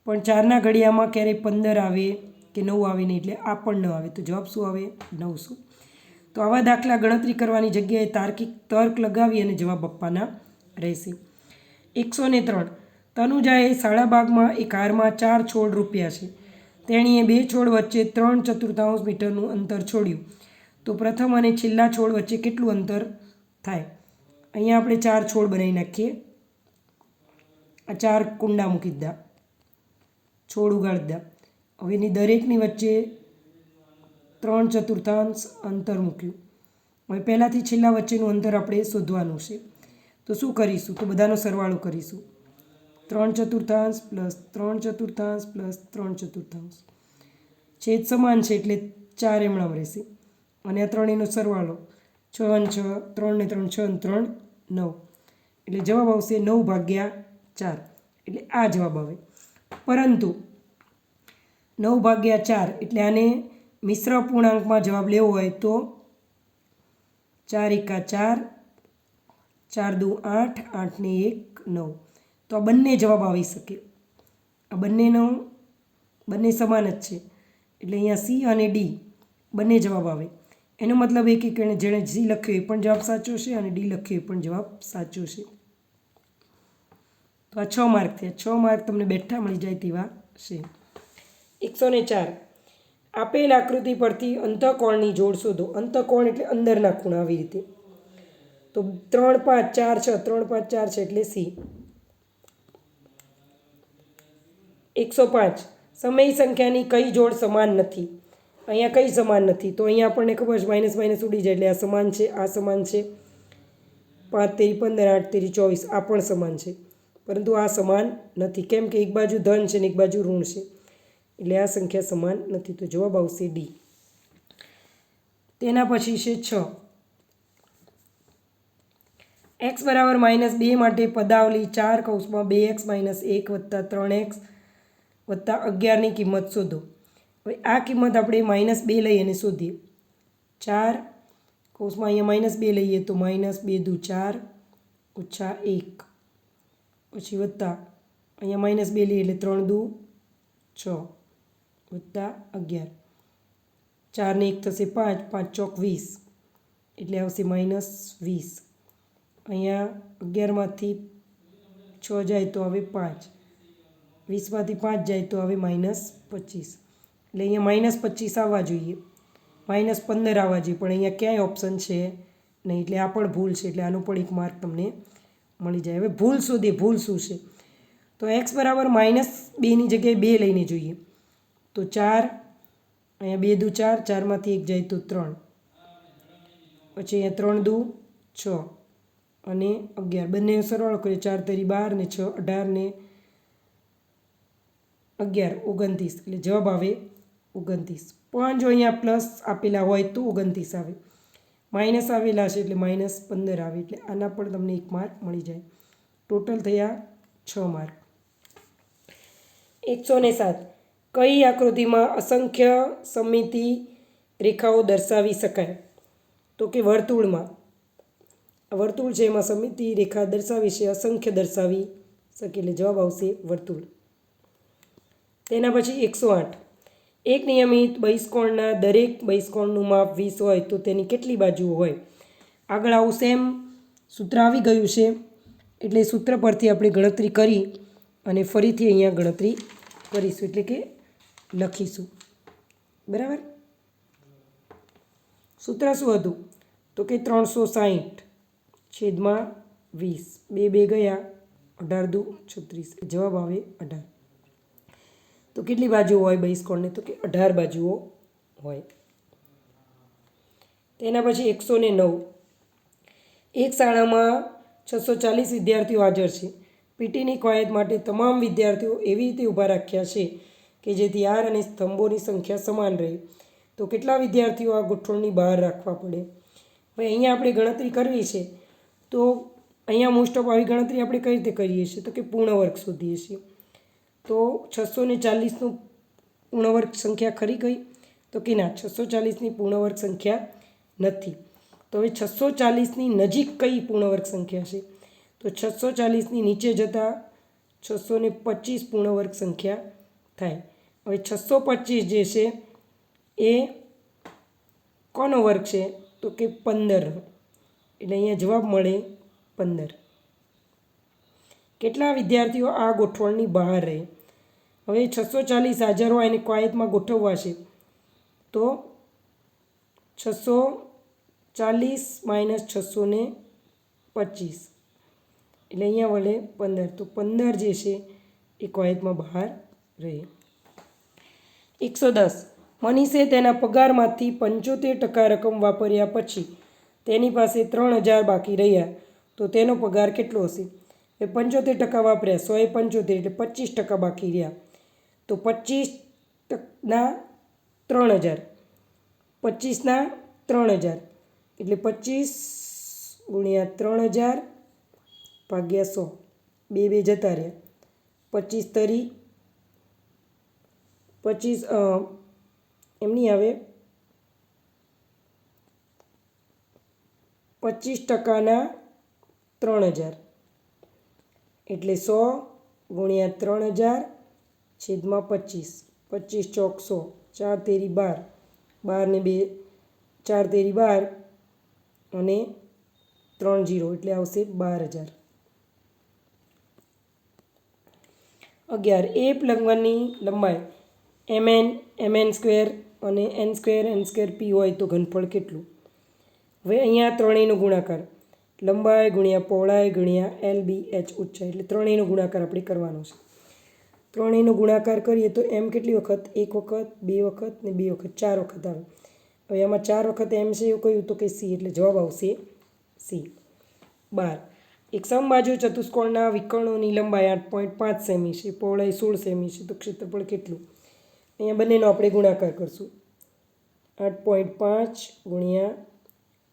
Speaker 1: પણ 4ના ઘડિયામાં ક્યારેય 15 આવે કે 9 આવે નહીં, એટલે આ પણ ન આવે. તો જવાબ શું આવે? 900. તો આવા દાખલા ગણતરી કરવાની જગ્યાએ તાર્કિક તર્ક લગાવી અને જવાબ આપવાના રહેશે. 103. તનુજાએ શાળાબાગમાં એક હારમાં 4 છોડ રોપ્યા છે. તેણીએ 2 છોડ વચ્ચે 3/4 મીટરનું અંતર છોડ્યું. તો પ્રથમ અને છેલ્લા છોડ વચ્ચે કેટલું અંતર થાય? અહીંયા આપણે 4 છોડ બનાવી નાખીએ. આ 4 કુંડા મૂકી દીધા, છોડ ઉગાડી દીધા. હવે એની દરેકની વચ્ચે 3/4 અંતર મૂક્યું. હવે પહેલાંથી છેલ્લા વચ્ચેનું અંતર આપણે શોધવાનું છે. તો શું કરીશું? તો બધાનો સરવાળો કરીશું. 3/4 પ્લસ 3/4 પ્લસ 3/4. છેદ સમાન છે એટલે 4 એમણામ રહેશે. અને આ ત્રણેયનો સરવાળો 6 અને 6, 3 ને 3 6 અને 3 9, એટલે જવાબ આવશે 9/4. એટલે આ જવાબ આવે. પરંતુ 9/4 એટલે આને મિશ્ર પૂર્ણાંકમાં જવાબ લેવો હોય તો 4 એકા 4, 4 દુ 8, 8 ને 1 9. તો આ બંને જવાબ આવી શકે. આ બંને સમાન જ છે એટલે અહીંયા સી અને ડી બંને જવાબ આવે. એનો મતલબ એ કે જેણે સી લખ્યો એ પણ જવાબ સાચો છે અને ડી લખ્યો એ પણ જવાબ સાચો છે. તો આ 6 માર્ક થયા. 6 માર્ક તમને બેઠા મળી જાય તેવા છે. 104. આપેલ આકૃતિ પરથી અંતઃકોણની જોડ શોધો. અંતઃકોણ એટલે અંદરના ખૂણા આવી રીતે. તો 3 5 4 6, 3 5 4 છે એટલે સી. 105. સમય સંખ્યાની કઈ જોડ સમાન નથી? અહીંયા કઈ સમાન નથી? તો અહીંયા આપણને ખબર છે માઇનસ માઇનસ ઉડી જાય એટલે આ સમાન છે, આ સમાન છે. 5 તેરી 15, 8 તેરી 24 આ પણ સમાન છે, પરંતુ આ સમાન નથી. કેમ કે એક બાજુ ધન છે ને એક બાજુ ઋણ છે એટલે આ સંખ્યા સમાન નથી. તો જવાબ આવશે ડી. તેના પછી છે 6. x બરાબર -2 માટે પદાવલી 4 કૌંસમાં 2x - 1 વત્તા 3x વત્તા 11ની કિંમત શોધો. હવે આ કિંમત આપણે -2 લઈ અને શોધીએ. 4 કૌંસમાં અહીંયા -2 લઈએ તો -2 દુ 4 ઓછા 1 પછી વત્તા અહીંયા -2 લઈએ એટલે 3 દુ 6 વત્તા 11. 4 ને 1 થશે 5, 5 ચોક 20 એટલે આવશે -20. અહીંયા 11માંથી 6 જાય તો હવે 5, 20માંથી 5 જાય તો હવે -25 એટલે અહીંયા -25 આવવા જોઈએ, -15 આવવા જોઈએ, પણ અહીંયા ક્યાંય ઓપ્શન છે નહીં એટલે આ પણ ભૂલ છે એટલે આનો પણ 1 માર્ક તમને મળી જાય. હવે ભૂલ શોધીએ. ભૂલ શું છે? તો x બરાબર -2ની જગ્યાએ 2 લઈને જોઈએ તો 4, અહીંયા 2 દુ 4, 4માંથી 1 જાય તો 3, પછી અહીંયા 3 દુ 6 અને 11 બંને સરવાળો કરીએ 4 તેરી 12 ને 6 18 ને 11 29 એટલે જવાબ આવે 29. પણ જો અહીંયા પ્લસ આપેલા હોય તો 29 આવે, માઇનસ આવેલા છે એટલે -15 આવે એટલે આના પણ તમને 1 માર્ક મળી જાય. ટોટલ થયા 6 માર્ક. 107. કઈ આકૃતિમાં અસંખ્ય સમમિતિ રેખાઓ દર્શાવી શકાય? તો કે વર્તુળમાં. વર્તુળ છે એમાં સમમિતિ રેખા દર્શાવી છે, અસંખ્ય દર્શાવી શકે એટલે જવાબ આવશે વર્તુળ. તેના પછી 108. એક નિયમિત બહિષ્કોણના દરેક બહિષ્કોણનું માપ 20 હોય તો તેની કેટલી બાજુઓ હોય? આગળ આવું સેમ સૂત્ર આવી ગયું છે એટલે સૂત્ર પરથી આપણે ગણતરી કરી અને ફરીથી અહીંયા ગણતરી કરીશું એટલે કે લખીશું. બરાબર. સૂત્ર શું હતું? તો કે 360 છેદમાં 20, 2 2 ગયા 18 દુ 36 જવાબ આવે 18. તો કેટલી બાજુઓ હોય બહિષ્કોણને? તો કે 18 બાજુઓ હોય. તેના પછી 109. એક શાળામાં 640 વિદ્યાર્થીઓ હાજર છે. પીટીની કવાયત માટે તમામ વિદ્યાર્થીઓ એવી રીતે ઊભા રાખ્યા છે કે જેથી આર અને સ્તંભોની સંખ્યા સમાન રહે. તો કેટલા વિદ્યાર્થીઓ આ ગોઠવણની બહાર રાખવા પડે? હવે અહીંયા આપણે ગણતરી કરવી છે તો અહીંયા મોસ્ટ ઓફ આવી ગણતરી આપણે કઈ રીતે કરીએ છીએ? તો કે પૂર્ણ વર્ગ શોધીએ છીએ. તો 640નું પૂર્ણ વર્ગ સંખ્યા ખરી ગઈ? તો કે ના, 640ની પૂર્ણ વર્ગ સંખ્યા નથી. તો હવે 640ની નજીક કઈ પૂર્ણ વર્ગ સંખ્યા છે? તો 640ની નીચે જતાં 625 પૂર્ણ વર્ગ સંખ્યા થાય. હવે 625 જે છે એ કોનો વર્ગ છે? તો કે 15, એટલે અહીંયા જવાબ મળે 15. કેટલા વિદ્યાર્થીઓ આ ગોઠવણની બહાર રહે? હવે 640 હાજર હોય અને કવાયતમાં ગોઠવવા છે તો 640 - 625 એટલે અહીંયા વળે 15. તો 15 જે છે એ કવાયતમાં બહાર રહે. 110. મનીષે તેના પગારમાંથી 75% રકમ વાપર્યા પછી તેની પાસે 3000 બાકી રહ્યા તો તેનો પગાર કેટલો હશે? એ 75% વાપર્યા, 175 એટલે 25% બાકી રહ્યા. તો 25ના 3000, 25ના 3000 એટલે 25 ગુણ્યા 3000 ભાગ્યા 100, 2 2 જતા રહ્યા. 25 તરી 25 એમની આવે 25%ના 3000 એટલે 100 ગુણ્યા 3000 છેદમાં 25, 25 ચોક 100, 4 તેરી 12, 12 ને 2 4 તેરી 12 અને 3 0 એટલે આવશે 12000. 11 એ લંબનની લંબાઈ mn સ્ક્વેર અને n સ્ક્વેર p હોય તો ઘનફળ કેટલું? હવે અહીંયા ત્રણેયનો ગુણાકાર, લંબાઈ ગુણ્યા પહોળાઈ ગુણ્યા LBH ઊંચાઈ, એટલે ત્રણેયનો ગુણાકાર આપણે કરવાનો છે. ત્રણેયનો ગુણાકાર કરીએ તો m કેટલી વખત? 1 વખત, 2 વખત ને 2 વખત, 4 વખત આવે. હવે આમાં 4 વખત m છે એવું કહ્યું તો કે c, એટલે જવાબ આવશે c. 12 એક સમબાજુ ચતુષ્કોણના વિકર્ણોની લંબાઈ 8.5 સેમી છે, પહોળાઈ 16 સેમી છે, તો ક્ષેત્રફળ કેટલું? અહીંયા બંનેનો આપણે ગુણાકાર કરશું. 8.5 ગુણ્યા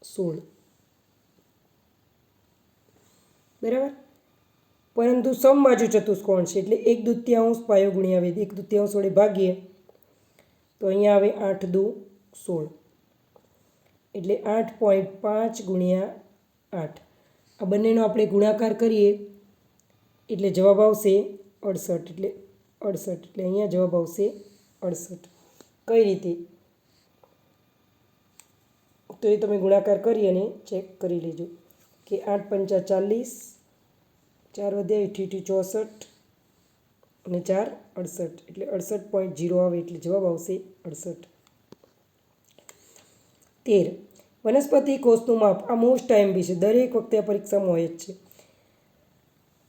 Speaker 1: 16, બરાબર. પરંતુ સમબાજુ ચતુષ્કોણ છે એટલે 1/2 પાયો ગુણ્યા વેધ, 1/2 વડે ભાગીએ તો અહીંયા આવે 8 દુ 16, એટલે 8.5 ગુણ્યા 8. આ બંનેનો આપણે ગુણાકાર કરીએ એટલે જવાબ આવશે 68, એટલે 68, એટલે અહીંયા જવાબ આવશે 68. કઈ રીતે? તો એ તમે ગુણાકાર કરી અને ચેક કરી લેજો કે 8 પંચા 40, 4 વધ્યા 88 64 અને 4 68, એટલે 68.0 આવે, એટલે જવાબ આવશે 68. 13 વનસ્પતિ કોષનું માપ. આ મોસ્ટ ટાઈમ બી છે, દરેક વખતે આ પરીક્ષામાં હોય જ છે.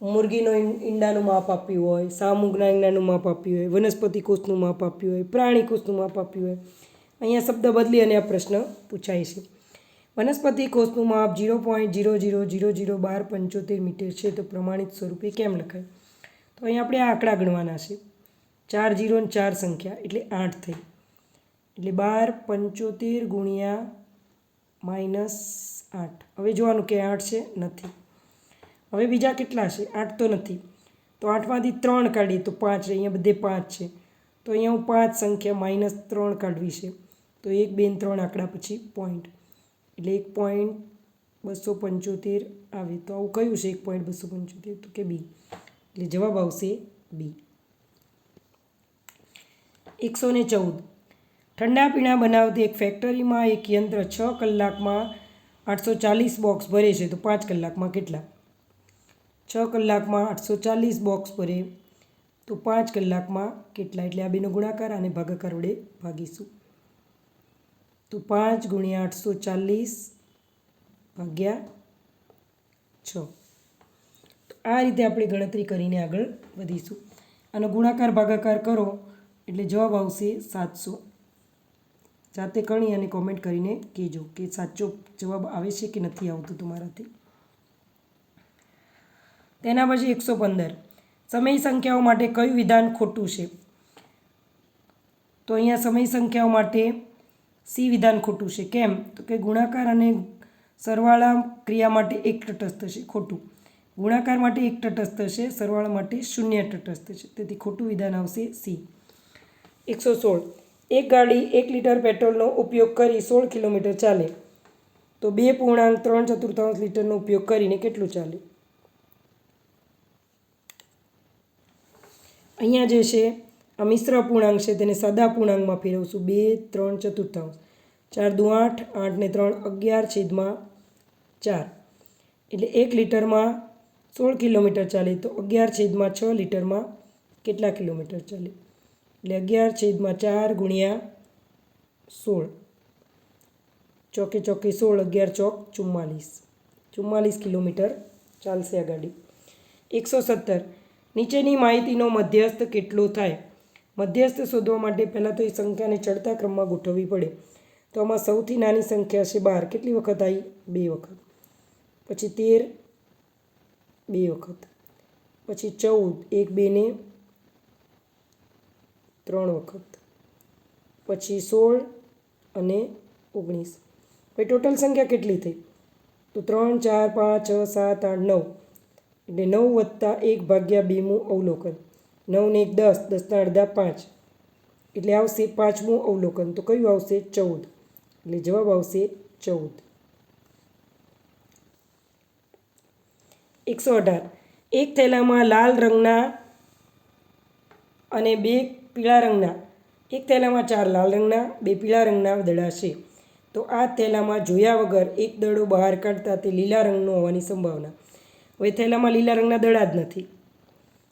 Speaker 1: મુરગીનો ઈંડાનું માપ આપ્યું હોય, શામુકના ઈંડાનું માપ આપ્યું હોય, વનસ્પતિ કોષનું માપ આપ્યું હોય, પ્રાણી કોષનું માપ આપ્યું હોય. અહીંયા શબ્દ બદલી અને આ પ્રશ્ન પૂછાય છે. વનસ્પતિ કોષનું માપ 0.00001275 મીટર છે તો પ્રમાણિત સ્વરૂપે કેમ લખાય? તો અહીંયા આપણે આ આંકડા ગણવાના છે. 4 0 અને 4 સંખ્યા એટલે 8 થઈ, એટલે 12 75 ગુણ્યા -8. હવે જોવાનું કે 8 છે નથી. હવે બીજા કેટલા છે? 8 તો નથી, તો 8માંથી 3 કાઢીએ તો 5, અહીંયા બધે 5 છે, તો અહીંયા હું 5 સંખ્યા -3 કાઢવી છે, તો 1 2 3 આંકડા પછી પોઈન્ટ, એટલે 1.275 આવે. તો આવું કયું છે 1.275? તો કે બી, એટલે જવાબ આવશે બી. 114 ઠંડા પીણા બનાવતી એક ફેક્ટરીમાં એક યંત્ર 6 કલાકમાં 840 બોક્સ ભરે છે તો 5 કલાકમાં કેટલા? 6 કલાકમાં 840 બોક્સ ભરે તો 5 કલાકમાં કેટલા? એટલે આ બેનો ગુણાકાર અને ભાગાકાર વડે ભાગીશું. તો 5 ગુણ્યા 840 ભાગ્યા 6. તો આ રીતે આપણે ગણતરી કરીને આગળ વધીશું. આનો ગુણાકાર ભાગાકાર કરો એટલે જવાબ આવશે 700. જાતે ગણી અને કોમેન્ટ કરીને કહેજો કે સાચો જવાબ આવે છે કે નથી આવતું તમારાથી. તેના પછી 115 સમય સંખ્યાઓ માટે કયું વિધાન ખોટું છે? તો અહીંયા સમય સંખ્યાઓ માટે સી વિધાન ખોટું છે. કેમ? તો કે ગુણાકાર અને સરવાળા ક્રિયા માટે એક તટસ્થ છે, ખોટું. ગુણાકાર માટે એક તટસ્થ છે, સરવાળા માટે 0 તટસ્થ છે, તેથી ખોટું વિધાન આવશે સી. 116 એક ગાડી 1 લીટર પેટ્રોલનો ઉપયોગ કરી 16 કિલોમીટર ચાલે તો 2.3 લીટરનો ઉપયોગ કરીને કેટલું ચાલે? અહીંયા જે છે આ મિશ્ર પૂર્ણાંક છે તેને સાદા પૂર્ણાંકમાં ફેરવશું. 2.3 4 દુ 8, 8 ને 3 11 છેદમાં 4, એટલે 1 લીટરમાં 16 કિલોમીટર ચાલે તો 11 છેદમાં 6 લીટરમાં કેટલા કિલોમીટર ચાલે? એટલે 11 છેદમાં 4 ગુણ્યા 16, ચોકે ચોકે 16, 11 ચોક 44 કિલોમીટર ચાલશે આ ગાડી. 117 નીચેની માહિતીનો મધ્યસ્થ કેટલો થાય? મધ્યસ્થ શોધવા માટે પહેલાં તો એ સંખ્યાને ચડતા ક્રમમાં ગોઠવવી પડે. તો આમાં સૌથી નાની સંખ્યા છે 12, કેટલી વખત આવી? 2 વખત. પછી 13 2 વખત, પછી 14 1 2 ને 3 વખત, પછી 16 અને 19. હવે ટોટલ સંખ્યા કેટલી થઈ? તો 3 4 5 6 7 8 9, એટલે 9 વત્તા 1 ભાગ્યા 2મું અવલોકન, 9 ને 1 10, 10 ના અડધા 5, એટલે આવશે 5મું અવલોકન. તો કયું આવશે? 14, એટલે જવાબ આવશે 14. 118 એક થેલામાં લાલ રંગના અને 2 પીળા રંગના, એક થેલામાં 4 લાલ રંગના 2 પીળા રંગના દડા છે, તો આ થેલામાં જોયા વગર એક દડો બહાર કાઢતા તે લીલા રંગનો હોવાની સંભાવના. હવે થેલામાં લીલા રંગના દડા જ નથી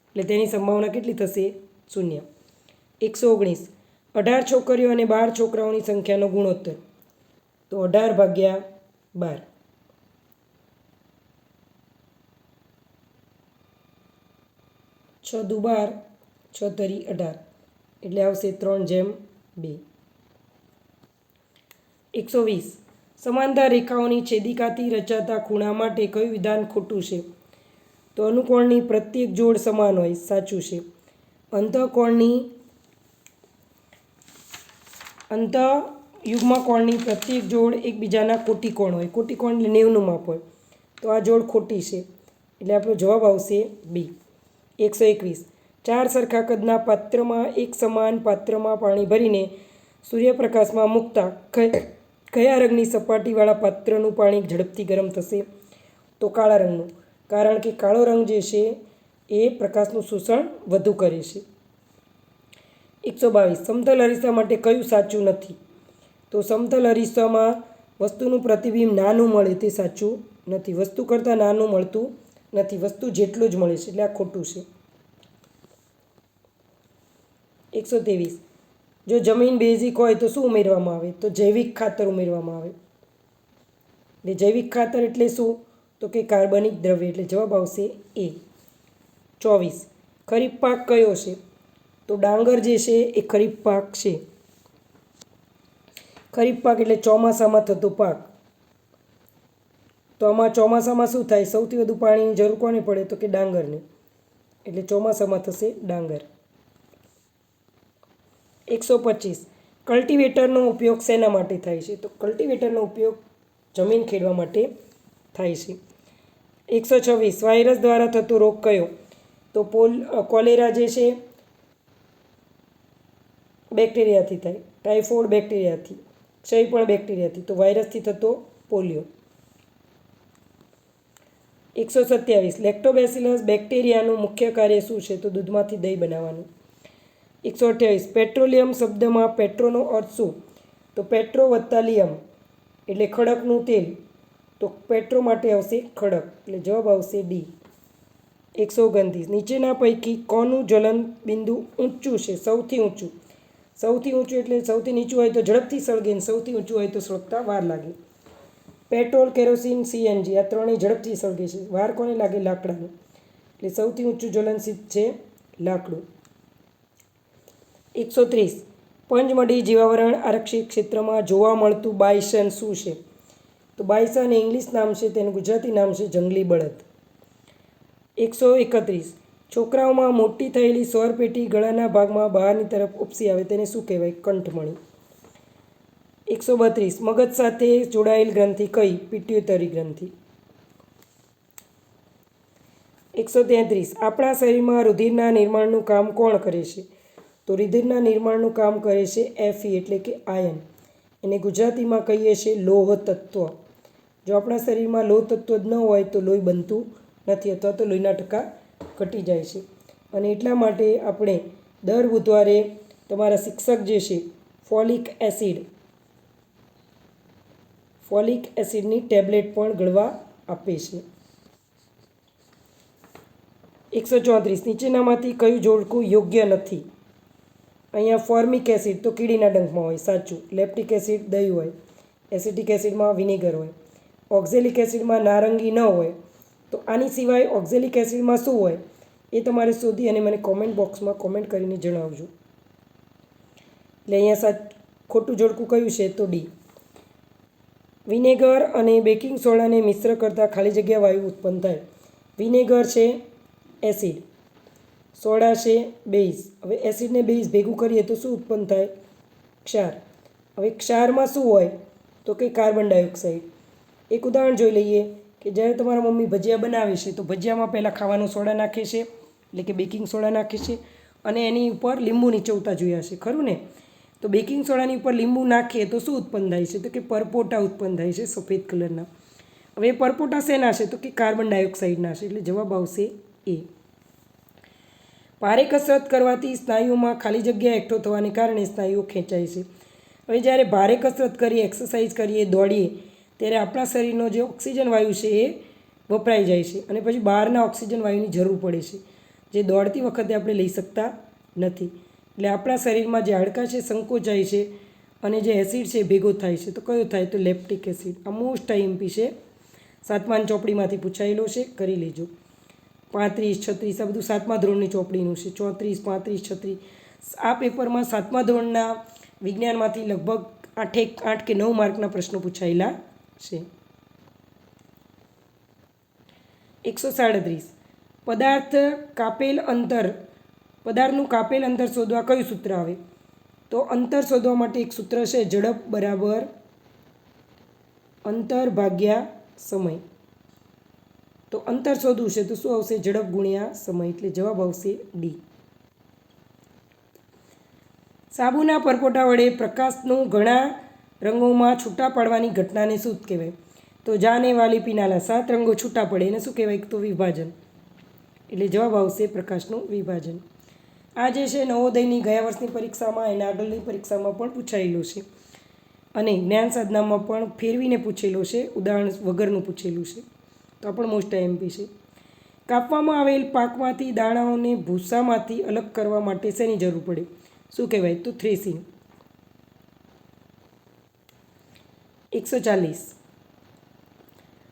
Speaker 1: એટલે તેની સંભાવના કેટલી થશે? 0. 119 18 છોકરીઓ અને 12 છોકરાઓની સંખ્યાનો ગુણોત્તર, તો 18/12. 6 દુ 12, 6 તરી 18 એટલે આવશે 3/2. 120 સમાંતર રેખાઓની છેદિકાથી રચાતા ખૂણા માટે કયું વિધાન ખોટું છે? તો અનુકોણની પ્રત્યેક જોડ સમાન હોય, સાચું છે. અંતઃયુગ્મ કોણની પ્રત્યેક જોડ એકબીજાના કોટિકોણ હોય. કોટિકોણ એટલે 90નું માપ હોય, તો આ જોડ ખોટી છે એટલે આપણો જવાબ આવશે બી. 121 4 સરખા કદના પાત્રમાં એક સમાન પાત્રમાં પાણી ભરીને સૂર્યપ્રકાશમાં મૂકતા કયા રંગની સપાટીવાળા પાત્રનું પાણી ઝડપથી ગરમ થશે? તો કાળા રંગનું, કારણ કે કાળો રંગ જે છે એ પ્રકાશનું શોષણ વધુ કરે છે. 122 સમતલ અરીસા માટે કયું સાચું નથી? તો સમતલ અરીસામાં વસ્તુનું પ્રતિબિંબ નાનું મળે તે સાચું નથી. વસ્તુ કરતાં નાનું મળતું નથી, વસ્તુ જેટલું જ મળે છે એટલે આ ખોટું છે. 123 જો જમીન બેઝિક હોય તો શું ઉમેરવામાં આવે? તો જૈવિક ખાતર ઉમેરવામાં આવે. એટલે જૈવિક ખાતર એટલે શું? તો કે કાર્બનિક દ્રવ્ય, એટલે જવાબ આવશે એ. 24 ખરીફ પાક કયો છે? તો ડાંગર જે છે એ ખરીફ પાક છે. ખરીફ પાક એટલે ચોમાસામાં થતો પાક. તો આમાં ચોમાસામાં શું થાય? સૌથી વધુ પાણીની જરૂર કોને પડે? તો કે ડાંગરને, એટલે ચોમાસામાં થશે ડાંગર. 125 કલ્ટિવેટરનો ઉપયોગ શેના માટે થાય છે? તો કલ્ટિવેટરનો ઉપયોગ જમીન ખેડવા માટે થાય છે. 126 વાયરસ દ્વારા થતો રોગ કયો? તો કોલેરા જે છે બેક્ટેરિયાથી થાય, ટાઇફોઇડ બેક્ટેરિયાથી, ક્ષય પણ બેક્ટેરિયાથી, તો વાયરસથી થતો પોલિયો. 127 લેક્ટોબેસિલસ બેક્ટેરિયાનું મુખ્ય કાર્ય શું છે? તો દૂધમાંથી દહીં બનાવવાનું. 128 પેટ્રોલિયમ શબ્દમાં પેટ્રોનો અર્થ શું? તો પેટ્રો વત્તા લિયમ એટલે ખડકનું તેલ, તો પેટ્રો માટે આવશે ખડક, એટલે જવાબ આવશે ડી. 129 નીચેના પૈકી કોનું જ્વલન બિંદુ ઊંચું છે? સૌથી ઊંચું. સૌથી ઊંચું એટલે સૌથી નીચું હોય તો ઝડપથી સળગે ને સૌથી ઊંચું હોય તો સળગતા વાર લાગે. પેટ્રોલ, કેરોસીન, સીએનજી આ ત્રણેય ઝડપથી સળગે છે, વાર કોને લાગે? લાકડાનું, એટલે સૌથી ઊંચું જ્વલનશીલ છે લાકડું. 130 પંચમઢી જીવાવરણ આરક્ષિત ક્ષેત્રમાં જોવા મળતું બાયસન શું છે? તો બાયસન ઇંગ્લિશ નામ છે, તેનું ગુજરાતી નામ છે જંગલી બળદ. 131 છોકરાઓમાં મોટી થયેલી સ્વરપેટી ગળાના ભાગમાં બહારની તરફ ઉપસી આવે તેને શું કહેવાય? કંઠમણી. 132 મગજ સાથે જોડાયેલ ગ્રંથિ કઈ? પિટ્યુટરી ગ્રંથિ. 133 આપણા શરીરમાં રુધિરના નિર્માણનું કામ કોણ કરે છે? તો રુધિરના નિર્માણનું કામ કરે છે Fe એટલે કે આયન, એને ગુજરાતીમાં કહીએ છીએ લોહ તત્વ. જો આપણા શરીરમાં લોહ તત્વ જ ન હોય તો લોહી બનતું નથી, અથવા તો લોહીના ટકા ઘટી જાય છે. અને એટલા માટે આપણે દર બુધવારે તમારા શિક્ષક જે છે ફોલિક એસિડની ટેબ્લેટ પણ ગળવા આપે છે. 134 નીચેનામાંથી કયું જોડકું યોગ્ય નથી? અહીંયા ફોર્મિક એસિડ તો કીડીના ડંખમાં હોય, સાચું. લેપ્ટિક એસિડ દહીં હોય, એસિટિક એસિડમાં વિનેગર હોય, ઓક્ઝેલિક એસિડમાં નારંગી ન હોય. તો આની સિવાય ઓક્ઝેલિક એસિડમાં શું હોય એ તમારે શોધી અને મને કોમેન્ટ બોક્સમાં કોમેન્ટ કરીને જણાવજો. એટલે અહીંયા ખોટું જોડકું કયું છે? તો ડી. વિનેગર અને બેકિંગ સોડાને મિશ્ર કરતાં ખાલી જગ્યા વાયુ ઉત્પન્ન થાય. વિનેગર છે એસિડ, સોડા છે બેઝ. હવે એસિડને બેઝ ભેગું કરીએ તો શું ઉત્પન્ન થાય? ક્ષાર. હવે ક્ષારમાં શું હોય? તો કે કાર્બન ડાયોક્સાઇડ. એક ઉદાહરણ જોઈ લઈએ કે જ્યારે તમારા મમ્મી ભજીયા બનાવે છે તો ભજીયામાં પહેલાં ખાવાનું સોડા નાખે છે, એટલે કે બેકિંગ સોડા નાખે છે, અને એની ઉપર લીંબુ નીચોવતા જોયા છે, ખરું ને? તો બેકિંગ સોડાની ઉપર લીંબુ નાખીએ તો શું ઉત્પન્ન થાય છે? તો કે પરપોટા ઉત્પન્ન થાય છે સફેદ કલરના. હવે પરપોટા શેના છે? તો કે કાર્બન ડાયોક્સાઇડના છે, એટલે જવાબ આવશે એ. ભારે કસરત કરવાથી સ્નાયુઓમાં ખાલી જગ્યા એકઠો થવાને કારણે સ્નાયુઓ ખેંચાય છે. હવે જ્યારે ભારે કસરત કરીએ, એક્સરસાઇઝ કરીએ, દોડીએ, ત્યારે આપણા શરીરનો જે ઓક્સિજન વાયુ છે એ વપરાઈ જાય છે અને પછી બહારના ઓક્સિજન વાયુની જરૂર પડે છે, જે દોડતી વખતે આપણે લઈ શકતા નથી. એટલે આપણા શરીરમાં જે હાડકાં છે સંકોચાય છે અને જે એસિડ છે ભેગો થાય છે. તો કયો થાય? તો લેપ્ટિક એસિડ. આ મોસ્ટ આઈએમપી છે, 7મા ચોપડીમાંથી પૂછાયેલો છે, કરી લેજો. 35, 36 આ બધું 7મા ધોરણની ચોપડીનું છે. 34, 35, 36 આ પેપરમાં 7મા ધોરણના વિજ્ઞાનમાંથી લગભગ 8 કે 9 માર્કના પ્રશ્નો પૂછાયેલા છે. 137 પદાર્થનું કાપેલ અંતર શોધવા કયું સૂત્ર આવે? તો અંતર શોધવા માટે એક સૂત્ર છે, ઝડપ બરાબર અંતર ભાગ્યા સમય. તો અંતર શોધવું છે તો શું આવશે? ઝડપ ગુણ્યા સમય, એટલે જવાબ આવશે ડી. સાબુના પરપોટા વડે પ્રકાશનું ઘણા રંગોમાં છૂટા પાડવાની ઘટનાને શું કહેવાય? તો જાને વાલી પીનાલા 7 રંગો છૂટા પડે એને શું કહેવાય? તો વિભાજન. એટલે જવાબ આવશે પ્રકાશનું વિભાજન. આ જે છે નવોદયની ગયા વર્ષની પરીક્ષામાં, એના આગળની પરીક્ષામાં પણ પૂછાયેલું છે અને જ્ઞાન સાધનામાં પણ ફેરવીને પૂછેલો છે, ઉદાહરણ વગરનું પૂછેલું છે. તો આ પણ મોસ્ટ આઈએમપી છે. કાપવામાં આવેલ પાકમાંથી દાણાઓને ભૂસામાંથી અલગ કરવા માટે શેની જરૂર પડે? શું કહેવાય? તો થ્રેસિંગ. 140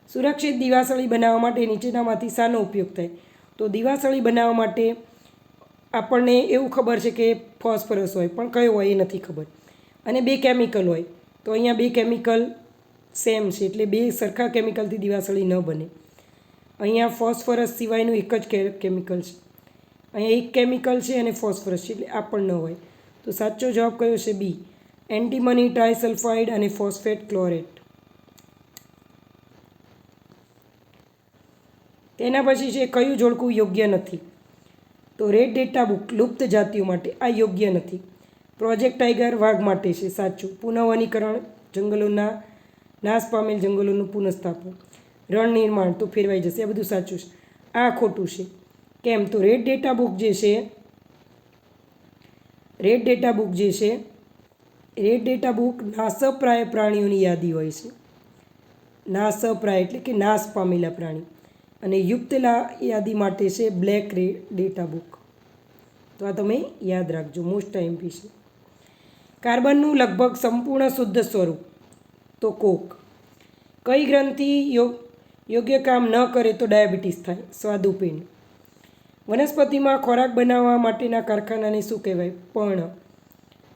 Speaker 1: સુરક્ષિત દિવાસળી બનાવવા માટે નીચેનામાંથી શાનો ઉપયોગ થાય? તો દિવાસળી બનાવવા માટે આપણને એવું ખબર છે કે ફોસ્ફરસ હોય, પણ કયો હોય એ નથી ખબર, અને 2 કેમિકલ હોય. તો અહીંયા 2 કેમિકલ સેમ છે, એટલે 2 સરખા કેમિકલથી દિવાસળી ન બને. અહીંયા ફોસ્ફરસ સિવાયનું એક જ કેમિકલ છે, અહીંયા 1 કેમિકલ છે અને ફોસ્ફરસ છે, એટલે આ પણ ન હોય. તો સાચો જવાબ કયો છે? બી, એન્ટીમની ટ્રાયસલ્ફાઇડ અને ફોસ્ફેટ ક્લોરેટ. તેના પછી છે કયું જોડકું યોગ્ય નથી? તો રેડ ડેટા બુક લુપ્ત જાતિઓ માટે, આ યોગ્ય નથી. પ્રોજેક્ટ ટાઈગર વાઘ માટે છે, સાચું. પુનઃવનીકરણ જંગલોના નાશ પામેલ જંગલોનું પુનઃસ્થાપન. રણ નિર્માણ તો ફેરવાઈ જશે, આ બધું સાચું છે. આ ખોટું છે. કેમ? તો રેડ ડેટા બુક જે છે રેડ ડેટા બુક નાશપ્રાય પ્રાણીઓની યાદી હોય છે. નાશપ્રાય એટલે કે નાશ પામેલા પ્રાણી, અને યુક્ત યાદી માટે છે બ્લેક ડેટા બુક. તો આ તમે યાદ રાખજો, મોસ્ટ આઈએમપી છે. કાર્બનનું લગભગ સંપૂર્ણ શુદ્ધ સ્વરૂપ? તો કોક. કઈ ગ્રંથિ યોગ્ય કામ ન કરે તો ડાયાબિટીસ થાય? સ્વાદુપિંડ. વનસ્પતિમાં ખોરાક બનાવવા માટેના કારખાનાને શું કહેવાય? પર્ણ.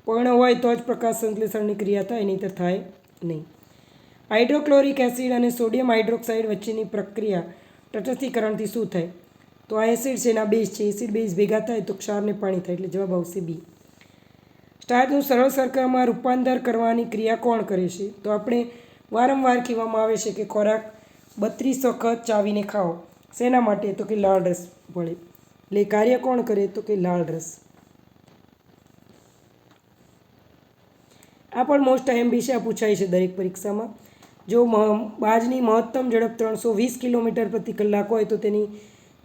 Speaker 1: પર્ણ હોય તો જ પ્રકાશ સંશ્લેષણની ક્રિયા થાય, નહીંતર થાય નહીં. હાઇડ્રોક્લોરિક એસિડ અને સોડિયમ હાઇડ્રોક્સાઇડ વચ્ચેની પ્રક્રિયા તટસ્થીકરણથી શું થાય? તો આ એસિડ છે એના બેઝ છે, એસિડ બેઝ ભેગા થાય તો ક્ષારને પાણી થાય, એટલે જવાબ આવશે બી. સ્ટાર્ચનું સરળ શર્કરામાં રૂપાંતર કરવાની ક્રિયા કોણ કરે છે? તો આપણે વારંવાર કહેવામાં આવે છે કે ખોરાક 32 વખત ચાવીને ખાઓ. શેના માટે? તો કે લાળ રસ ભળે. એટલે કાર્ય કોણ કરે? તો કે લાળ રસ. આ પણ મોસ્ટ આઈએમપી છે, આ પૂછાય છે દરેક પરીક્ષામાં. જો બાજની મહત્તમ ઝડપ 320 કિલોમીટર પ્રતિ કલાક હોય તો તેની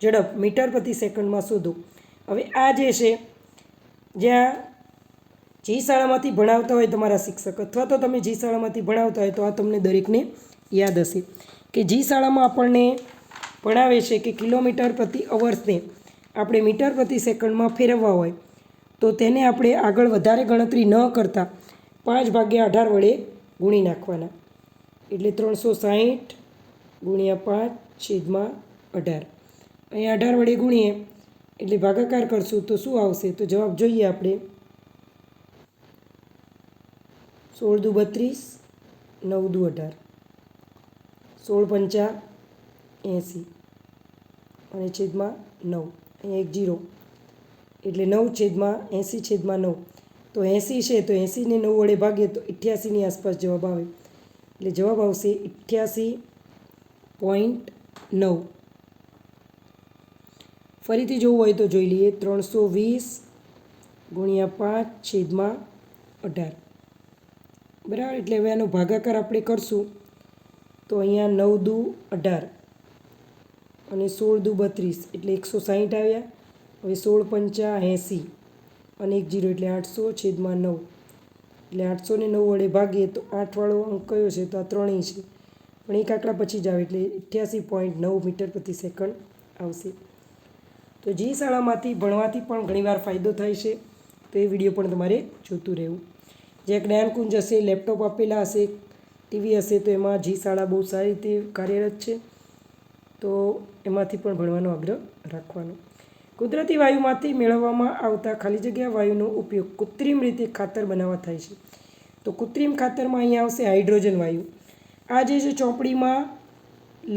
Speaker 1: ઝડપ મીટર પ્રતિ સેકન્ડમાં શોધો. હવે આ જે છે, જ્યાં જે શાળામાંથી ભણાવતા હોય તમારા શિક્ષક, અથવા તો તમે જે શાળામાંથી ભણાવતા હોય તો આ તમને દરેકને યાદ હશે કે જે શાળામાં આપણને ભણાવે છે કે કિલોમીટર પ્રતિ અવર્સને આપણે મીટર પ્રતિ સેકન્ડમાં ફેરવવા હોય તો તેને આપણે આગળ વધારે ગણતરી ન કરતાં 5/18 વડે ગુણી નાખવાના. એટલે 360 ગુણ્યા 5/18. અહીંયા 18 વડે ગુણીએ એટલે ભાગાકાર કરશું તો શું આવશે? તો જવાબ જોઈએ આપણે. 16 દુ 32, 9 દુ 18, 16 પંચા 80 અને છેદમાં 9. અહીંયા 1 0 એટલે 9/80/9. તો 80 છે તો 80ને 9 વડે ભાગીએ તો 88ની આસપાસ જવાબ આવે, એટલે જવાબ આવશે 88.9. ફરીથી જોવું હોય તો જોઈ લઈએ. 320 ગુણ્યા 5/18 બરાબર. એટલે હવે આનો ભાગાકાર આપણે કરશું તો અહીંયા 9 દુ 18 અને 16 દુ 32 એટલે 160 આવ્યા. હવે 16 પંચા 80 અને 1 0 એટલે 800 છેદમાં 9 એટલે 809 વડે ભાગીએ તો 8 વાળો અંક કયો છે? તો આ 3 છે, પણ એક આંકડા પછી જ આવે એટલે 88.9 મીટર પ્રતિ સેકન્ડ આવશે. તો જે શાળામાંથી ભણવાથી પણ ઘણીવાર ફાયદો થાય છે તો એ વિડીયો પણ તમારે જોતું રહેવું. જે જ્ઞાનકુંજ હશે, લેપટોપ આપેલા હશે, ટીવી હશે, તો એમાં જી શાળા બહુ સારી રીતે કાર્યરત છે, તો એમાંથી પણ ભણવાનો આગ્રહ રાખવાનો. કુદરતી વાયુમાંથી મેળવવામાં આવતા ખાલી જગ્યા વાયુનો ઉપયોગ કૃત્રિમ રીતે ખાતર બનાવવા થાય છે. તો કૃત્રિમ ખાતરમાં અહીંયા આવશે હાઇડ્રોજન વાયુ. આ જે છે ચોપડીમાં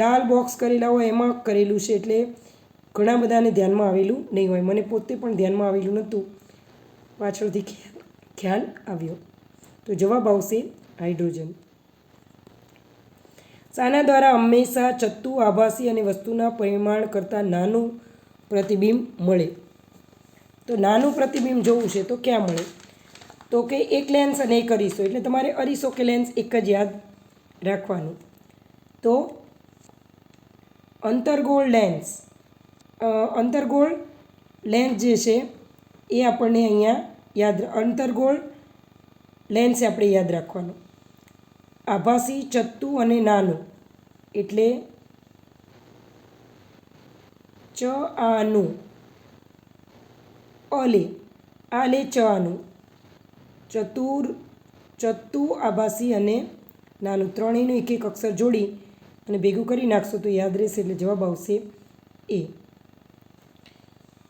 Speaker 1: લાલ બોક્સ કરેલા હોય એમાં કરેલું છે, એટલે ઘણા બધાને ધ્યાનમાં આવેલું નહીં હોય. મને પોતે પણ ધ્યાનમાં આવેલું નહોતું, પાછળથી ખ્યાલ આવ્યો. તો જવાબ આવશે હાઇડ્રોજન. શાના દ્વારા હંમેશા ચત્તુ, આભાસી અને વસ્તુના પરિમાણ કરતાં નાનું પ્રતિબિંબ મળે? તો નાનું પ્રતિબિંબ જોવું છે તો ક્યાં મળે? તો કે એક લેન્સ અને એક અરીસો, એટલે તમારે અરીસો કે લેન્સ એક જ યાદ રાખવાનું. તો અંતર્ગોળ લેન્સ, અંતર્ગોળ લેન્સ જે છે એ આપણને અહીંયા અંતર્ગોળ લેન્સ આપણે યાદ રાખવાનું. આભાસી, ચત્તુ અને નાનું એટલે ચ આનું, અલે આ લે ચ આનું, ચત્તુ, આભાસી અને નાનું ત્રણેયનું એક એક અક્ષર જોડી અને ભેગું કરી નાખશો તો યાદ રહેશે, એટલે જવાબ આવશે એ.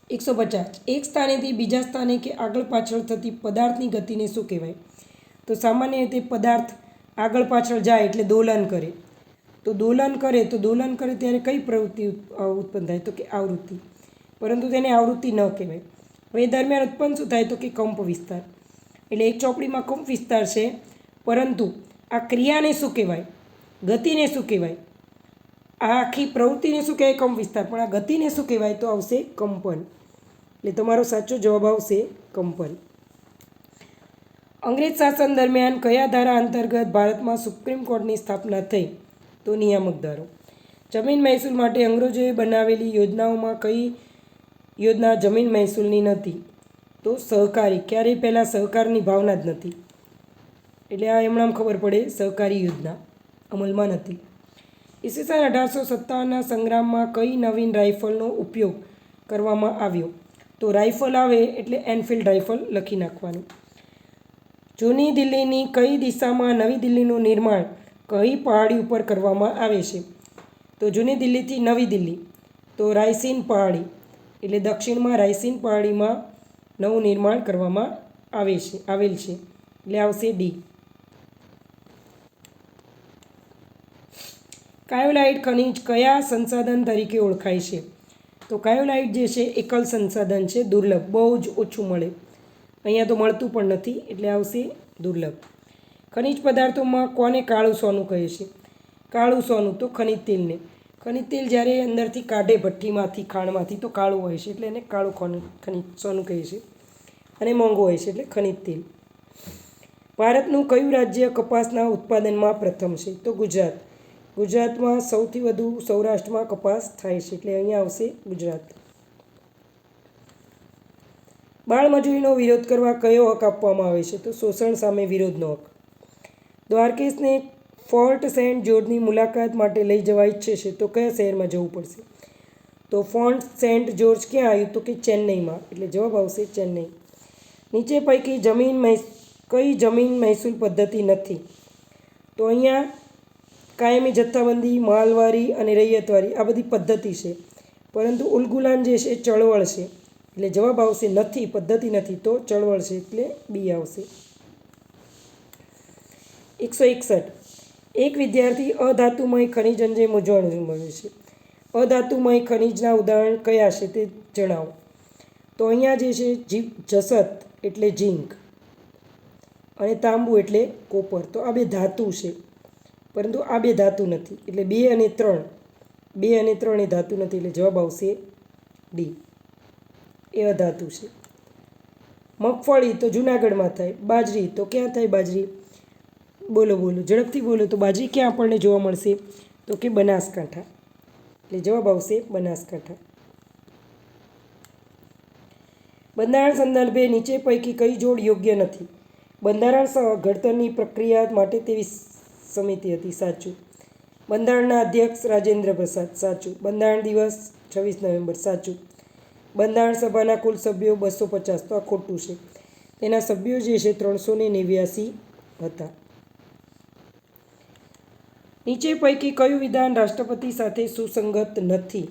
Speaker 1: 150. એક સ્થાનેથી બીજા સ્થાને કે આગળ પાછળ થતી પદાર્થની ગતિને શું કહેવાય? તો સામાન્ય રીતે પદાર્થ આગળ પાછળ જાય એટલે દોલન કરે. તો દોલન કરે ત્યારે કઈ પ્રવૃત્તિ ઉત્પન્ન થાય? તો કે આવૃત્તિ. પરંતુ તેને આવૃત્તિ ન કહેવાય. હવે એ દરમિયાન ઉત્પન્ન શું થાય? તો કે કંપ વિસ્તાર. એટલે એક ચોપડીમાં કંપ વિસ્તાર છે, પરંતુ આ ક્રિયાને શું કહેવાય? ગતિને શું કહેવાય? આ આખી પ્રવૃત્તિને શું કહેવાય? કંપ વિસ્તાર. પણ આ ગતિને શું કહેવાય? તો આવશે કંપન. એટલે તમારો સાચો જવાબ આવશે કંપન. અંગ્રેજ શાસન દરમિયાન કયા ધારા અંતર્ગત ભારતમાં સુપ્રીમ કોર્ટની સ્થાપના થઈ? તો નિયામક ધારો. જમીન મહેસૂલ માટે અંગ્રેજોએ બનાવેલી યોજનાઓમાં કઈ યોજના જમીન મહેસૂલની નથી? તો સહકારી. ક્યારેય પહેલાં સહકારની ભાવના જ નથી, એટલે આ એમણામ ખબર પડે સહકારી યોજના અમલમાં નથી. ઈસવીસન 1857ના સંગ્રામમાં કઈ નવીન રાઇફલનો ઉપયોગ કરવામાં આવ્યો? તો રાઇફલ આવે એટલે એનફિલ્ડ રાઇફલ લખી નાખવાનું. જૂની દિલ્હીની કઈ દિશામાં નવી દિલ્હીનું નિર્માણ કઈ પહાડી ઉપર કરવામાં આવે છે? તો જૂની દિલ્હીથી નવી દિલ્હી તો રાયસીન પહાડી, એટલે દક્ષિણમાં રાયસીન પહાડીમાં નવું નિર્માણ કરવામાં આવેલ છે, એટલે આવશે ડી. કાયોલાઇટ ખનિજ કયા સંસાધન તરીકે ઓળખાય છે? તો કાયોલાઇટ જે છે એકલ સંસાધન છે, દુર્લભ, બહુ જ ઓછું મળે. અહીંયા તો મળતું પણ નથી, એટલે આવશે દુર્લભ. ખનિજ પદાર્થોમાં કોને કાળું સોનું કહે છે? કાળું સોનું તો ખનિજ તેલને. ખનિજ તેલ જ્યારે અંદરથી કાઢે ભઠ્ઠીમાંથી, ખાણમાંથી, તો કાળું હોય છે, એટલે એને કાળું ખનિજ સોનું કહે છે, અને મોંઘું હોય છે, એટલે ખનિજ તેલ. ભારતનું કયું રાજ્ય કપાસના ઉત્પાદનમાં પ્રથમ છે? તો ગુજરાત. ગુજરાતમાં સૌથી વધુ સૌરાષ્ટ્રમાં કપાસ થાય છે, એટલે અહીંયા આવશે ગુજરાત. બાળમજૂરીનો વિરોધ કરવા કયો હક આપવામાં આવે છે? તો શોષણ સામે વિરોધનો હક. દ્વારકેશને ફોર્ટ સેન્ટ જ્યોર્જની મુલાકાત માટે લઈ જવા ઈચ્છે છે તો કયા શહેરમાં જવું પડશે? તો ફોર્ટ સેન્ટ જ્યોર્જ ક્યાં આવ્યું? તો કે ચેન્નઈમાં, એટલે જવાબ આવશે ચેન્નઈ. નીચે પૈકી કઈ જમીન મહેસૂલ પદ્ધતિ નથી? તો અહીંયા કાયમી જથ્થાબંધી, માલવારી અને રૈયતવારી આ બધી પદ્ધતિ છે, પરંતુ ઉલગુલાન જે છે એ ચળવળ છે, એટલે જવાબ આવશે નથી, પદ્ધતિ નથી, તો ચળવળ છે, એટલે બી આવશે. 161. એક વિદ્યાર્થી અધાતુમય ખનિજ અંગે મૂંઝવણ અનુભવે છે. અધાતુમય ખનિજના ઉદાહરણ કયા છે તે જણાવો. તો અહીંયા જે છે જસત એટલે ઝીંક અને તાંબુ એટલે કોપર. તો આ બે ધાતુ છે, પરંતુ આ બે ધાતુ નથી, એટલે 2 અને 3 એ ધાતુ નથી, એટલે જવાબ આવશે ડી, એ અધાતુ છે. મગફળી તો જૂનાગઢમાં થાય. બાજરી તો ક્યાં થાય? બાજરી બોલો બોલો, ઝડપથી બોલો. તો બાજી ક્યાં આપણને જોવા મળશે? તો કે બનાસકાંઠા. એટલે જવાબ આવશે બનાસકાંઠા. બંધારણ સંદર્ભે નીચે પૈકી કઈ જોડ યોગ્ય નથી? બંધારણ ઘડતરની પ્રક્રિયા માટે તેવી સમિતિ હતી, સાચું. બંધારણના અધ્યક્ષ રાજેન્દ્ર પ્રસાદ, સાચું. બંધારણ દિવસ 26 નવેમ્બર, સાચું. બંધારણ સભાના કુલ સભ્યો 250, તો આ ખોટું છે. તેના સભ્યો જે છે 389 હતા. નીચે પૈકી કયું વિધાન રાષ્ટ્રપતિ સાથે સુસંગત નથી?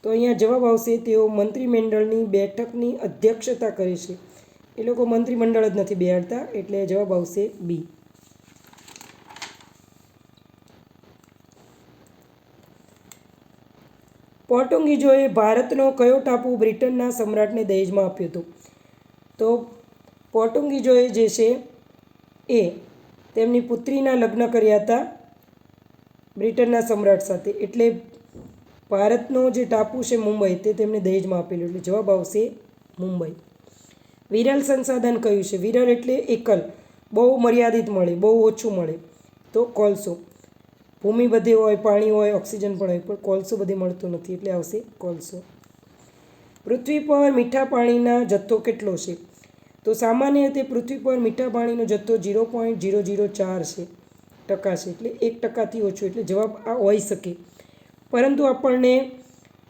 Speaker 1: તો અહીંયા જવાબ આવશે તેઓ મંત્રીમંડળની બેઠકની અધ્યક્ષતા કરે છે. એ લોકો મંત્રીમંડળ જ નથી બેહાડતા, એટલે જવાબ આવશે બી. પોર્ટુગીઝોએ ભારતનો કયો ટાપુ બ્રિટનના સમ્રાટને દહેજમાં આપ્યો હતો? તો પોર્ટુગીઝોએ જે છે એ તેમની પુત્રીના લગ્ન કર્યા હતા બ્રિટનના સમ્રાટ સાથે, એટલે ભારતનો જે ટાપુ છે મુંબઈ તે તેમને દહેજમાં આપેલું, એટલે જવાબ આવશે મુંબઈ. વિરલ સંસાધન કયું છે? વિરલ એટલે એકલ, બહુ મર્યાદિત મળે, બહુ ઓછું મળે. તો કોલસો. ભૂમિ બધે હોય, પાણી હોય, ઓક્સિજન પણ હોય, પણ કોલસો બધે મળતો નથી, એટલે આવશે કોલસો. પૃથ્વી પર મીઠા પાણીના જથ્થો કેટલો છે? તો સામાન્ય રીતે પૃથ્વી પર મીઠા પાણીનો જથ્થો 0.004 છે ટકા છે, એટલે 1%થી ઓછું, એટલે જવાબ આ હોઈ શકે. પરંતુ આપણને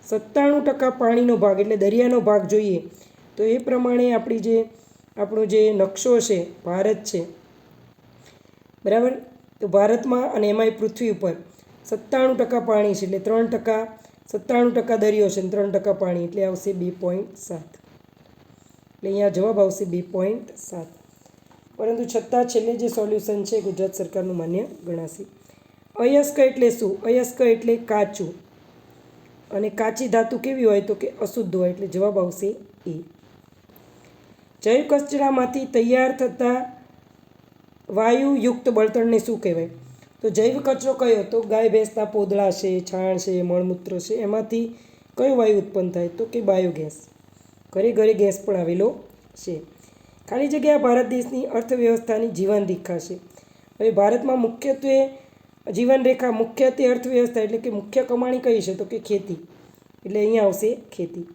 Speaker 1: 97% પાણીનો ભાગ એટલે દરિયાનો ભાગ જોઈએ, તો એ પ્રમાણે આપણો જે નકશો છે ભારત છે, બરાબર. તો ભારતમાં અને એમાંય પૃથ્વી ઉપર 97% પાણી છે, એટલે 3%, 97% દરિયો છે અને 3% પાણી, એટલે આવશે 2.7. એટલે અહીંયા જવાબ આવશે 2.7. પરંતુ છતાં છેલ્લે જે સોલ્યુશન છે ગુજરાત સરકારનું માન્ય ગણાશે. અયસ્ક એટલે શું? અયસ્ક એટલે કાચું, અને કાચી ધાતુ કેવી હોય? તો કે અશુદ્ધ હોય, એટલે જવાબ આવશે એ. જૈવ કચરામાંથી તૈયાર થતા વાયુયુક્ત બળતણને શું કહેવાય? તો જૈવ કચરો કયો? તો ગાય ભેંસના પોદળા છે, છાણ છે, મળમૂત્ર છે, એમાંથી કયો વાયુ ઉત્પન્ન થાય? તો કે બાયોગેસ. ઘરે ઘરે ગેસ પણ આવેલો છે. ખાલી જગ્યા ભારત દેશની અર્થવ્યવસ્થાની જીવનરેખા છે. હવે ભારતમાં મુખ્યત્વે જીવનરેખા, મુખ્યત્વે અર્થવ્યવસ્થા એટલે કે મુખ્ય કમાણી કઈ છે? તો કે ખેતી, એટલે અહીંયા આવશે ખેતી.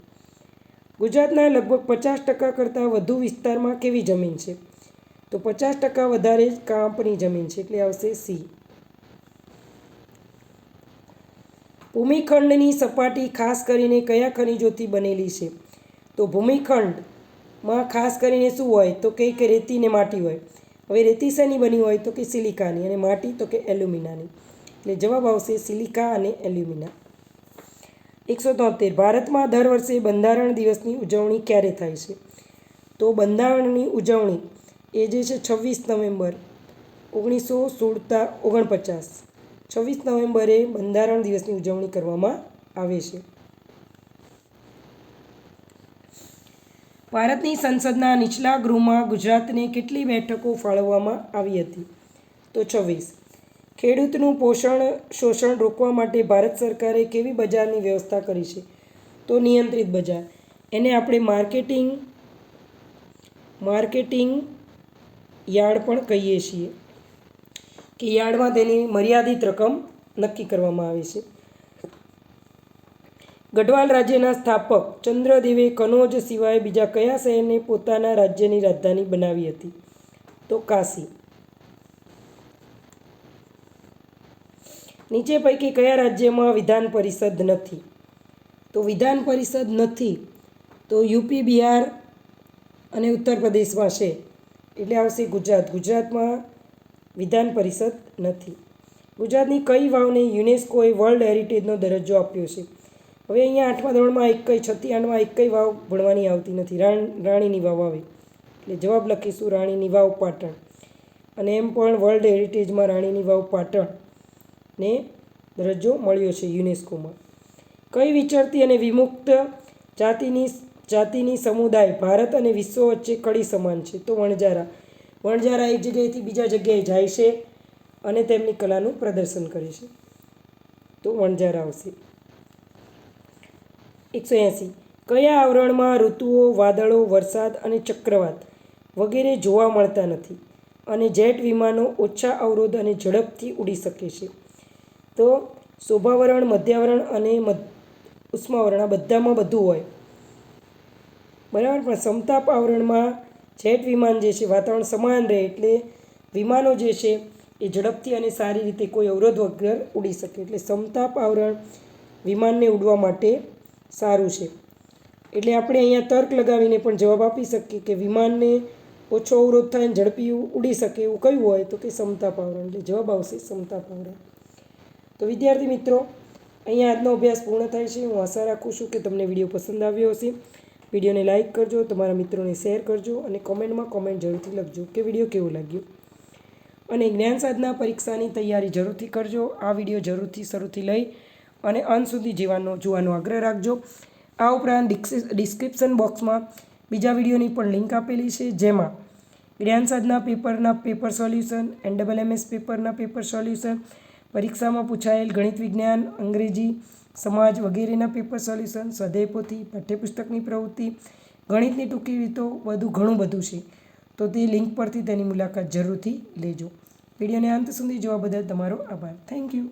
Speaker 1: ગુજરાતના લગભગ 50% કરતાં વધુ વિસ્તારમાં કેવી જમીન છે? તો 50% વધારે કાપની જમીન છે, એટલે આવશે સી. ભૂમિખંડની સપાટી ખાસ કરીને કયા ખનિજોથી બનેલી છે? તો ભૂમિખંડમાં ખાસ કરીને શું હોય? તો કે રેતી ને માટી હોય. હવે રેતી શેની બની હોય? તો કે સિલિકાની, અને માટી તો કે એલ્યુમિનાની, એટલે જવાબ આવશે સિલિકા અને એલ્યુમિના. 173. ભારતમાં દર વર્ષે બંધારણ દિવસની ઉજવણી ક્યારે થાય છે? તો બંધારણની ઉજવણી એ જે છે 26 નવેમ્બર 1949, 26 નવેમ્બરે બંધારણ દિવસની ઉજવણી કરવામાં આવે છે. ભારતની સંસદના નીચલા ગૃહમાં ગુજરાતને કેટલી બેઠકો ફાળવવામાં આવી હતી? તો 26. ખેડૂતનું શોષણ રોકવા માટે ભારત સરકારે કેવી બજારની વ્યવસ્થા કરી છે? તો નિયંત્રિત બજાર. એને આપણે માર્કેટિંગ યાર્ડ પણ કહીએ છીએ, કે યાર્ડમાં તેની મર્યાદિત રકમ નક્કી કરવામાં આવે છે. ગઢવાલ રાજ્યના સ્થાપક ચંદ્રદેવે કનોજ સિવાય બીજા કયા શહેરને પોતાના રાજ્યની રાજધાની બનાવી હતી? તો કાશી. નીચે પૈકી કયા રાજ્યમાં વિધાન પરિષદ નથી? તો વિધાન પરિષદ નથી તો યુપી, બિહાર અને ઉત્તર પ્રદેશમાં છે, એટલે આવશે ગુજરાત. ગુજરાતમાં વિધાન પરિષદ નથી. ગુજરાતની કઈ વાવને યુનેસ્કોએ વર્લ્ડ હેરિટેજનો દરજ્જો આપ્યો છે? હવે અહીંયા 8મા ધોરણમાં 36માં એક વાવ ભણવાની આવતી નથી, રાણીની વાવ આવે, એટલે જવાબ લખીશું રાણીની વાવ પાટણ. અને એમ પણ વર્લ્ડ હેરિટેજમાં રાણીની વાવ પાટણને દરજ્જો મળ્યો છે યુનેસ્કોમાં. કઈ વિચરતી અને વિમુક્ત જાતિની સમુદાય ભારત અને વિશ્વ વચ્ચે કડી સમાન છે? તો વણજારા. વણજારા એક જગ્યાએથી બીજા જગ્યાએ જાય છે અને તેમની કલાનું પ્રદર્શન કરે છે, તો વણજારા આવશે. 180. કયા આવરણમાં ઋતુઓ, વાદળો, વરસાદ અને ચક્રવાત વગેરે જોવા મળતા નથી? અને જેટ વિમાનો ઓછા અવરોધ અને ઝડપથી ઉડી શકે છે. તો શોભાવરણ, મધ્યાવરણ અને ઉષ્માવરણ આ બધામાં બધું હોય બરાબર. પણ સમતાપ આવરણમાં જેટ વિમાન જે છે વાતાવરણ સમાન રહે એટલે વિમાનો જે છે એ ઝડપથી અને સારી રીતે કોઈ અવરોધ વગર ઉડી શકે. એટલે સમતાપ આવરણ વિમાનને ઉડવા માટે સારું છે. એટલે આપણે અહીંયા તર્ક લગાવીને પણ જવાબ આપી શકીએ કે વિમાનને ઓછો અવરોધ થાય અને ઝડપી ઉડી શકે એવું કયું હોય તો કે સમતાપ આવરણ. એટલે જવાબ આવશે સમતાપ આવરણ. તો વિદ્યાર્થી મિત્રો, અહીંયા આજનો અભ્યાસ પૂર્ણ થાય છે. હું આશા રાખું છું કે તમને વિડીયો પસંદ આવ્યો હશે. વિડીયોને લાઇક કરજો, તમારા મિત્રોને શેર કરજો અને કોમેન્ટમાં કોમેન્ટ જરૂરથી લખજો કે વિડીયો કેવો લાગ્યો. અને જ્ઞાન સાધના પરીક્ષાની તૈયારી જરૂરથી કરજો. આ વિડીયો જરૂરથી શરૂથી લઈ અને અંત સુધી જોવાનો આગ્રહ રાખજો. આ ઉપરાંત ડિસ્ક્રિપ્શન બોક્સમાં બીજા વિડીયોની પણ લિંક આપેલી છે, જેમાં જ્ઞાન સાધના પેપરના પેપર સોલ્યુશન, NMMS પેપરના પેપર સોલ્યુશન, પરીક્ષામાં પૂછાયેલ ગણિત, વિજ્ઞાન, અંગ્રેજી, સમાજ વગેરેના પેપર સોલ્યુશન, સ્વાધ્યાય પોથી, પાઠ્યપુસ્તકની પ્રવૃત્તિ, ગણિતની ટૂંકી રીતો, બધું ઘણું બધું છે. તો તે લિંક પરથી તેની મુલાકાત જરૂરથી લેજો. વિડીયોને અંત સુધી જોવા બદલ તમારો આભાર. Thank you.